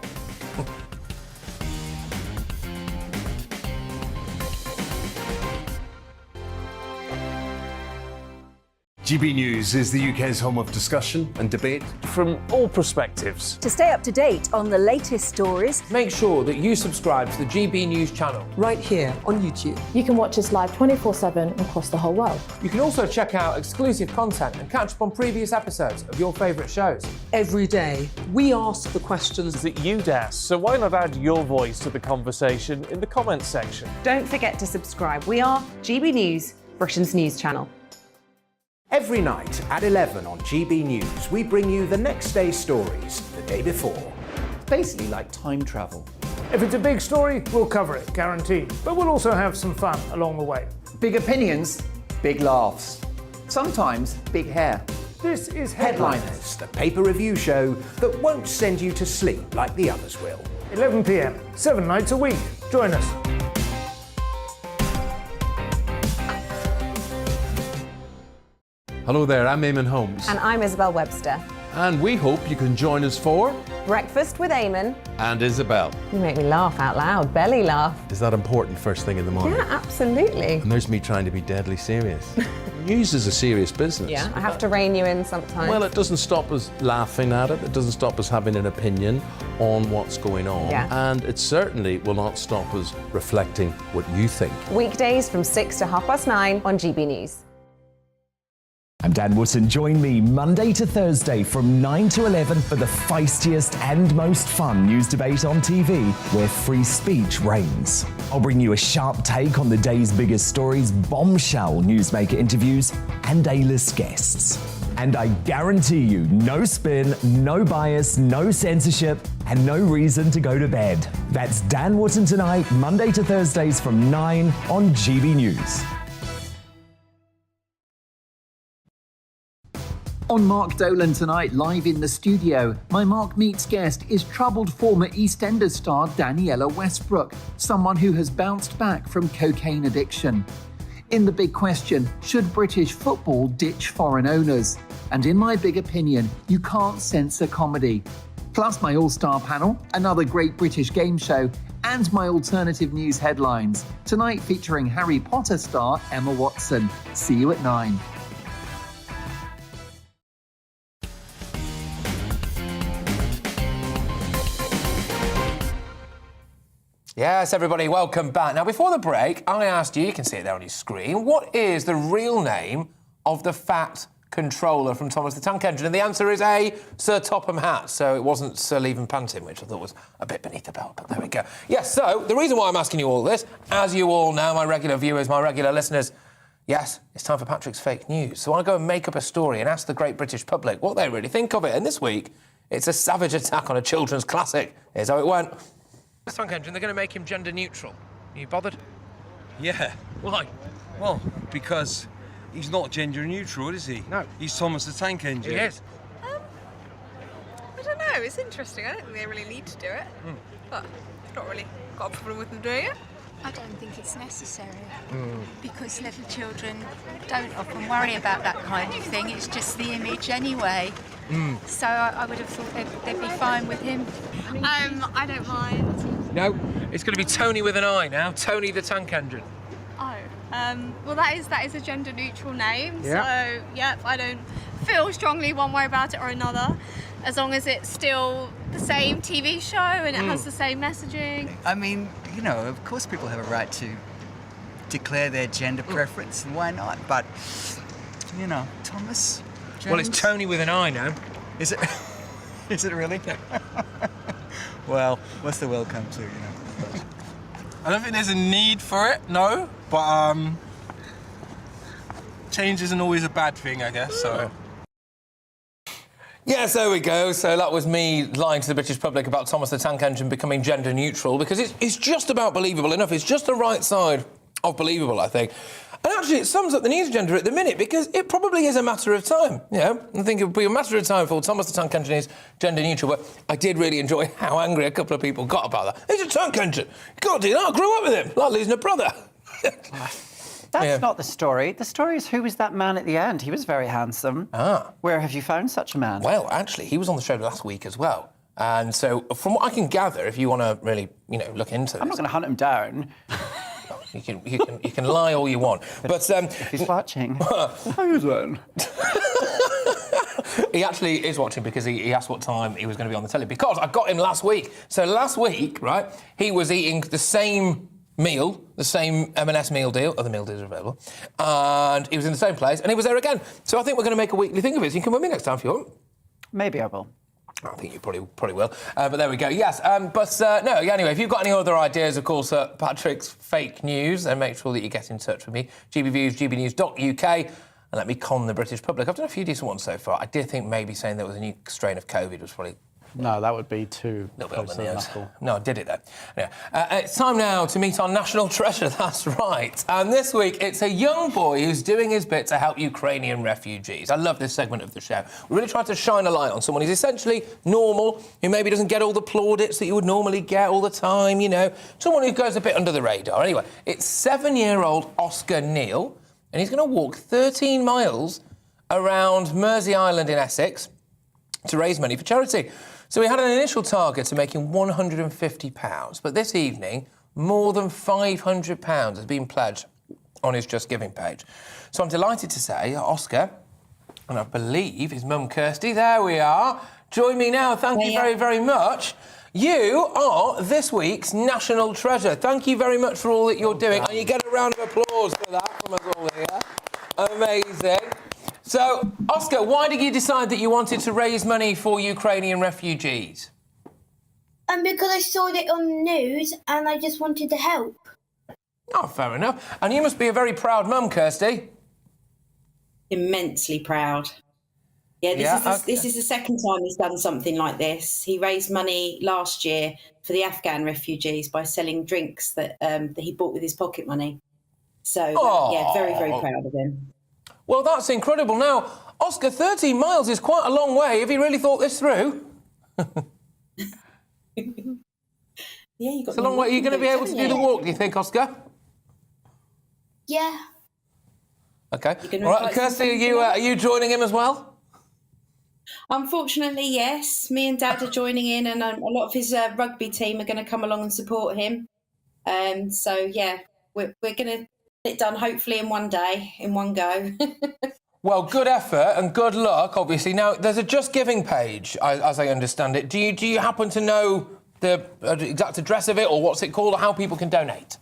[SPEAKER 9] GB News is the UK's home of discussion and debate
[SPEAKER 2] from all perspectives.
[SPEAKER 13] To stay up to date on the latest stories,
[SPEAKER 7] make sure that you subscribe to the GB News channel.
[SPEAKER 20] Right here on YouTube.
[SPEAKER 21] You can watch us live 24/7 across the whole world.
[SPEAKER 7] You can also check out exclusive content and catch up on previous episodes of your favourite shows.
[SPEAKER 20] Every day, we ask the questions
[SPEAKER 2] that you'd ask, so why not add your voice to the conversation in the comments section?
[SPEAKER 5] Don't forget to subscribe. We are GB News, Britain's news channel.
[SPEAKER 3] Every night at 11 on GB News, we bring you the next day's stories the day before.
[SPEAKER 1] Basically like time travel.
[SPEAKER 2] If it's a big story, we'll cover it, guaranteed. But we'll also have some fun along the way.
[SPEAKER 1] Big opinions, big laughs. Sometimes big hair.
[SPEAKER 2] This is
[SPEAKER 3] Headliners, the paper review show that won't send you to sleep like the others will.
[SPEAKER 2] 11 p.m, 7 nights a week. Join us.
[SPEAKER 4] Hello there, I'm Eamon Holmes.
[SPEAKER 10] And I'm Isabel Webster.
[SPEAKER 4] And we hope you can join us for...
[SPEAKER 10] Breakfast with Eamon.
[SPEAKER 4] And Isabel.
[SPEAKER 10] You make me laugh out loud, belly laugh.
[SPEAKER 4] Is that important first thing in the morning?
[SPEAKER 10] Yeah, absolutely.
[SPEAKER 4] And there's me trying to be deadly serious. News is a serious business.
[SPEAKER 10] Yeah, I have to rein you in sometimes.
[SPEAKER 4] Well, it doesn't stop us laughing at it. It doesn't stop us having an opinion on what's going on.
[SPEAKER 10] Yeah.
[SPEAKER 4] And it certainly will not stop us reflecting what you think.
[SPEAKER 10] Weekdays from 6 to 9:30 on GB News.
[SPEAKER 6] I'm Dan Wootton. Join me Monday to Thursday from 9 to 11 for the feistiest and most fun news debate on TV, where free speech reigns. I'll bring you a sharp take on the day's biggest stories, bombshell newsmaker interviews, and A-list guests. And I guarantee you, no spin, no bias, no censorship, and no reason to go to bed. That's Dan Wootton Tonight, Monday to Thursdays from 9 on GB News.
[SPEAKER 17] On Mark Dolan tonight, live in the studio, my Mark Meets guest is troubled former EastEnders star Daniela Westbrook, someone who has bounced back from cocaine addiction. In the big question, should British football ditch foreign owners? And in my big opinion, you can't censor comedy. Plus my all-star panel, another great British game show, and my alternative news headlines. Tonight featuring Harry Potter star Emma Watson. See you at 9.
[SPEAKER 7] Yes, everybody, welcome back. Now, before the break, I asked you can see it there on your screen, what is the real name of the fat controller from Thomas the Tank Engine? And the answer is A, Sir Topham Hatt. So it wasn't Sir Leave and Panting, which I thought was a bit beneath the belt, but there we go. Yes, so the reason why I'm asking you all this, as you all know, my regular viewers, my regular listeners, yes, it's time for Patrick's fake news. So I go and make up a story and ask the great British public what they really think of it. And this week, it's a savage attack on a children's classic. Here's how it went. The Tank Engine, they're going to make him gender neutral. Are you bothered?
[SPEAKER 18] Yeah.
[SPEAKER 7] Why?
[SPEAKER 14] Well, because he's not gender neutral, is he?
[SPEAKER 2] No.
[SPEAKER 14] He's Thomas the Tank Engine.
[SPEAKER 2] He is.
[SPEAKER 18] I don't know, it's interesting. I don't think they really need to do it. But I've not really got a problem with them doing it.
[SPEAKER 23] I don't think it's necessary because little children don't often worry about that kind of thing. It's just the image anyway. So I would have thought they'd be fine with him.
[SPEAKER 18] I don't mind.
[SPEAKER 7] No, it's going to be Tony with an I now. Tony the Tank Engine.
[SPEAKER 18] Oh, well that is a gender neutral name.
[SPEAKER 7] Yeah.
[SPEAKER 18] So yeah, I don't feel strongly one way about it or another, as long as it's still the same TV show and it has the same messaging.
[SPEAKER 24] I mean, you know, of course people have a right to declare their gender preference, and why not? But, you know, Thomas, James?
[SPEAKER 7] Well, it's Tony with an I now.
[SPEAKER 24] Is it? Is it really? Well, what's the world come to, you know?
[SPEAKER 14] I don't think there's a need for it, no. But change isn't always a bad thing, I guess. So.
[SPEAKER 7] Yes, there we go. So that was me lying to the British public about Thomas the Tank Engine becoming gender neutral, because it's just about believable enough. It's just the right side of believable, I think. And actually, it sums up the news agenda at the minute, because it probably is a matter of time. You know, I think it would be a matter of time for Thomas the Tank Engine is gender neutral. But I did really enjoy how angry a couple of people got about that. He's a tank engine. You can't do that. I grew up with him, like losing a brother.
[SPEAKER 15] That's not the story. The story is who was that man at the end? He was very handsome. Where have you found such a man?
[SPEAKER 7] Well, actually, he was on the show last week as well. And so, from what I can gather, if you want to really, you know, look into this...
[SPEAKER 15] I'm not going to hunt him down.
[SPEAKER 7] You can lie all you want. But
[SPEAKER 15] if he's watching... Who's then?
[SPEAKER 7] He actually is watching, because he asked what time he was going to be on the telly. Because I got him last week. So last week, right, he was eating the same meal, the same M&S meal deal. Other meal deals are available. And he was in the same place, and he was there again. So I think we're going to make a weekly thing of it. So you can come with me next time if you want.
[SPEAKER 15] Maybe I will.
[SPEAKER 7] I think you probably will. But there we go. Yes. No, anyway, if you've got any other ideas, of course, Patrick's fake news, then make sure that you get in touch with me. GBViews, gbnews.uk, and let me con the British public. I've done a few decent ones so far. I did think maybe saying there was a new strain of COVID was probably...
[SPEAKER 11] No, that would be too
[SPEAKER 7] little bit
[SPEAKER 11] close
[SPEAKER 7] on the
[SPEAKER 11] to the
[SPEAKER 7] nose.
[SPEAKER 11] knuckle.
[SPEAKER 7] No, I did it then. Yeah. It's time now to meet our national treasure, that's right. And this week, it's a young boy who's doing his bit to help Ukrainian refugees. I love this segment of the show. We really try to shine a light on someone who's essentially normal, who maybe doesn't get all the plaudits that you would normally get all the time, you know. Someone who goes a bit under the radar. Anyway, it's 7-year-old Oscar Neal, and he's going to walk 13 miles around Mersey Island in Essex to raise money for charity. So we had an initial target of making £150, but this evening, more than £500 has been pledged on his Just Giving page. So I'm delighted to say, Oscar, and I believe his mum Kirsty, there we are, join me now. Thank you very, very much. You are this week's national treasure. Thank you very much for all that you're doing, and you get a round of applause for that from us all here. Amazing. So, Oscar, why did you decide that you wanted to raise money for Ukrainian refugees?
[SPEAKER 25] Because I saw it on the news and I just wanted to help.
[SPEAKER 7] Oh, fair enough. And you must be a very proud mum, Kirsty.
[SPEAKER 26] Immensely proud. Yeah, this is the second time he's done something like this. He raised money last year for the Afghan refugees by selling drinks that he bought with his pocket money. So, yeah, very, very proud of him.
[SPEAKER 7] Well, that's incredible. Now, Oscar, 13 miles is quite a long way. Have you really thought this through?
[SPEAKER 26] Yeah, you got.
[SPEAKER 7] It's a long way. Are you going to be able to do the walk, do you think, Oscar?
[SPEAKER 25] Yeah.
[SPEAKER 7] OK. All right, Kirsty, are you joining him as well?
[SPEAKER 26] Unfortunately, yes. Me and Dad are joining in, and a lot of his rugby team are going to come along and support him. So, yeah, we're going to... it done hopefully in one day, in one go.
[SPEAKER 7] Well, good effort and good luck, obviously. Now, there's a Just Giving page, as I understand it. Do you happen to know the exact address of it, or what's it called, or how people can donate?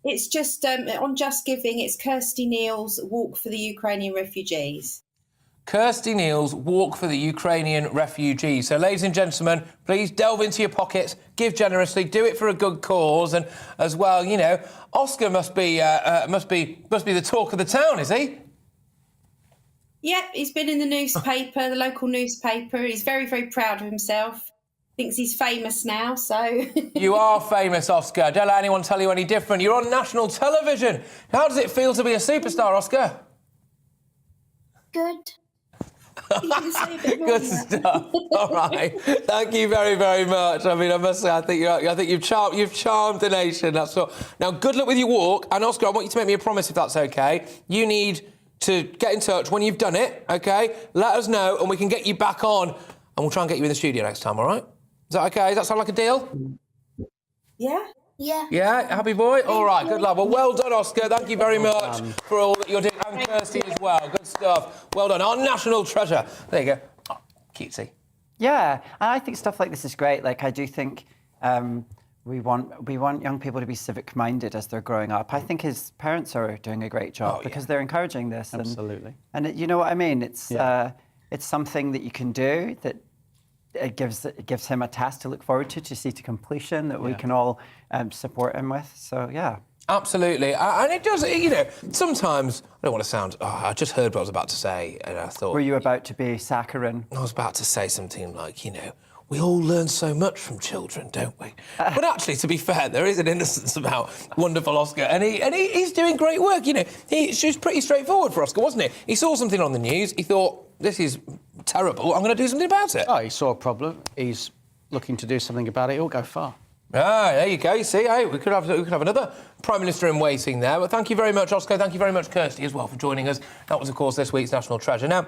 [SPEAKER 26] It's just on Just Giving, it's Kirsty Neal's Walk for the Ukrainian Refugees.
[SPEAKER 7] Kirsty Neal's Walk for the Ukrainian Refugees. So, ladies and gentlemen, please delve into your pockets, give generously, do it for a good cause, and as well, you know, Oscar must be the talk of the town, is he?
[SPEAKER 26] Yeah, he's been in the newspaper, the local newspaper. He's very, very proud of himself. thinks he's famous now, so...
[SPEAKER 7] You are famous, Oscar. Don't let anyone tell you any different. You're on national television. How does it feel to be a superstar, Oscar?
[SPEAKER 26] Good.
[SPEAKER 7] Good stuff. All right. Thank you very, very much. I mean, I must say, I think you've charmed the nation. That's all. Now, good luck with your walk. And Oscar, I want you to make me a promise, if that's OK. You need to get in touch when you've done it, OK? Let us know, and we can get you back on, and we'll try and get you in the studio next time. All right? Is that OK? Does that sound like a deal?
[SPEAKER 26] Yeah. Yeah.
[SPEAKER 7] Yeah, happy boy? All right, good lad. Well done, Oscar. Thank you very much for all that you're doing. And Kirsty as well. Good stuff. Well done. Our national treasure. There you go. Oh, cutesy.
[SPEAKER 15] Yeah, and I think stuff like this is great. Like, I do think we want young people to be civic-minded as they're growing up. I think his parents are doing a great job because they're encouraging this.
[SPEAKER 11] Absolutely.
[SPEAKER 15] And you know what I mean? It's something that you can do that it gives him a task to look forward to see to completion that we can all support him with. So, yeah.
[SPEAKER 7] Absolutely. And it does, you know, sometimes, I don't want to sound, I just heard what I was about to say and I thought...
[SPEAKER 15] Were you about to be saccharine?
[SPEAKER 7] I was about to say something like, you know, we all learn so much from children, don't we? But actually, to be fair, there is an innocence about wonderful Oscar, and he's doing great work, you know. It's just pretty straightforward for Oscar, wasn't it? He saw something on the news, he thought, this is terrible, I'm going to do something about it.
[SPEAKER 11] Oh, he saw a problem, he's looking to do something about it, he'll go far.
[SPEAKER 7] Ah, there you go. You see, hey, we could have another Prime Minister in waiting there. But thank you very much, Oscar. Thank you very much, Kirsty, as well, for joining us. That was, of course, this week's National Treasure. Now,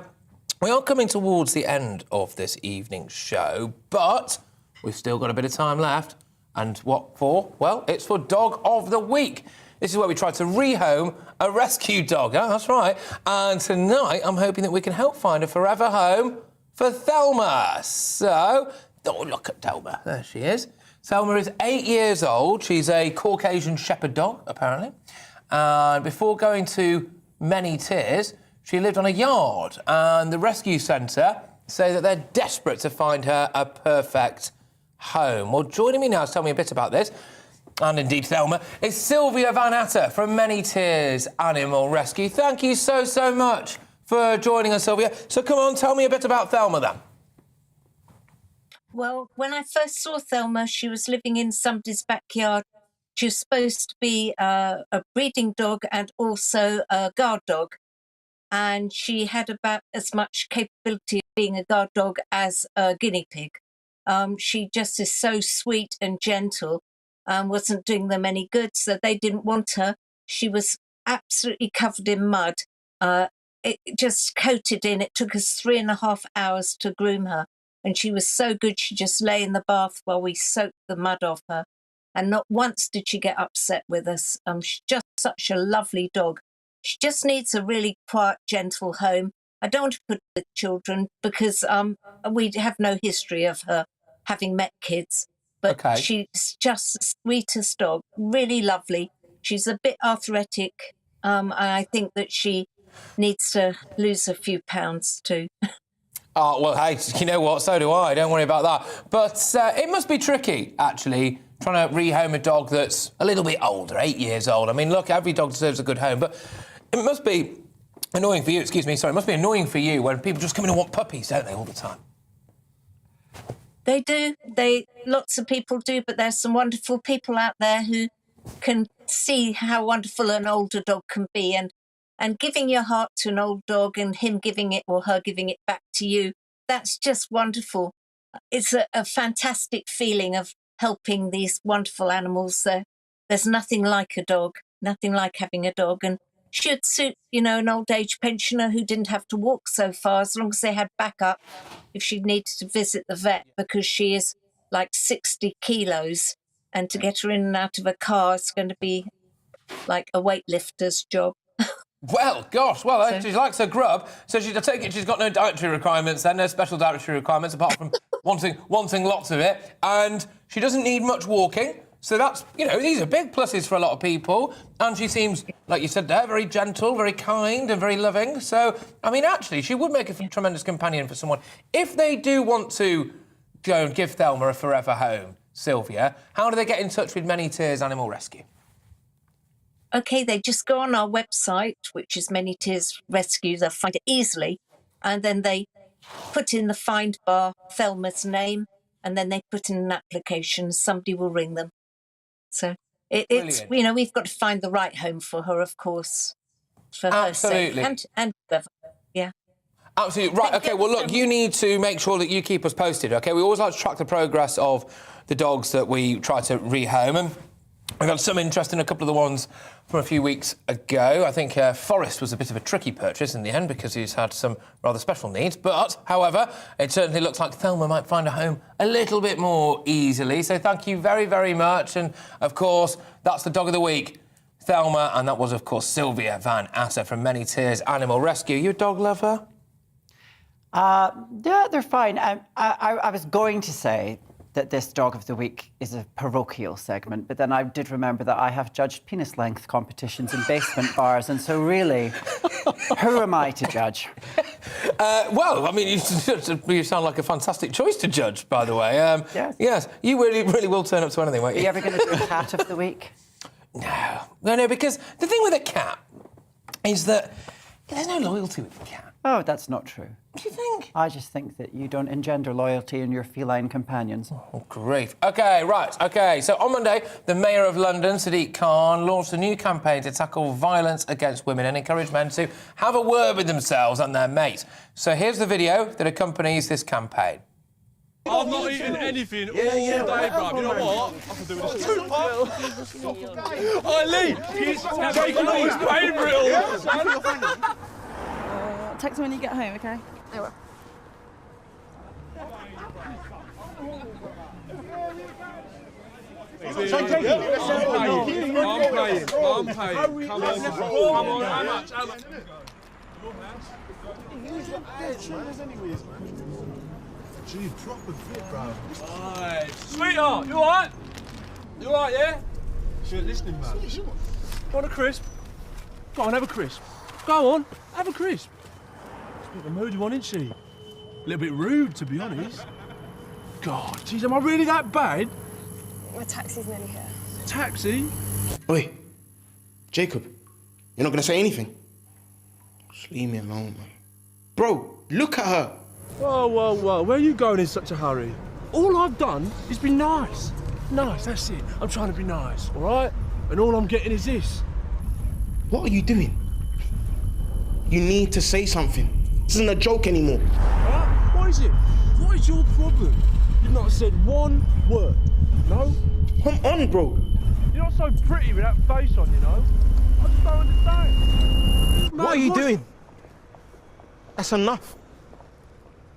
[SPEAKER 7] we are coming towards the end of this evening's show, but we've still got a bit of time left. And what for? Well, it's for Dog of the Week. This is where we try to rehome a rescue dog. Huh? That's right. And tonight, I'm hoping that we can help find a forever home for Thelma. So, oh, look at Thelma. There she is. Thelma is 8 years old. She's a Caucasian shepherd dog, apparently. And before going to many tears, she lived on a yard. And the rescue centre say that they're desperate to find her a perfect home. Well, joining me now to tell me a bit about this, and indeed Thelma, is Sylvia Van Atter from Many Tears Animal Rescue. Thank you so, so much for joining us, Sylvia. So come on, tell me a bit about Thelma, then.
[SPEAKER 8] Well, when I first saw Thelma, she was living in somebody's backyard. She was supposed to be a breeding dog and also a guard dog. And she had about as much capability of being a guard dog as a guinea pig. She just is so sweet and gentle, wasn't doing them any good, so they didn't want her. She was absolutely covered in mud, it just coated in. It took us 3.5 hours to groom her. And she was so good, she just lay in the bath while we soaked the mud off her. And not once did she get upset with us. She's just such a lovely dog. She just needs a really quiet, gentle home. I don't want to put her with children because we have no history of her having met kids. But she's just the sweetest dog, really lovely. She's a bit arthritic, and I think that she needs to lose a few pounds too.
[SPEAKER 7] Oh, well, hey, you know what? So do I. Don't worry about that. But it must be tricky, actually, trying to rehome a dog that's a little bit older, 8 years old. I mean, look, every dog deserves a good home, but it must be annoying for you, it must be annoying for you when people just come in and want puppies, don't they, all the time?
[SPEAKER 8] They do. Lots of people do, but there's some wonderful people out there who can see how wonderful an older dog can be, and giving your heart to an old dog and him giving it or her giving it back to you, that's just wonderful. It's a fantastic feeling of helping these wonderful animals. There's nothing like a dog, nothing like having a dog, and should suit, you know, an old age pensioner who didn't have to walk so far, as long as they had backup if she needed to visit the vet, because she is like 60 kilos, and to get her in and out of a car is going to be like a weightlifter's job.
[SPEAKER 7] Well, gosh, she likes her grub, so I take it she's got no dietary requirements then, no special dietary requirements, apart from wanting lots of it, and she doesn't need much walking, so that's, you know, these are big pluses for a lot of people, and she seems, like you said there, very gentle, very kind and very loving, so, I mean, actually, she would make a tremendous companion for someone. If they do want to go and give Thelma a forever home, Sylvia, how do they get in touch with Many Tears Animal Rescue?
[SPEAKER 8] OK, they just go on our website, which is Many Tears Rescue. They'll find it easily. And then they put in the find bar Thelma's name, and then they put in an application. Somebody will ring them. So it's we've got to find the right home for her, of course, for her sake and whoever. Yeah.
[SPEAKER 7] Absolutely. Right, OK, well, look, you need to make sure that you keep us posted, OK? We always like to track the progress of the dogs that we try to rehome, and we've got some interest in a couple of the ones from a few weeks ago. I think Forrest was a bit of a tricky purchase in the end because he's had some rather special needs. But, however, it certainly looks like Thelma might find a home a little bit more easily. So thank you very, very much. And, of course, that's the Dog of the Week, Thelma. And that was, of course, Sylvia Van Atter from Many Tears Animal Rescue. You a dog lover?
[SPEAKER 15] Yeah, they're fine. I was going to say that this Dog of the Week is a parochial segment, but then I did remember that I have judged penis length competitions in basement bars, and so really, who am I to judge?
[SPEAKER 7] Well, I mean, you sound like a fantastic choice to judge, by the way.
[SPEAKER 15] Yes.
[SPEAKER 7] Yes, you really will turn up to anything, won't you?
[SPEAKER 15] Are you ever going to do a cat of the week?
[SPEAKER 7] No, because the thing with a cat is that there's no loyalty with the cat.
[SPEAKER 15] Oh, that's not true.
[SPEAKER 7] What do you think?
[SPEAKER 15] I just think that you don't engender loyalty in your feline companions.
[SPEAKER 7] Oh, grief. OK, right, OK. So on Monday, the Mayor of London, Sadiq Khan, launched a new campaign to tackle violence against women and encourage men to have a word with themselves and their mate. So here's the video that accompanies this campaign.
[SPEAKER 14] I've not eaten anything all day, bruv. You know what? I can do this. Oh, Lee! Jacob always paying for it all.
[SPEAKER 9] Text me when you get home, OK? I will.
[SPEAKER 14] I'm paying. Come on, how much?
[SPEAKER 12] Gee, proper fit, bro.
[SPEAKER 14] Alright. Sweetheart, you alright? You alright, yeah?
[SPEAKER 12] She ain't listening, man.
[SPEAKER 14] Want a crisp? Go on, have a crisp. Go on, have a crisp. She's got the moody one, isn't she? A little bit rude, to be honest. God, geez, am I really that bad?
[SPEAKER 9] My taxi's nearly here.
[SPEAKER 14] Taxi?
[SPEAKER 13] Oi, Jacob, you're not gonna say anything? Just leave me alone, man. Bro, look at her.
[SPEAKER 14] Whoa, where are you going in such a hurry? All I've done is be nice. Nice, that's it. I'm trying to be nice, all right? And all I'm getting is this.
[SPEAKER 13] What are you doing? You need to say something. This isn't a joke anymore.
[SPEAKER 14] Huh? What is it? What is your problem? You've not said one word, no?
[SPEAKER 13] Come on, bro.
[SPEAKER 14] You're not so pretty with that face on, you know? I just don't understand.
[SPEAKER 13] What are you doing? That's enough.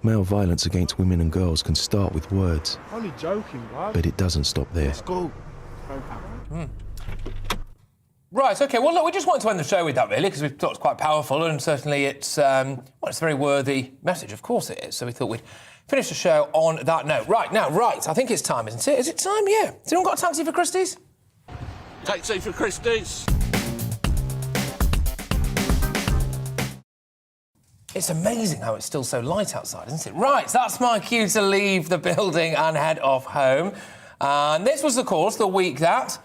[SPEAKER 16] Male violence against women and girls can start with words.
[SPEAKER 14] Only joking, bruv.
[SPEAKER 16] But it doesn't stop there.
[SPEAKER 13] Let's go.
[SPEAKER 7] Right, OK, well, look, we just wanted to end the show with that, really, because we thought it was quite powerful, and certainly it's a very worthy message, of course it is. So we thought we'd finish the show on that note. Right, I think it's time, isn't it? Is it time? Yeah. Has anyone got a taxi for Christys?
[SPEAKER 14] Taxi for Christys.
[SPEAKER 7] It's amazing how it's still so light outside, isn't it? Right, that's my cue to leave the building and head off home. And this was, of course, the week that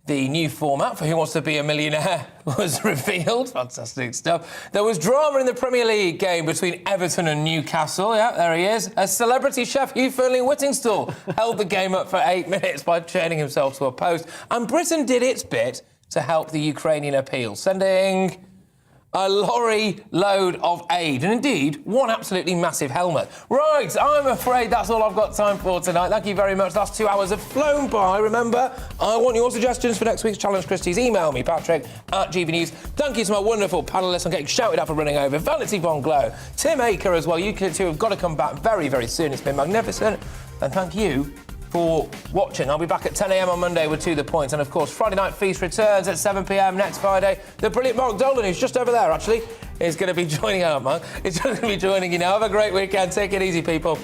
[SPEAKER 7] the new format for Who Wants to Be a Millionaire was revealed. Fantastic stuff. There was drama in the Premier League game between Everton and Newcastle. Yeah, there he is. A celebrity chef, Hugh Fernling-Whittingstall, held the game up for 8 minutes by chaining himself to a post. And Britain did its bit to help the Ukrainian appeal, sending a lorry load of aid, and indeed, one absolutely massive helmet. Right, I'm afraid that's all I've got time for tonight. Thank you very much. Last 2 hours have flown by. Remember, I want your suggestions for next week's Challenge Christys. Email me, Patrick at GBNews. Thank you to my wonderful panellists. I'm getting shouted at for running over. Vanity Von Glow, Tim Aker as well. You two have got to come back very, very soon. It's been magnificent. And thank you for watching. I'll be back at 10 a.m. on Monday with To The Point. And, of course, Friday Night Feast returns at 7 p.m. next Friday. The brilliant Mark Dolan, who's just over there, actually, is going to be joining out, Mark. He's going to be joining you now. Have a great weekend. Take it easy, people.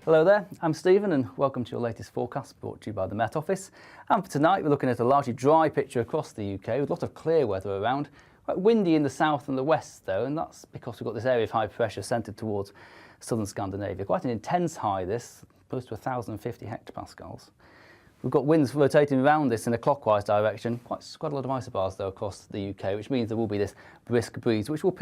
[SPEAKER 19] Hello there, I'm Stephen and welcome to your latest forecast brought to you by the Met Office. And for tonight, we're looking at a largely dry picture across the UK with a lot of clear weather around. Quite windy in the south and the west, though, and that's because we've got this area of high pressure centred towards southern Scandinavia. Quite an intense high, this, close to 1,050 hectopascals. We've got winds rotating around this in a clockwise direction. Quite a lot of isobars, though, across the UK, which means there will be this brisk breeze, which will